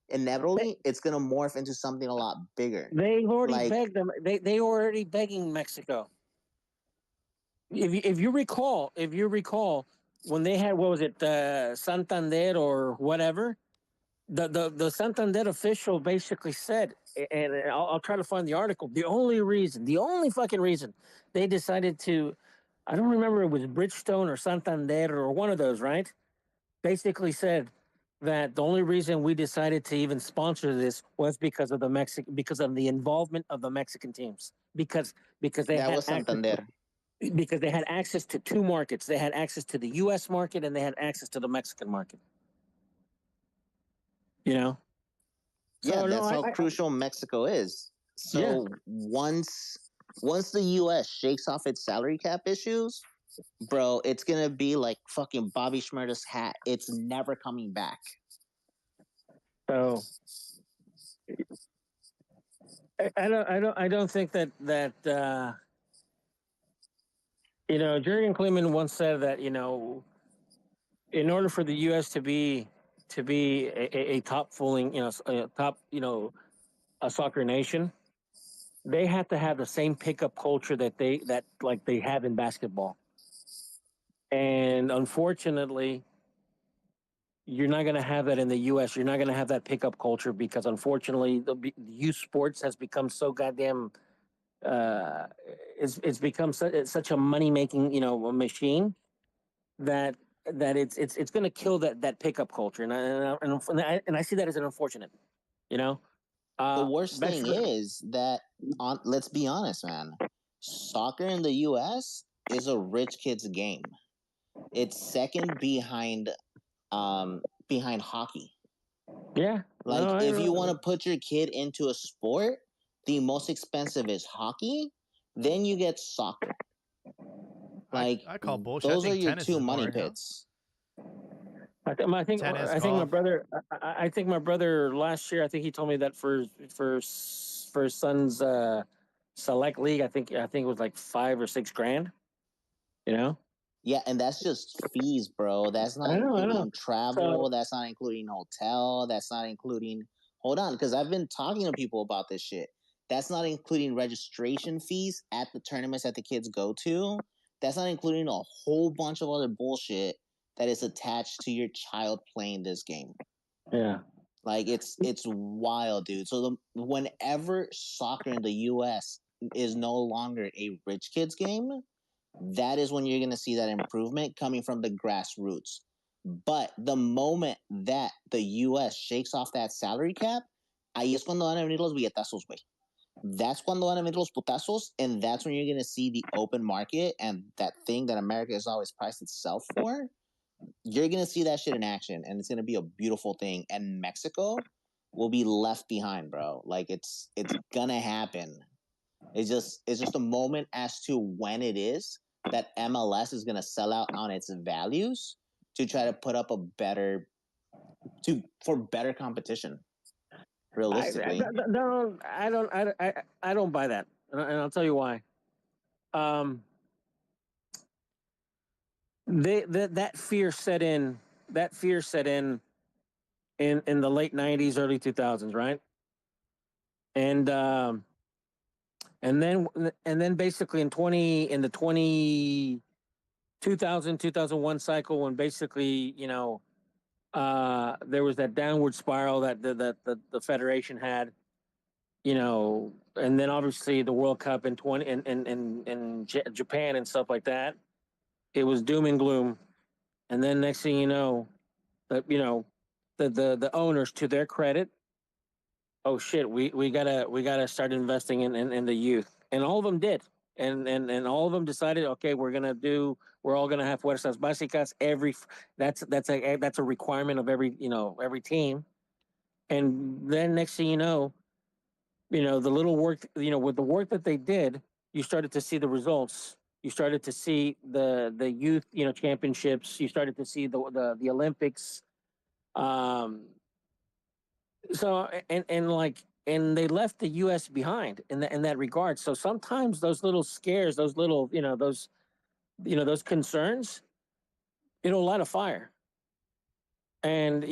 inevitably, it's going to morph into something a lot bigger. They've already begged them. They already begging Mexico. If you recall, when they had, what was it, Santander or whatever, the Santander official basically said, and I'll try to find the article. The only fucking reason they decided to, I don't remember if it was Bridgestone or Santander or one of those, right? Basically said that the only reason we decided to even sponsor this was because of the involvement of the Mexican teams, because they had Santander. Because they had access to two markets. They had access to the U.S. market and they had access to the Mexican market. Yeah, that's how crucial Mexico is. So once the U.S. shakes off its salary cap issues, bro, it's gonna be like fucking Bobby Schmurda's hat. It's never coming back. So I don't think that Jurgen Klinsmann once said that in order for the U.S. to be a top a soccer nation, they have to have the same pickup culture that they have in basketball. And unfortunately, you're not going to have that in the U.S. You're not going to have that pickup culture because, unfortunately, the youth sports has become so goddamn. It's become such a money making machine that it's going to kill that pickup culture, and I see that as an unfortunate. The worst thing is that let's be honest, man. Soccer in the U.S. is a rich kid's game. It's second behind hockey. Yeah. Like, if you want to put your kid into a sport, the most expensive is hockey. Then you get soccer. Like, I call bullshit. Those are your two money pits. I think my brother. I think my brother last year. I think he told me that for his son's select league. I think it was like $5 or $6 grand. Yeah, and that's just fees, bro. That's not including travel. That's not including hotel. That's not including. Hold on, because I've been talking to people about this shit. That's not including registration fees at the tournaments that the kids go to. That's not including a whole bunch of other bullshit that is attached to your child playing this game. Yeah. Like it's wild, dude. So whenever soccer in the US is no longer a rich kids game, that is when you're going to see that improvement coming from the grassroots. But the moment that the US shakes off that salary cap, ahí es cuando van a venir los billetazos, güey. That's cuando van a venir los putazos, and that's when you're going to see the open market and that thing that America has always priced itself for. You're going to see that shit in action, and it's going to be a beautiful thing. And Mexico will be left behind, bro. Like it's going to happen. It's just a moment as to when it is that MLS is going to sell out on its values to try to put up for better competition. Realistically, I don't buy that, and I'll tell you why. That fear set in. That fear set in the late '90s, early 2000s, right? And then basically in 2001 cycle, when basically there was that downward spiral that the federation had, and then obviously the World Cup in Japan and stuff like that. It was doom and gloom, and then next thing you know, the owners, to their credit, oh shit, we gotta start investing in the youth, and all of them did, and all of them decided, okay, we're all gonna have fuerzas básicas. That's a requirement of every team, and then next thing you know, the little work, with the work that they did, you started to see the results. You started to see the youth, championships. You started to see the Olympics. So and they left the U.S. behind in that regard. So sometimes those little scares, those little those concerns, it'll light a fire. And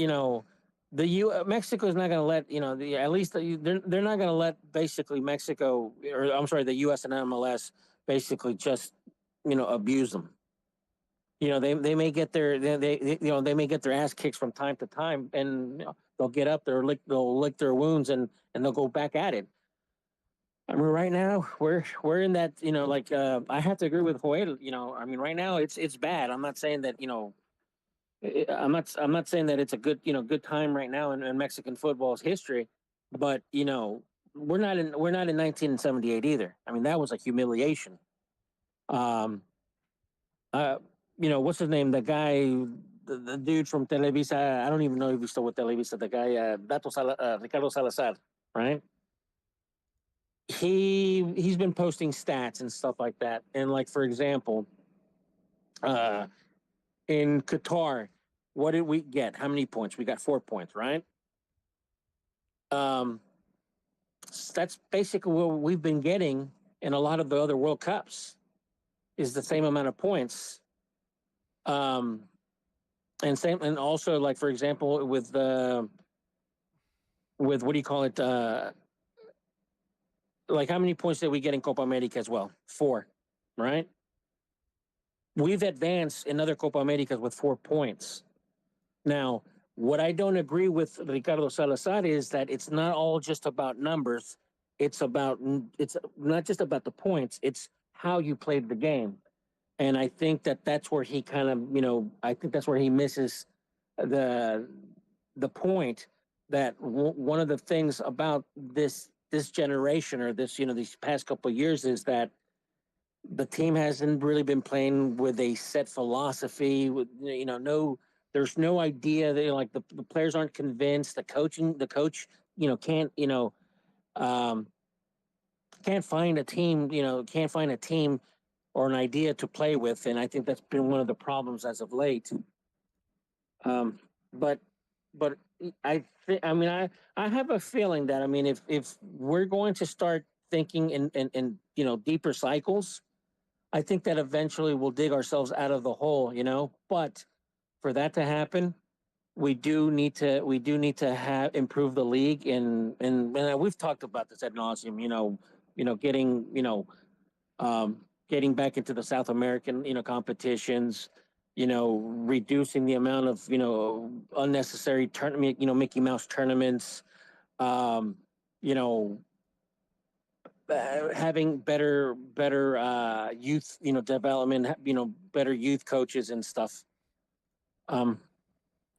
Mexico is not going to let at least they're not going to let basically Mexico, or I'm sorry, the U.S. and MLS basically just abuse them. They may get they may get their ass kicked from time to time, and they'll get up there, they'll lick their wounds, and they'll go back at it. I mean, right now we're in that, I have to agree with Joel. I mean, right now it's bad. I'm not saying that I'm not saying that it's a good time right now in Mexican football's history, but we're not in 1978 either. I mean, that was a humiliation. Um, what's his name? The guy, the dude from Televisa. I don't even know if he's still with Televisa. The guy, Ricardo Salazar, right? He's been posting stats and stuff like that. And like, for example, in Qatar, what did we get? How many points? We got 4 points, right? That's basically what we've been getting in a lot of the other World Cups, is the same amount of points. And also, like, for example, with what do you call it? Like, how many points did we get in Copa America as well? 4, right? We've advanced in other Copa Americas with 4 points. Now, what I don't agree with Ricardo Salazar is that it's not all just about numbers. It's not just about the points. It's how you played the game. And I think that's where he kind of, I think that's where he misses the point that one of the things about this generation, or these past couple of years, is that the team hasn't really been playing with a set philosophy. With there's no idea. Like the players aren't convinced. The coach can't find a team. Can't find a team or an idea to play with, and I think that's been one of the problems as of late. But I have a feeling that, I mean, if we're going to start thinking in deeper cycles, I think that eventually we'll dig ourselves out of the hole. But for that to happen, we do need to have improve the league, and we've talked about this ad nauseum. Getting back into the South American competitions. Reducing the amount of unnecessary tournament, Mickey Mouse tournaments. Um, you know, Having better youth development, better youth coaches and stuff.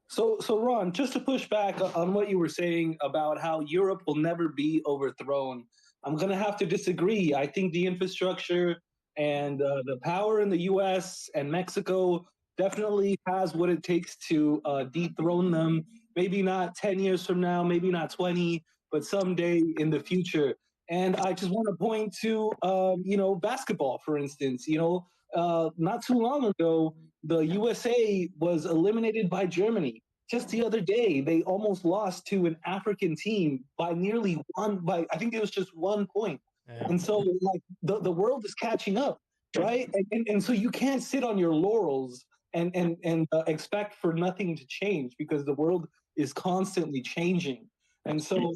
So Ron, just to push back on what you were saying about how Europe will never be overthrown, I'm going to have to disagree. I think the infrastructure and the power in the U.S. and Mexico definitely has what it takes to dethrone them. Maybe not 10 years from now, maybe not 20, but someday in the future. And I just want to point to, basketball, for instance. Not too long ago, the USA was eliminated by Germany. Just the other day, they almost lost to an African team by I think it was just 1 point. Yeah. And so, like, the world is catching up, right? And so you can't sit on your laurels and expect for nothing to change, because the world is constantly changing. And so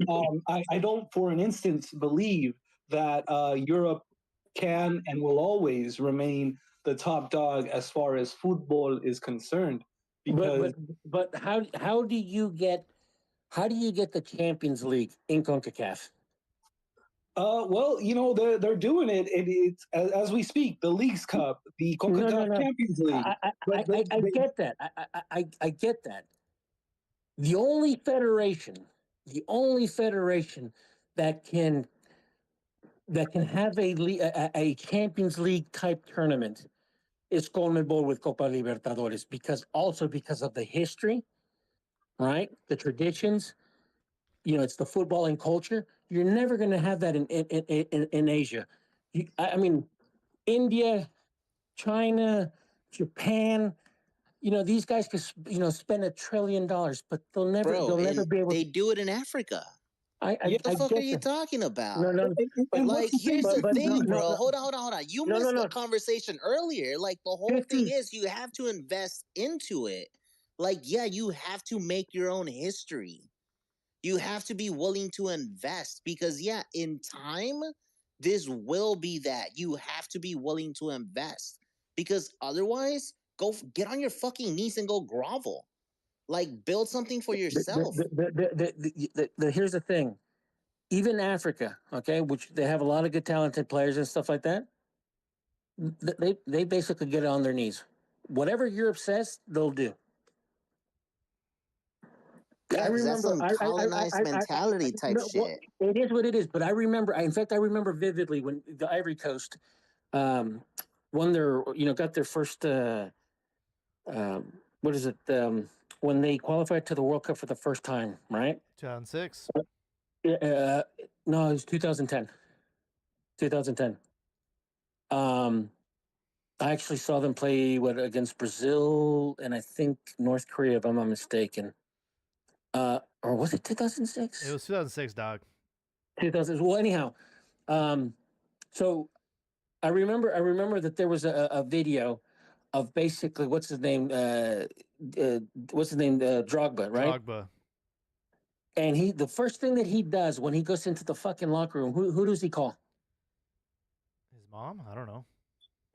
I don't for an instance believe that Europe can and will always remain the top dog as far as football is concerned. Because but how do you get the Champions League in CONCACAF? well, they're doing it, and it's as we speak. The Leagues Cup, the CONCACAF Champions League. I get that. I get that. The only federation that can have a Champions League type tournament is CONMEBOL with Copa Libertadores, because of the history, right? The traditions. It's the footballing culture. You're never going to have that in Asia. I mean, India, China, Japan. These guys could spend $1 trillion, but they'll never be able. They do it in Africa. What the fuck are you talking about? No. But like, here's the thing, bro. No. Hold on. You missed the conversation earlier. Like, the whole thing is you have to invest into it. Like, yeah, you have to make your own history. You have to be willing to invest, because, yeah, in time, this will be that. You have to be willing to invest, because otherwise, go get on your fucking knees and go grovel. Like, build something for yourself. Here's the thing. Even Africa, okay, which they have a lot of good talented players and stuff like that, they basically get on their knees. Whatever Europe says, they'll do. Yeah, that's some colonized mentality type shit. It is what it is. But I remember vividly when the Ivory Coast won their, got their first, when they qualified to the World Cup for the first time, right? 2006. No, it was 2010. 2010. I actually saw them play against Brazil and I think North Korea, if I'm not mistaken. Or was it 2006? It was 2006, dog. 2000. Well, anyhow, so I remember that there was a video of basically what's his name, Drogba, right? Drogba. And the first thing that he does when he goes into the fucking locker room, who does he call? His mom? I don't know.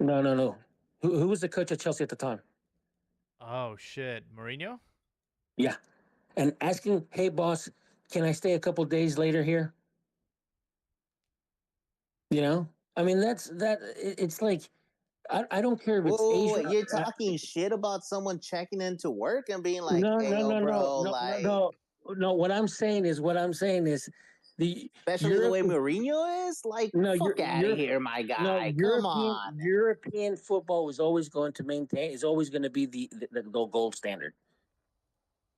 No. Who was the coach at Chelsea at the time? Oh shit, Mourinho? Yeah. And asking, hey, boss, can I stay a couple days later here? I mean, it's like, I don't care if it's Asia. You're talking shit about someone checking into work and being like, no. What I'm saying is, especially the way Mourinho is, like, fuck out of here, my guy. Come on. European football is always going to be the gold standard.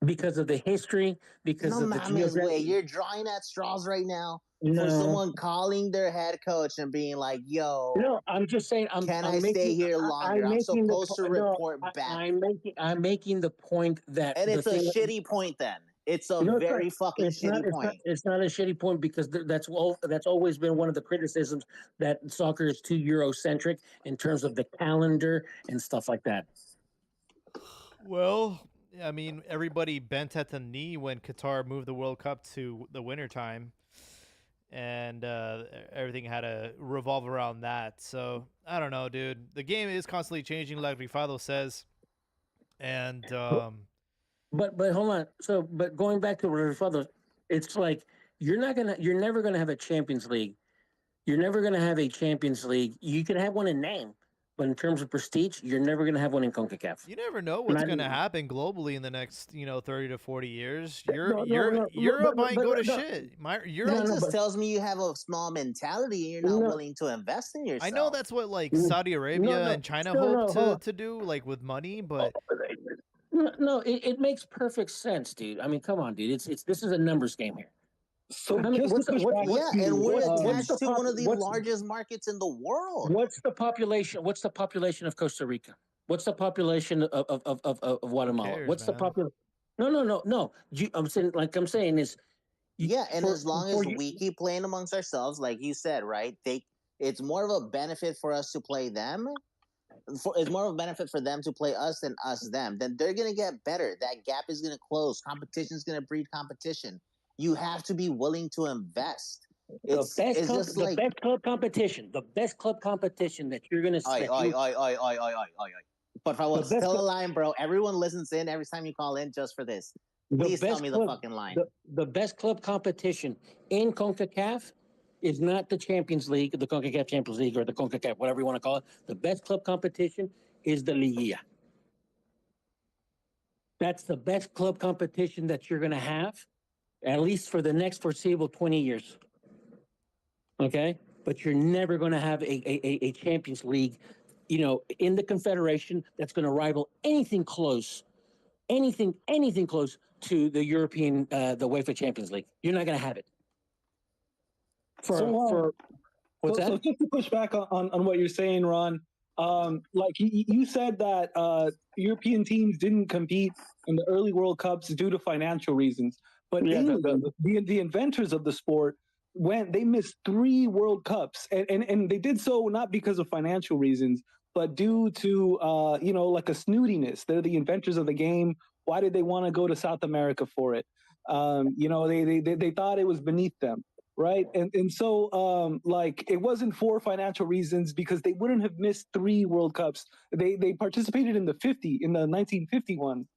Because of the history, because of the geography. You're drawing at straws right now for someone calling their head coach and being like, yo. No, I'm just saying, can I stay here longer? I'm supposed to report back. I'm making the point that. And it's a shitty point then. It's a very fucking shitty point. It's not a shitty point, because that's always been one of the criticisms, that soccer is too Eurocentric in terms of the calendar and stuff like that. Well, I mean, everybody bent at the knee when Qatar moved the World Cup to the wintertime, and everything had to revolve around that. So I don't know, dude. The game is constantly changing, like Rifado says, and But hold on. So, but going back to Rifado, it's like you're never gonna have a Champions League. You're never gonna have a Champions League. You can have one in name, but in terms of prestige, you're never gonna have one in CONCACAF. you never know what's going to happen globally in the next 30 to 40 years. Europe might go to shit. Europe just tells me you have a small mentality and you're not willing to invest in yourself. I know that's what like Saudi Arabia and China hope to do, like with money, but no, it makes perfect sense, dude. I mean, come on, dude. This is a numbers game here. So and we're attached to one of the largest markets in the world. What's the population? What's the population of Costa Rica? What's the population of Guatemala? Cares, What's the man? population? No. I'm saying is. And as long as we keep playing amongst ourselves, like you said, right? It's more of a benefit for us to play them. It's more of a benefit for them to play us than us them. Then they're gonna get better. That gap is gonna close. Competition is gonna breed competition. You have to be willing to invest. The best club competition that you're going to see. But if I was tell a line, bro, everyone listens in every time you call in just for this. Please tell me the fucking line. The best club competition in CONCACAF is not the Champions League, the CONCACAF Champions League, or the CONCACAF, whatever you want to call it. The best club competition is the Liga. That's the best club competition that you're going to have, at least for the next foreseeable 20 years. Okay? But you're never going to have a Champions League, in the Confederation that's going to rival anything close to the European, the UEFA Champions League. You're not going to have it. So just to push back on what you're saying, Ron, like you said that European teams didn't compete in the early World Cups due to financial reasons. But England, the inventors of the sport, they missed 3 World Cups, and they did so not because of financial reasons, but due to like a snootiness. They're the inventors of the game. Why did they want to go to South America for it? They thought it was beneath them, right? And so like it wasn't for financial reasons, because they wouldn't have missed 3 World Cups. They participated in the 1951,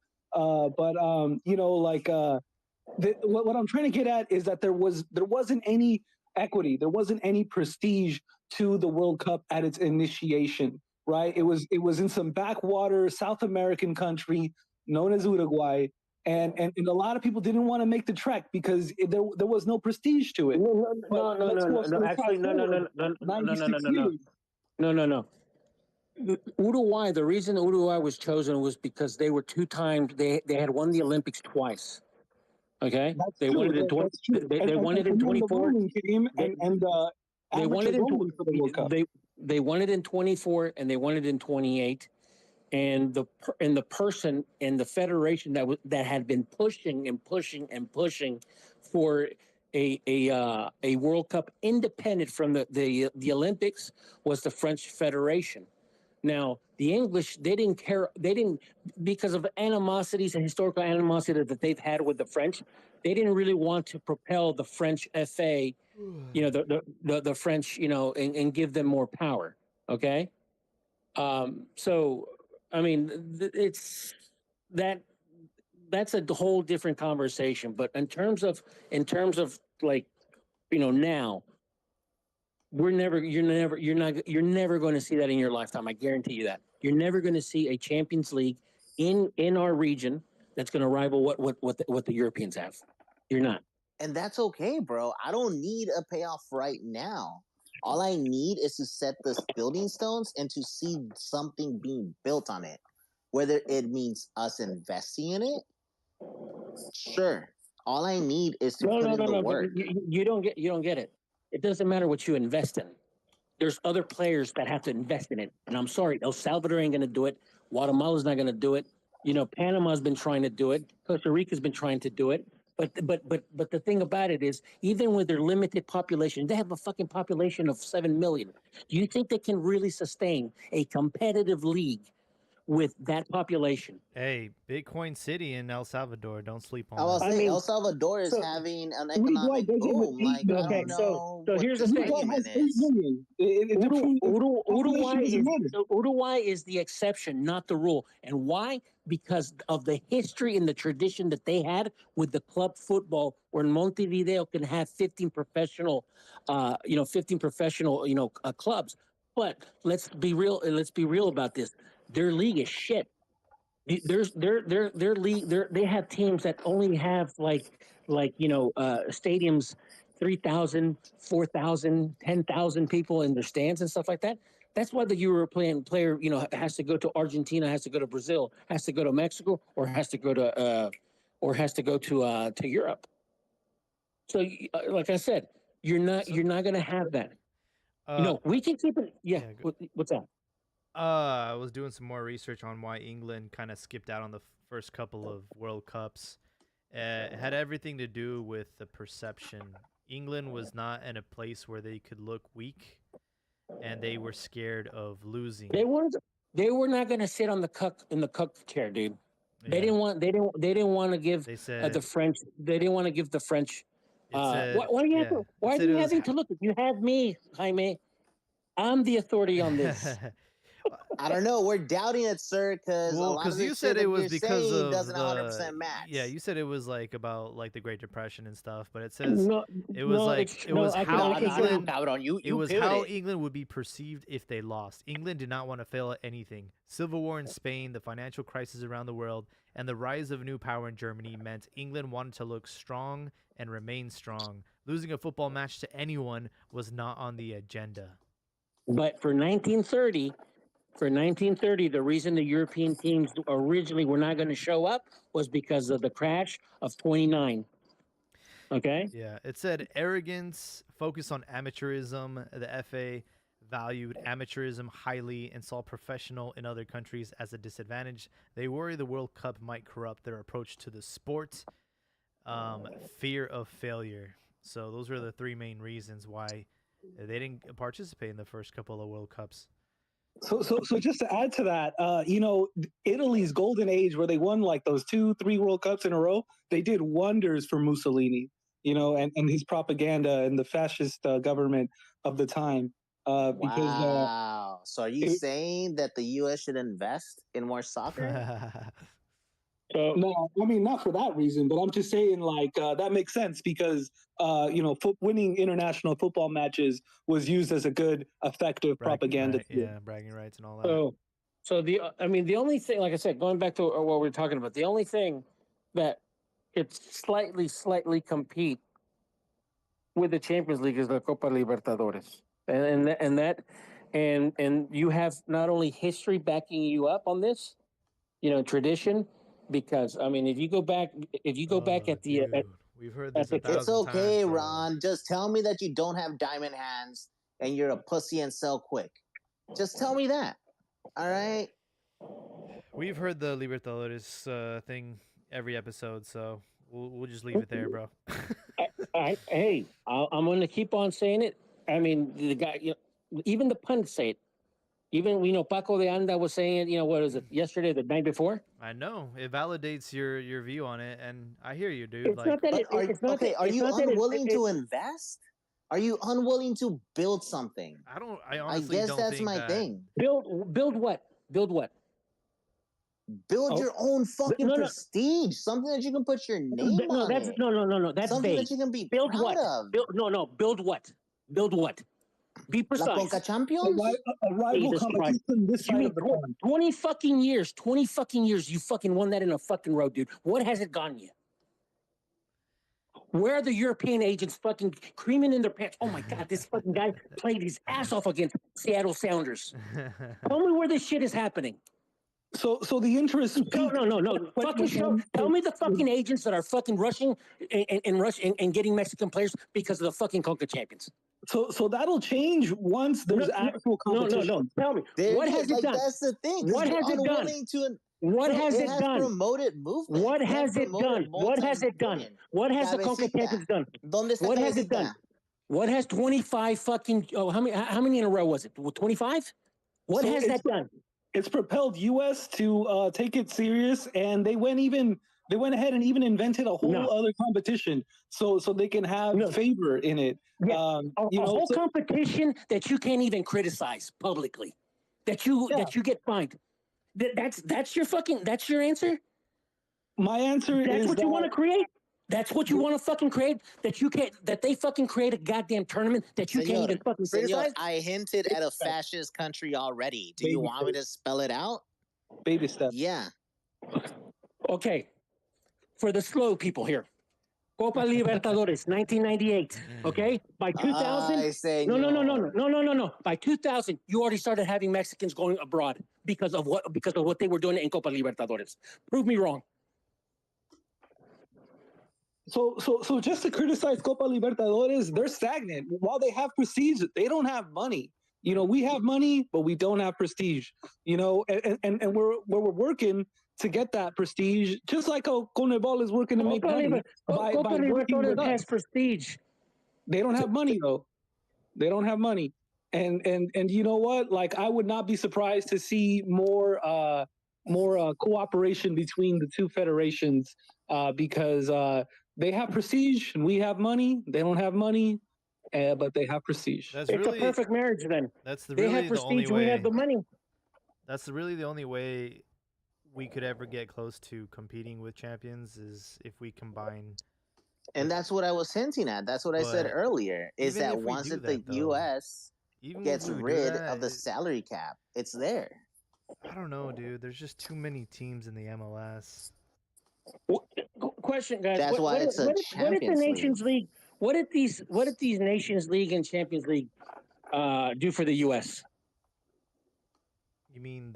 what I'm trying to get at is that there wasn't any equity, there wasn't any prestige to the World Cup at its initiation, right? It was in some backwater South American country known as Uruguay, and a lot of people didn't want to make the trek because there was no prestige to it. No. Uruguay. The reason Uruguay was chosen was because they were 2 times. They had won the Olympics twice. Okay, they won it in 20. They won it in 24. They won it in for the World Cup. They won it in 24 and they won it in 28. And the person in the federation that had been pushing for a World Cup independent from the Olympics was the French Federation. Now, the English, they didn't care. They didn't, because of animosities and historical animosity that they've had with the French, they didn't really want to propel the French FA, the French, and give them more power. Okay. So, I mean, that's a whole different conversation. But in terms of like, now, you're never going to see that in your lifetime. I guarantee you that. You're never going to see a Champions League in our region that's going to rival what the Europeans have. You're not. And that's okay, bro. I don't need a payoff right now. All I need is to set the building stones and to see something being built on it. Whether it means us investing in it, sure. All I need is to put in the work. You don't get it. It doesn't matter what you invest in. There's other players that have to invest in it. And I'm sorry, El Salvador ain't going to do it. Guatemala's not going to do it. Panama's been trying to do it. Costa Rica's been trying to do it. But the thing about it is, even with their limited population, they have a fucking population of 7 million. Do you think they can really sustain a competitive league with that population. Hey, Bitcoin City in El Salvador. Don't sleep on I will that. say El Salvador is having an economic boom. Like I Okay, don't know so what here's the this thing. argument is. Uruguay is the exception, not the rule. And why? Because of the history and the tradition that they had with the club football, where Montevideo can have 15 professional, 15 professional, clubs. But let's be real. Let's be real about this. Their league is shit. Their league. They have teams that only have stadiums 3,000, 4,000, 10,000 people in their stands and stuff like that. That's why the European player, has to go to Argentina, has to go to Brazil, has to go to Mexico, or has to go to Europe. So, like I said, you're not going to have that. We can keep it. Yeah. What's that? I was doing some more research on why England kind of skipped out on the first couple of World Cups. It had everything to do with the perception. England was not in a place where they could look weak, and they were scared of losing. They were not going to sit on the cuck chair, dude. Yeah. They didn't want to give the French. They didn't want to give the French. Why are you having to look? You have me, Jaime. I'm the authority on this. I don't know. We're doubting it, sir, because a lot of this you said it was because of doesn't 100% match. Yeah, you said it was like about like the Great Depression and stuff, but it says it was how England would be perceived if they lost. England did not want to fail at anything. Civil war in Spain, the financial crisis around the world, and the rise of a new power in Germany meant England wanted to look strong and remain strong. Losing a football match to anyone was not on the agenda. But for 1930, the reason the European teams originally were not going to show up was because of the crash of 29. Okay? Yeah, it said arrogance, focus on amateurism. The FA valued amateurism highly and saw professional in other countries as a disadvantage. They worry the World Cup might corrupt their approach to the sport. Fear of failure. So those were the three main reasons why they didn't participate in the first couple of World Cups. So just to add to that, Italy's golden age where they won like those 2-3 World Cups in a row, they did wonders for Mussolini, and his propaganda and the fascist government of the time. Wow. So are you saying that the U.S. should invest in more soccer? No, I mean, not for that reason, but I'm just saying, that makes sense because, winning international football matches was used as a good, effective propaganda. Bragging rights and all that. So the only thing, like I said, going back to what we're talking about, the only thing that could slightly compete with the Champions League is the Copa Libertadores, and you have not only history backing you up on this, tradition. Because if you go back at the, we've heard this. It's okay, times, Ron. Just tell me that you don't have diamond hands and you're a pussy and sell quick. Just tell me that. All right. We've heard the Libertadores thing every episode, so we'll just leave it there, bro. Hey, I'm going to keep on saying it. I mean, the guy, even the pundits say it. Even, Paco de Anda was saying, what is it, yesterday, the night before? I know. It validates your view on it, and I hear you, dude. Are you unwilling to invest? Are you unwilling to build something? I honestly guess don't that's think my thing. Build what? Build what? Build your own fucking prestige. Something that you can put your name on it. No. That's something vague. that you can be build proud what? of. Build what? Build what? Be precise. La Conca Champions? A rival competition this side of the pond. 20 fucking years, you fucking won that in a fucking row, dude. What has it gotten you? Where are the European agents fucking creaming in their pants? Oh my God, this fucking guy played his ass off against Seattle Sounders. Tell me where this shit is happening. So the interest. No. Fucking show. Tell me the fucking agents that are fucking rushing and getting Mexican players because of the fucking Conca champions. So that'll change once there's actual competition. No. Tell me, what has it done? That's the thing. What has it done? What has it done? Promoted movement. What has it done? What has it done? What has the Conca champions done? What has it done? What has 25 fucking? Oh, how many in a row was it? 25? What has that done? it's propelled U.S. to take it serious, and they went ahead and even invented a whole other competition so they can have favor in it. Yeah. A whole competition that you can't even criticize publicly, that you get fined. That's your answer. My answer that's is what you want to create. That's what you want to fucking create. That they fucking create a goddamn tournament that you can't even fucking criticize. I hinted at a fascist country already. Do you want me to spell it out? Baby steps. Yeah. Okay. For the slow people here. Copa Libertadores, 1998. Okay, by 2000. Ay, No. By 2000, you already started having Mexicans going abroad because of what they were doing in Copa Libertadores. Prove me wrong. So just to criticize Copa Libertadores, they're stagnant. While they have prestige, they don't have money. You know, we have money, but we don't have prestige. You know, and we're working to get that prestige, just like how Conmebol is working to make money. Copa Libertadores has prestige. They don't have money though. They don't have money. And you know what? Like, I would not be surprised to see more cooperation between the two federations because they have prestige and we have money. They don't have money, but they have prestige. It's a perfect marriage then. They have prestige, we have the money. That's really the only way we could ever get close to competing with champions is if we combine. And that's what I was hinting at. That's what I said earlier, is that once the U.S. gets rid of the salary cap, it's there. I don't know, dude. There's just too many teams in the MLS. Question, guys. That's why it's a Champions What if the Nations League? What if these Nations League and Champions League do for the U.S.? You mean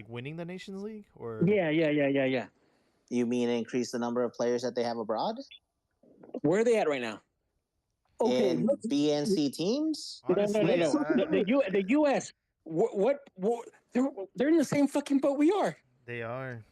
winning the Nations League, or Yeah. You mean increase the number of players that they have abroad? Where are they at right now? Okay, in BNC teams? Honestly, no. The U.S. What? They're in the same fucking boat we are. They are.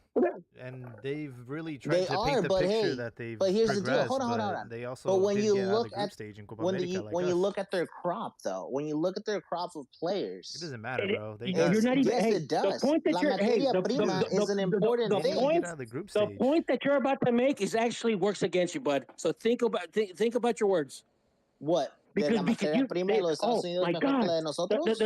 And they've really tried to are, paint the but picture hey, that they've but here's progressed, the deal. Hold on. They also But when didn't you get out of look the group at stage in Copa America like when us. you look at their crop, though, when you look at their crop of players, It doesn't matter, bro. You're not even. Yes, Hey, it does. The point that La you're, materia hey, prima is an important They thing. didn't get out of the group stage. The point that you're about to make is actually works against you, bud. So think about your words. What? Because materia prima de los Estados Unidos my mejor God, que la de nosotros?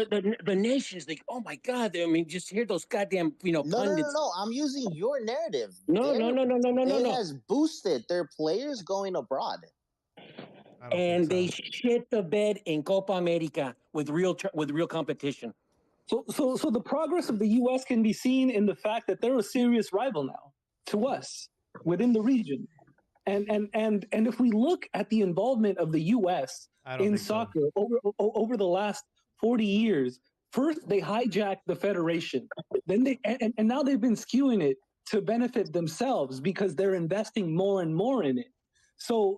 the Nations League. Oh my God! I mean, just hear those goddamn pundits. No. I'm using your narrative. No. It has boosted their players going abroad. And they shit the bed in Copa America with real competition. So the progress of the U.S. can be seen in the fact that they're a serious rival now to us within the region. And if we look at the involvement of the U.S. in soccer over the last 40 years, first they hijacked the federation, then and now they've been skewing it to benefit themselves because they're investing more and more in it. So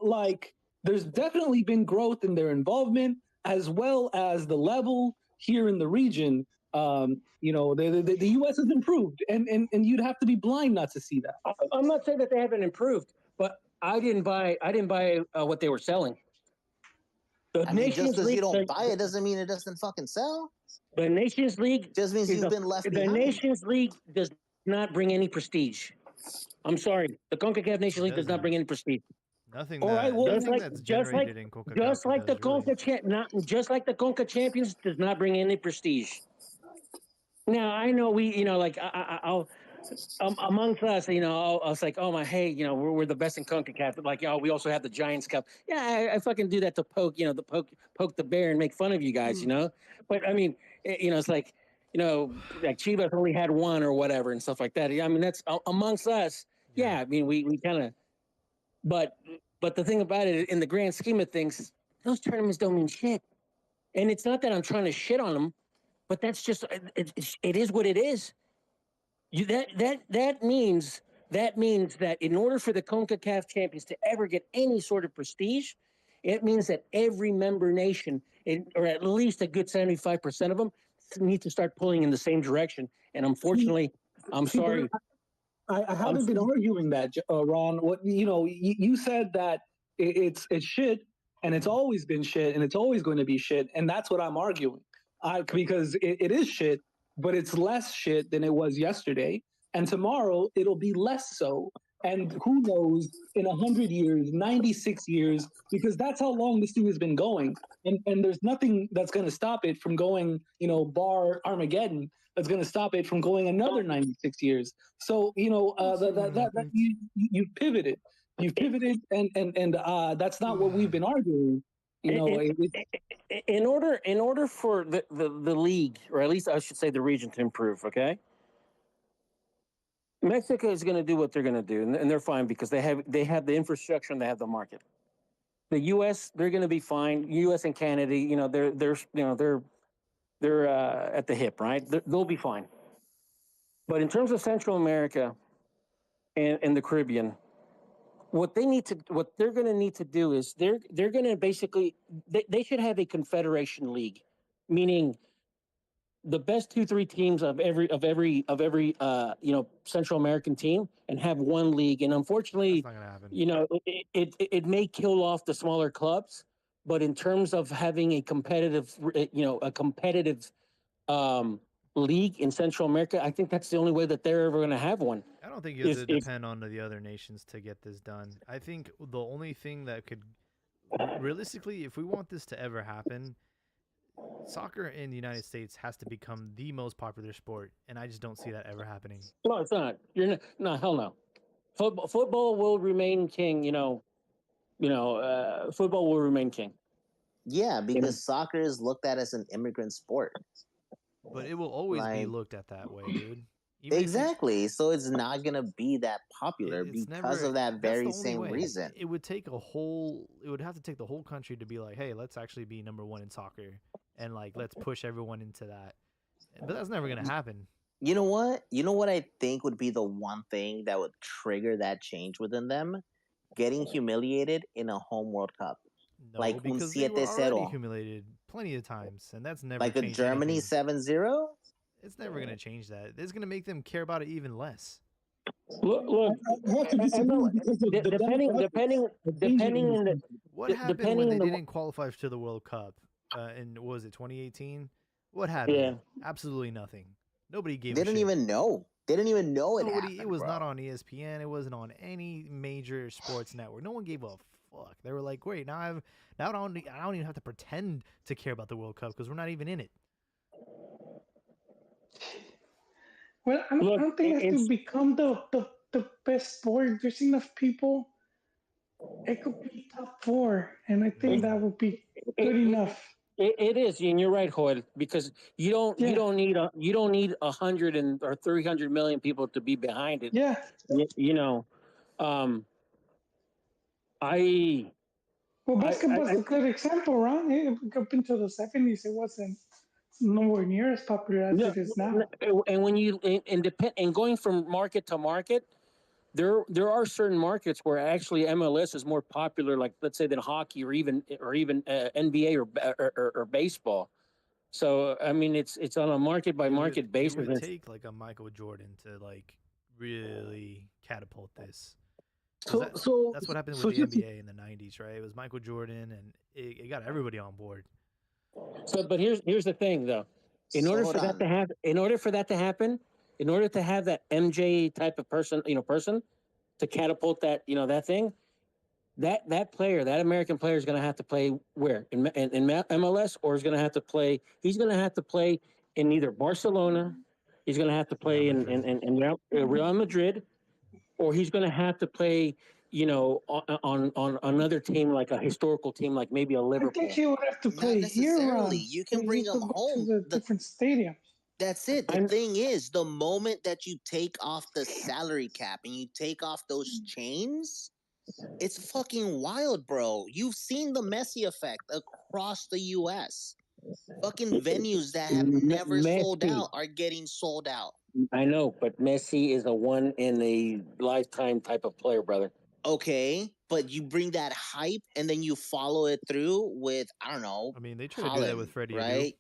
there's definitely been growth in their involvement as well as the level here in the region. The U.S. has improved, and you'd have to be blind not to see that. I'm not saying that they haven't improved, but I didn't buy what they were selling. Just because you don't buy it doesn't mean it doesn't fucking sell. The Nations League just means you've been left behind. The Nations League does not bring any prestige. I'm sorry, the CONCACAF Nations League does not bring any prestige. Nothing. All right, well, just like the CONCA Champions does not bring any prestige. Now I know I'll amongst us, I was like, oh my, hey, we're the best in CONCACAF. Like, we also have the Giants Cup. Yeah, I fucking do that to poke the bear and make fun of you guys, But I mean, it's like, like Chivas only had one or whatever and stuff like that. I mean, that's amongst us. Yeah, I mean, we kind of, but the thing about it, in the grand scheme of things, those tournaments don't mean shit. And it's not that I'm trying to shit on them, but that's just, it is what it is. That means that in order for the CONCACAF champions to ever get any sort of prestige, it means that every member nation, or at least a good 75% of them, need to start pulling in the same direction. And unfortunately, I'm sorry. I haven't been arguing that, Ron. What you said that it's shit, and it's always been shit, and it's always going to be shit, and that's what I'm arguing. Because it is shit. but it's less shit than it was yesterday. And tomorrow it'll be less so. And who knows, in 100 years, 96 years, because that's how long this thing has been going. And there's nothing that's going to stop it from going, bar Armageddon, that's going to stop it from going another 96 years. So, you pivoted. You've pivoted, and that's not what we've been arguing. In order for the league, or at least I should say the region, to improve, okay? Mexico is going to do what they're going to do, and they're fine because they have the infrastructure and they have the market. The U.S., they're going to be fine. U.S. and Canada, they're at the hip, right? They'll be fine. But in terms of Central America and the Caribbean, what they're going to need to do is they're going to basically they should have a confederation league, meaning the best 2-3 teams of every Central American team, and have one league. And unfortunately, that's not gonna happen. It may kill off the smaller clubs, but in terms of having a competitive league in Central America, I think that's the only way that they're ever going to have one. I don't think you have to depend on the other nations to get this done. I think the only thing that could realistically, if we want this to ever happen, soccer in the United States has to become the most popular sport, and I just don't see that ever happening. No, it's not. No, hell no. Football will remain king. Football will remain king. Yeah, because soccer is looked at as an immigrant sport. But it will always be looked at that way, dude. Exactly. So it's not gonna be that popular because of that very same reason. It would have to take the whole country to be like, hey, let's actually be number one in soccer, and let's push everyone into that. But that's never gonna happen. You know what I think would be the one thing that would trigger that change within them? Getting humiliated in a home World Cup. No, because they were already humiliated plenty of times, and that's never like a Germany 7-0. It's never going to change that. It's going to make them care about it even less. Look. Depending. What happened when they didn't qualify to the World Cup? In what was it 2018? What happened? Yeah. Absolutely nothing. Nobody gave. They didn't even know. They didn't even know it happened. It was not on ESPN. It wasn't on any major sports network. No one gave a fuck. They were like, "Great, now I don't even have to pretend to care about the World Cup because we're not even in it." Well, I don't think it has to become the best sport. There's enough people. It could be top 4, and I think that would be good enough. It is, and you're right, Joel, because you don't need 100 or 300 million people to be behind it. Yeah. Basketball's a good example, right? Up into the 70s, it wasn't nowhere near as popular as it is now. And when and going from market to market, there are certain markets where actually MLS is more popular, like let's say than hockey or even NBA or baseball. So I mean, it's on a market by market basis. It would take like a Michael Jordan to really catapult this. So that's what happened with the NBA in the 90s, right? It was Michael Jordan, and it got everybody on board. So, but here's the thing, though. In order for that to happen, in order to have that MJ type of person to catapult that that thing, that player, that American player is going to have to play where in MLS, or he's going to have to play in either Barcelona, he's going to have to play in Real Madrid, or he's going to have to play on another team, like a historical team, like maybe a Liverpool. I think he would have to play here. You can bring him home. To the different stadiums. That's it. The thing is, the moment that you take off the salary cap and you take off those chains, it's fucking wild, bro. You've seen the Messi effect across the U.S. Fucking venues that have never sold out are getting sold out. I know, but Messi is a one in a lifetime type of player, brother. Okay, but you bring that hype and then you follow it through with, I don't know. I mean, they try to do that with Freddie, right?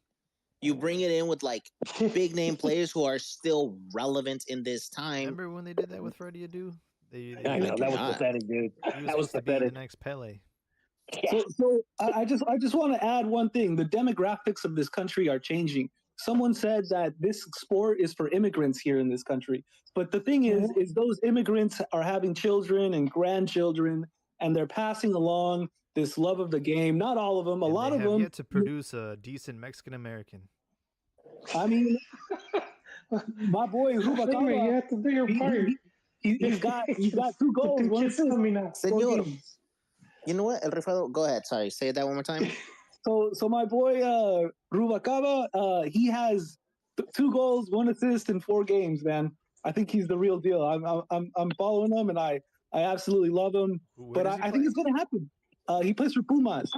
You bring it in with big name players who are still relevant in this time. Remember when they did that with Freddie Adu? I know, that was pathetic, dude. That was pathetic. The next Pele. So I just want to add one thing. The demographics of this country are changing. someone said that this sport is for immigrants here in this country. But the thing is those immigrants are having children and grandchildren, and they're passing along this love of the game. Not all of them. A lot of them have yet to produce a decent Mexican American. I mean, my boy Rubacaba, you have to do your part. He's got 2 goals, 1 assist. Senor, you know what? El Rifado, go ahead. Sorry, say that one more time. So my boy Rubacaba, he has 2 goals, 1 assist in 4 games, man. I think he's the real deal. I'm following him, and I absolutely love him. But I think it's gonna happen. He plays for Pumas.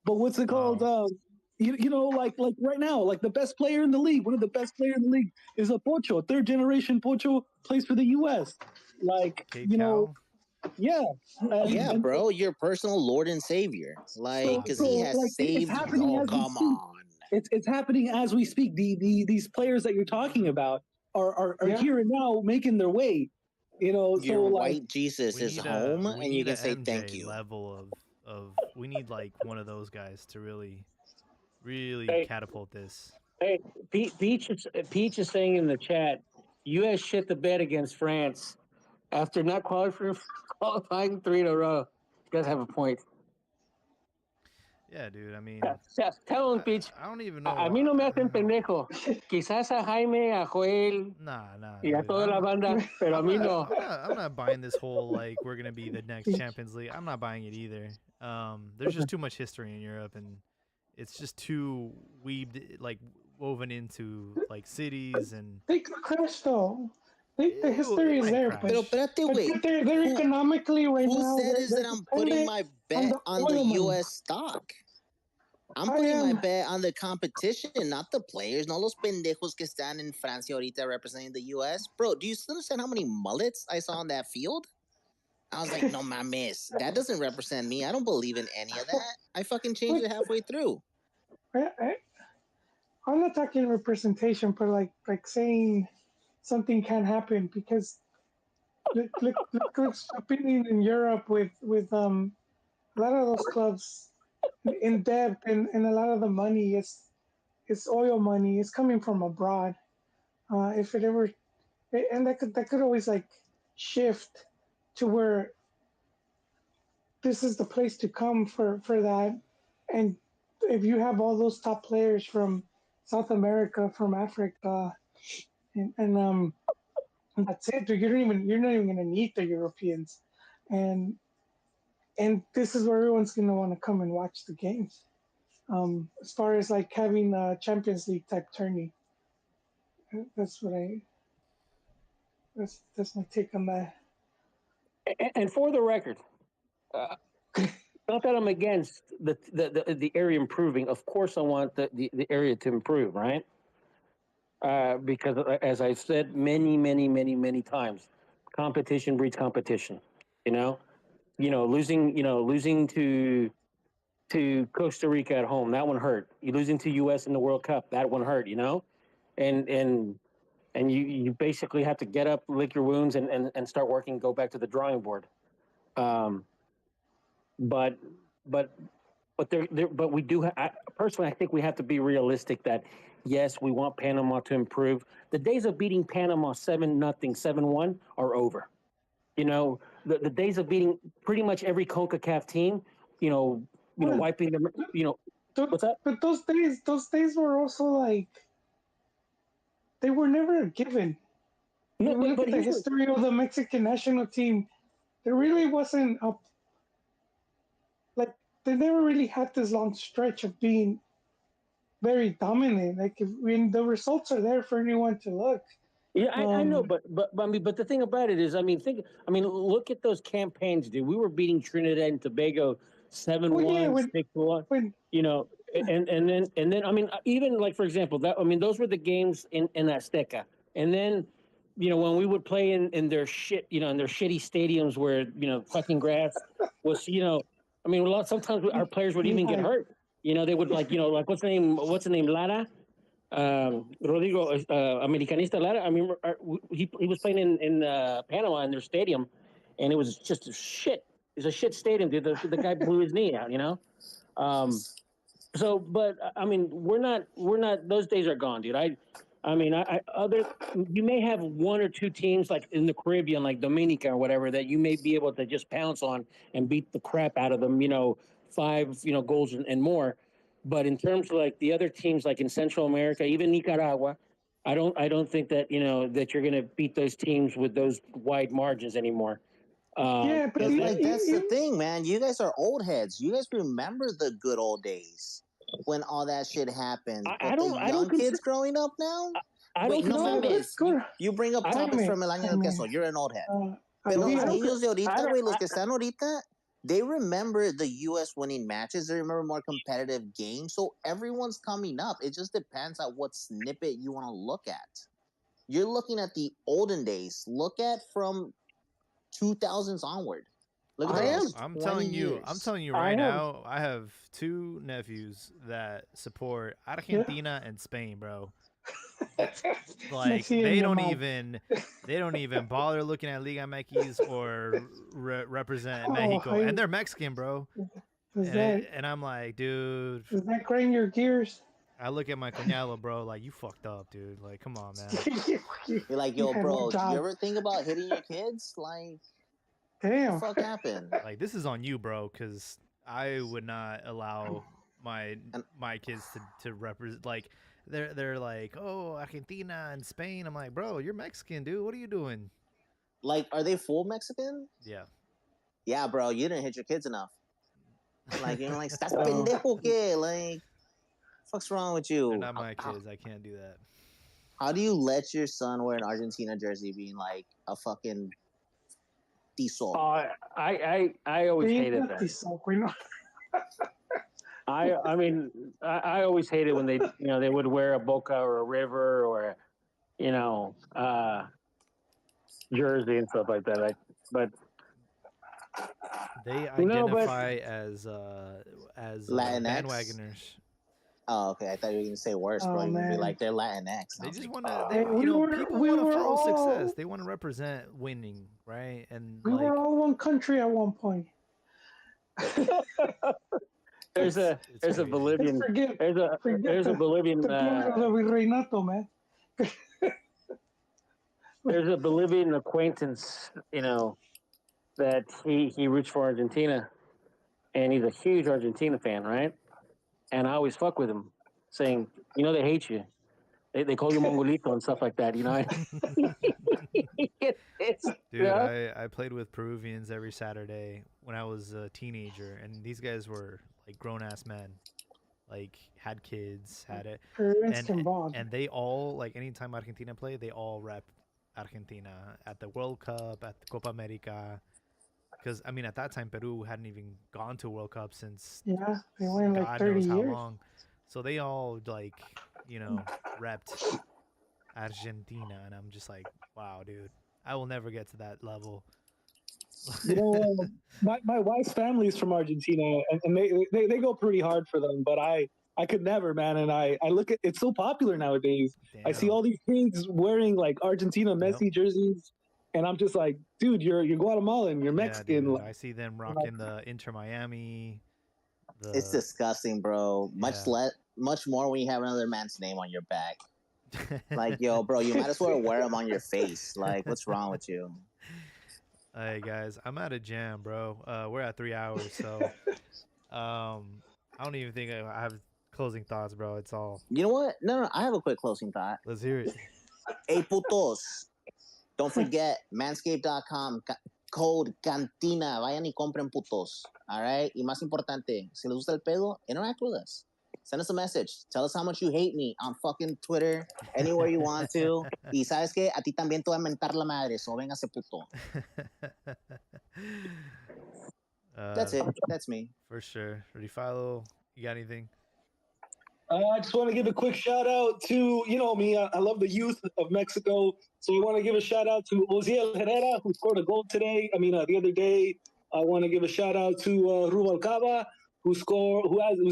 But what's it called? You know, like right now, like the best player in the league, one of the best players in the league is a Pocho, 3rd generation Pocho, plays for the U.S. Like, you know, yeah. Bro, your personal Lord and Savior. Like, because he has saved you. Oh, come on. It's happening as we speak. These players that you're talking about are here and now making their way. You know, your white Jesus is home, and you can say MJ thank you. Level of we need like one of those guys to really catapult this. Hey, Peach is saying in the chat, U.S. shit the bed against France after not qualifying 3 in a row. You guys have a point. Yeah, dude. I mean, tell him, Peach. I don't even know. A mí no me hacen pendejo. Quizás a Jaime, a Joel, y a toda la banda, pero a mí no. I'm not buying this whole like we're gonna be the next Champions League. I'm not buying it either. There's just too much history in Europe, and it's just too woven into like cities and. They could crash though. The history is there, but they're economically right now. Who said that I'm putting my bet on the U.S. stock? I'm putting my bet on the competition, not the players. No los pendejos que están en Francia ahorita representing the U.S. Bro, do you understand how many mullets I saw on that field? I was like, no mames, that doesn't represent me. I don't believe in any of that. I fucking changed it halfway through. I'm not talking representation, but like saying something can happen because look what's happening in Europe with a lot of those clubs in debt and a lot of the money is oil money. It's coming from abroad. If it ever, and that could always like shift to where this is the place to come for that. And if you have all those top players from South America, from Africa, and that's it. You're not even gonna need the Europeans, and this is where everyone's gonna want to come and watch the games. As far as like having a Champions League type tourney, that's my take on that. And for the record, not that I'm against the area improving. Of course, I want the area to improve, right? Because as I've said many times, competition breeds competition. Losing to Costa Rica at home, that one hurt. You losing to U.S. in the World Cup, that one hurt. And you basically have to get up, lick your wounds, and start working. Go back to the drawing board. But we do. Personally, I think we have to be realistic that yes, we want Panama to improve. The days of beating Panama 7-0, 7-1 are over. The days of beating pretty much every CONCACAF team. Wiping them. What's that? But those days were also like they were never a given. No, when we look at the history of the Mexican national team, there really wasn't they never really had this long stretch of being very dominant. Like when the results are there for anyone to look. Yeah, I know, but the thing about it is, look at those campaigns, dude. We were beating Trinidad and Tobago 7-1, 6-1. And then even like for example, those were the games in Azteca. And then, when we would play in their shit, in their shitty stadiums where fucking grass was, sometimes our players would even get hurt. They would like what's the name, Lara. Rodrigo Americanista Lara. He was playing in Panama in their stadium, and it was just a shit. It was a shit stadium, dude. The guy blew his knee out. So, but I mean, we're not. Those days are gone, dude. I mean, you may have one or two teams like in the Caribbean, like Dominica or whatever, that you may be able to just pounce on and beat the crap out of them. 5 goals and more. But in terms of like the other teams, like in Central America, even Nicaragua, I don't think that that you're going to beat those teams with those wide margins anymore. Yeah, but like that's the thing, man. You guys are old heads. You guys remember the good old days when all that shit happened. I don't kids growing up now. I don't You bring up topics from el año del queso. You're an old head. Pero los niños de ahorita, güey, los que están ahorita, they remember the U.S. winning matches. They remember more competitive games. So everyone's coming up. It just depends on what snippet you want to look at. You're looking at the olden days. Look at from 2000s onward. Look at I'm telling you right now, I have 2 nephews that support Argentina and Spain, bro. Like they don't even bother looking at Liga MX or represent Mexico, and they're Mexican, bro. And I'm like, dude, does that grind your gears? I look at my cuñado, bro, like, you fucked up, dude. Like, come on, man. You're like, yo, bro, do you ever think about hitting your kids? Like, damn, what the fuck happened? Like, this is on you, bro, because I would not allow my kids to represent. Like, they're like, oh, Argentina and Spain. I'm like, bro, you're Mexican, dude. What are you doing? Like, are they full Mexican? Yeah. Yeah, bro, you didn't hit your kids enough. Like, you're like, estás pendejo que? Like, what's wrong with you? They're not my kids. I can't do that. How do you let your son wear an Argentina jersey being like a fucking diesel? I always hated that. I mean, I always hated when they they would wear a Boca or a River or jersey and stuff like that. But they identify as bandwagoners. Oh, okay. I thought you were gonna say worse, bro. You're gonna be like they're Latinx. They just want to. People want to follow success. They want to represent winning, right? And we were all one country at one point. There's a Bolivian. There's a Bolivian. Man. There's a Bolivian acquaintance, that he roots for Argentina, and he's a huge Argentina fan, right? And I always fuck with him, saying, they hate you. They call you Mongolito and stuff like that, Dude, I played with Peruvians every Saturday when I was a teenager, and these guys were like grown-ass men, like had kids, had it. And they all, like, anytime Argentina played, they all rep Argentina at the World Cup, at the Copa America. Because, I mean, at that time, Peru hadn't even gone to a World Cup since they went like God 30 knows how years. long. So they all, like, repped Argentina. And I'm just like, wow, dude, I will never get to that level. My wife's family is from Argentina, and they go pretty hard for them. But I could never, man. And I look at it's so popular nowadays. Damn. I see all these kids wearing like Argentina Messi jerseys. And I'm just like, dude, you're Guatemalan, you're Mexican. Yeah, I see them rocking the Inter Miami. It's disgusting, bro. Much more when you have another man's name on your back. Like, yo, bro, you might as well wear them on your face. Like, what's wrong with you? Hey guys, I'm at a jam, bro. We're at 3 hours, so I don't even think I have closing thoughts, bro. It's all. You know what? No, I have a quick closing thought. Let's hear it. Hey, putos. Don't forget, manscaped.com, code Cantina. Vayan y compren putos. All right? Y más importante, si les gusta el pedo, interact with us. Send us a message. Tell us how much you hate me on fucking Twitter, anywhere you want to. Y sabes que a ti también te voy a mentar la madre, so véngase puto. That's it. That's me. For sure. Rifalo, you got anything? I just want to give a quick shout out to, me, I love the youth of Mexico. So we want to give a shout out to Oziel Herrera, who scored a goal today. The other day. I want to give a shout out to Rubalcaba, who's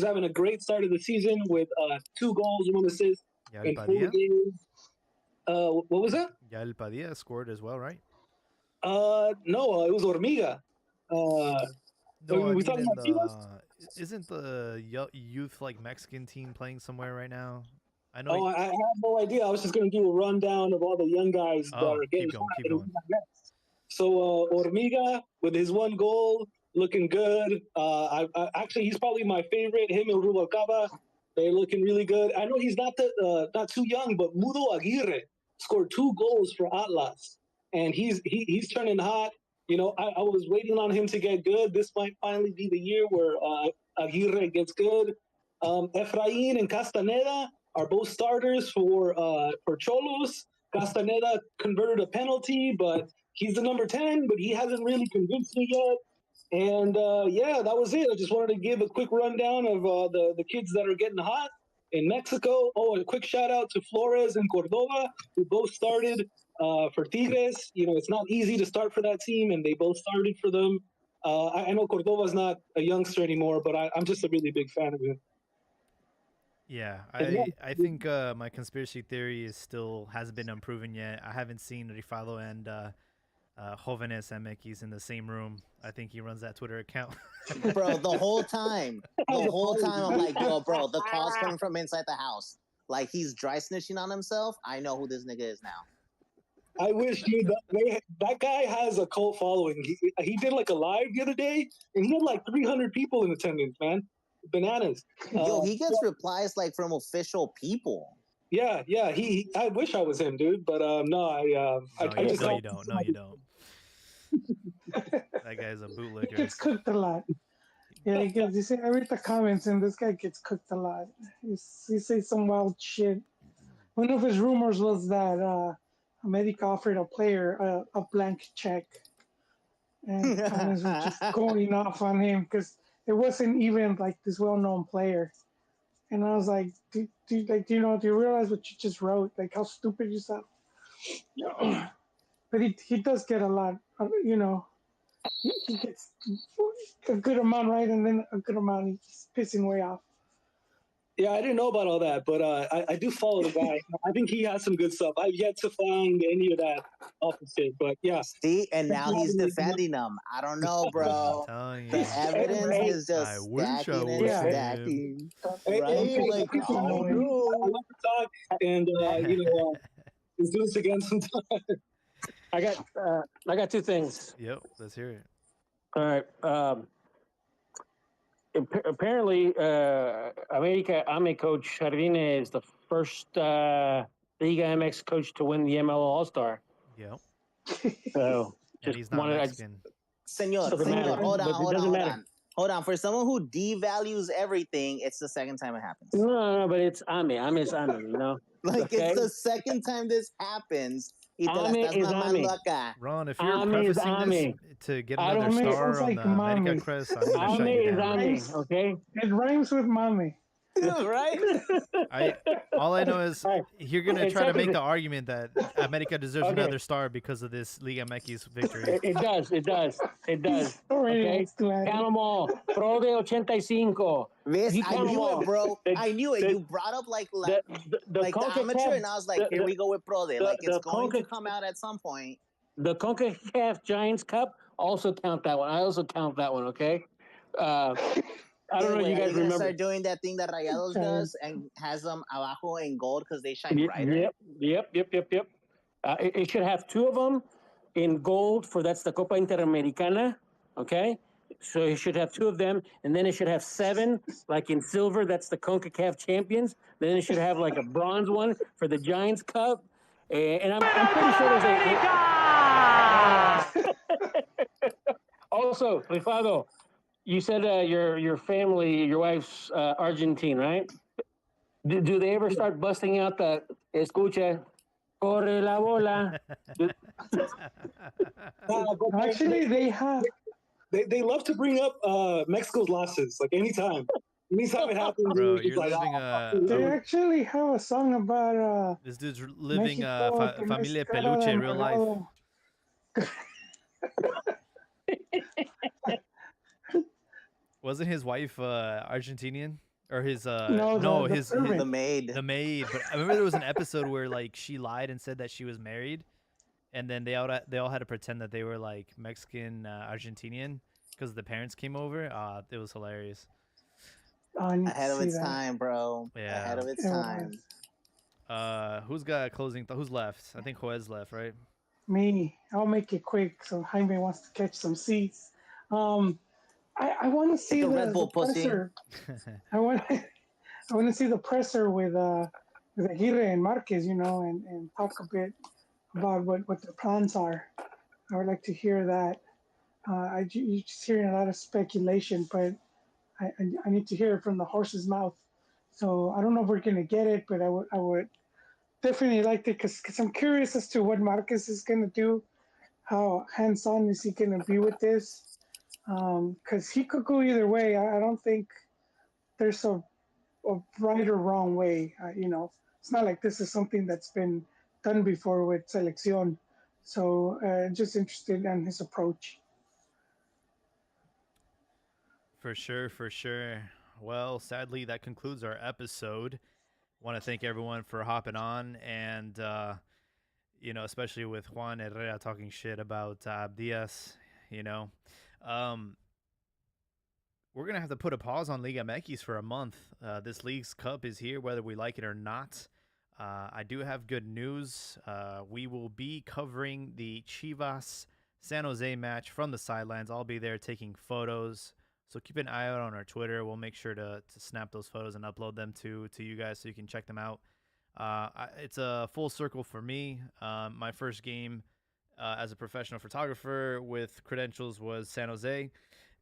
having a great start of the season with 2 goals, 1 assist. In 4 games. What was that? Yael Padilla scored as well, right? No, it was Hormiga. No, we talking about Chivas? isn't the youth like Mexican team playing somewhere right now? I know. Oh, I have no idea. I was just going to do a rundown of all the young guys that are getting keep going. Keep hot. going. So Hormiga with his 1 goal, looking good. Actually, he's probably my favorite. Him and Rubalcaba, they're looking really good. I know he's not too young, but Mudo Aguirre scored 2 goals for Atlas, and he's turning hot. You know, I was waiting on him to get good. This might finally be the year where Aguirre gets good. Efrain and Castaneda are both starters for Cholos. Castaneda converted a penalty, but he's the number 10, but he hasn't really convinced me yet. And yeah, that was it. I just wanted to give a quick rundown of the kids that are getting hot in Mexico. Oh, and a quick shout out to Flores and Cordova, who both started for Tigres. You know, it's not easy to start for that team, and they both started for them. I know Cordova's not a youngster anymore, but I'm just a really big fan of him. Yeah, I think my conspiracy theory hasn't been unproven yet. I haven't seen Rifado and Jóvenes MX in the same room. I think he runs that Twitter account. Bro, the whole time I'm like, yo, bro, the call's coming from inside the house. Like he's dry snitching on himself. I know who this nigga is now. I wish, dude, that guy has a cult following. He did like a live the other day, and he had like 300 people in attendance, man. Bananas. Yo, he gets replies like from official people. Yeah. I wish I was him, dude. But no, I just you don't. No, you don't. That guy's a bootlegger. He gets cooked a lot. Yeah, you see, I read the comments, and this guy gets cooked a lot. He says some wild shit. One of his rumors was that America offered a player a blank check, and comments were just going off on him because it wasn't even like this well-known player. And I was like, do you realize what you just wrote? Like how stupid you sound. But he does get a lot. You know, he gets a good amount right, and then a good amount he's pissing way off. Yeah, I didn't know about all that, but I do follow the guy. I think he has some good stuff. I've yet to find any of that opposite, but yeah. See, and now he's defending them. I don't know, bro. The evidence is just stacking and stacking. Right? Like, I love to talk, and let's do this again sometime. I got 2 things. Yep, let's hear it. All right. Apparently, America AME coach Jardine is the first Liga MX coach to win the ML All-Star. Yep. So and he's not Mexican. Senor, hold on. For someone who devalues everything, it's the second time it happens. No, but it's AME. AME is AME, you know? Like, it's the second time this happens. AME is AME. Ron, if you're prefacing this to get another star on the America Crest, I'm going to shut you down. AME is AME, okay? It rhymes with mommy. Right? All I know is you're going to try to make the argument that America deserves another star because of this Liga MX victory. It does. Okay? Count them all. Pro de 85. This, I knew it, bro. I knew it. You brought up like the amateur, and I was like, here we go with Pro de. Like, it's going to come out at some point. The CONCACAF Giants Cup, also count that one. I also count that one, okay? I don't know if you guys remember. Start doing that thing that Rayados does and has them abajo in gold because they shine brighter. Yep. It should have 2 of them in gold that's the Copa Interamericana, okay? So it should have 2 of them, and then it should have 7 like in silver. That's the CONCACAF champions. Then it should have like a bronze one for the Giants Cup, and I'm pretty sure there's also, Rifado, you said your family, your wife's Argentine, right? Do they ever start busting out the escucha, corre la bola? Actually, they have. They love to bring up Mexico's losses, like anytime. Anytime it happens, bro, you're like, living they actually have a song about this dude's living Mexico, Familia Peluche in real life. Wasn't his wife Argentinian? Or his the maid. The maid. But I remember there was an episode where like she lied and said that she was married, and then they all had to pretend that they were like Mexican Argentinian because the parents came over. It was hilarious. I need Ahead to of see its that. time, bro. Yeah. Ahead of its It time. was. Who's got closing? Who's left? I think Juez left, right? Me, I'll make it quick. So Jaime wants to catch some seats. I want to see Take a Red Bull, the pussy. presser. I want I want to see the presser with Aguirre and Marquez, you know, and talk a bit about what their plans are. I would like to hear that. You're just hearing a lot of speculation, but I need to hear it from the horse's mouth. So I don't know if we're gonna get it, but I would definitely like to because I'm curious as to what Marquez is gonna do. How hands on is he gonna be with this? Because he could go either way. I don't think there's a right or wrong way. You know, it's not like this is something that's been done before with Selección. So just interested in his approach. For sure, for sure. Well, sadly, that concludes our episode. Want to thank everyone for hopping on, and especially with Juan Herrera talking shit about Diaz. You know, um, we're gonna have to put a pause on Liga MX for a month. This League's Cup is here, whether we like it or not. I do have good news. We will be covering the Chivas San Jose match from the sidelines. I'll be there taking photos. So keep an eye out on our Twitter. We'll make sure to snap those photos and upload them to you guys so you can check them out. It's a full circle for me. My first game as a professional photographer with credentials was San Jose,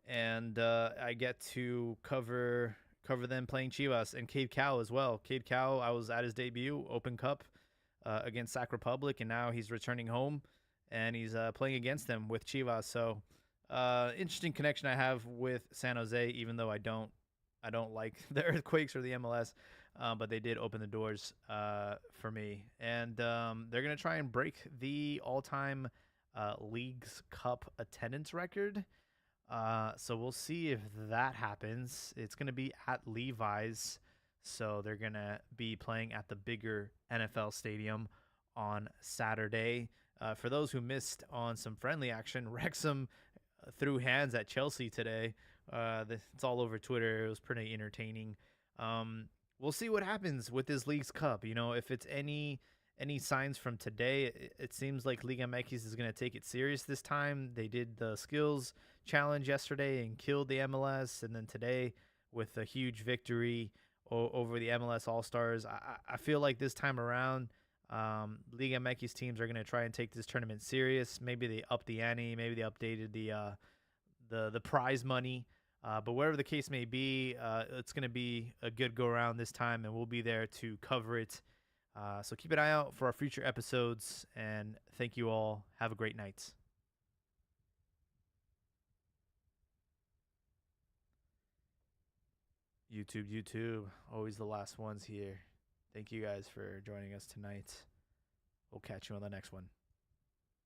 and I get to cover them playing Chivas and Cade Cow as well. Cade Cow, I was at his debut Open Cup against Sac Republic, and now he's returning home and he's playing against them with Chivas. So interesting connection I have with San Jose, even though I don't like the Earthquakes or the MLS, but they did open the doors for me, and they're gonna try and break the all-time Leagues Cup attendance record. So we'll see if that happens. It's gonna be at Levi's, so they're gonna be playing at the bigger NFL stadium on Saturday. For those who missed on some friendly action, Wrexham threw hands at Chelsea today. It's all over Twitter. It was pretty entertaining. We'll see what happens with this League's Cup. You know, if it's any signs from today, it seems like Liga MX is going to take it serious this time. They did the skills challenge yesterday and killed the MLS, and then today with a huge victory over the MLS All-Stars. I feel like this time around, Liga MX teams are going to try and take this tournament serious. Maybe they upped the ante. Maybe they updated the prize money. But whatever the case may be, it's going to be a good go-around this time, and we'll be there to cover it. So keep an eye out for our future episodes, and thank you all. Have a great night. YouTube, always the last ones here. Thank you guys for joining us tonight. We'll catch you on the next one.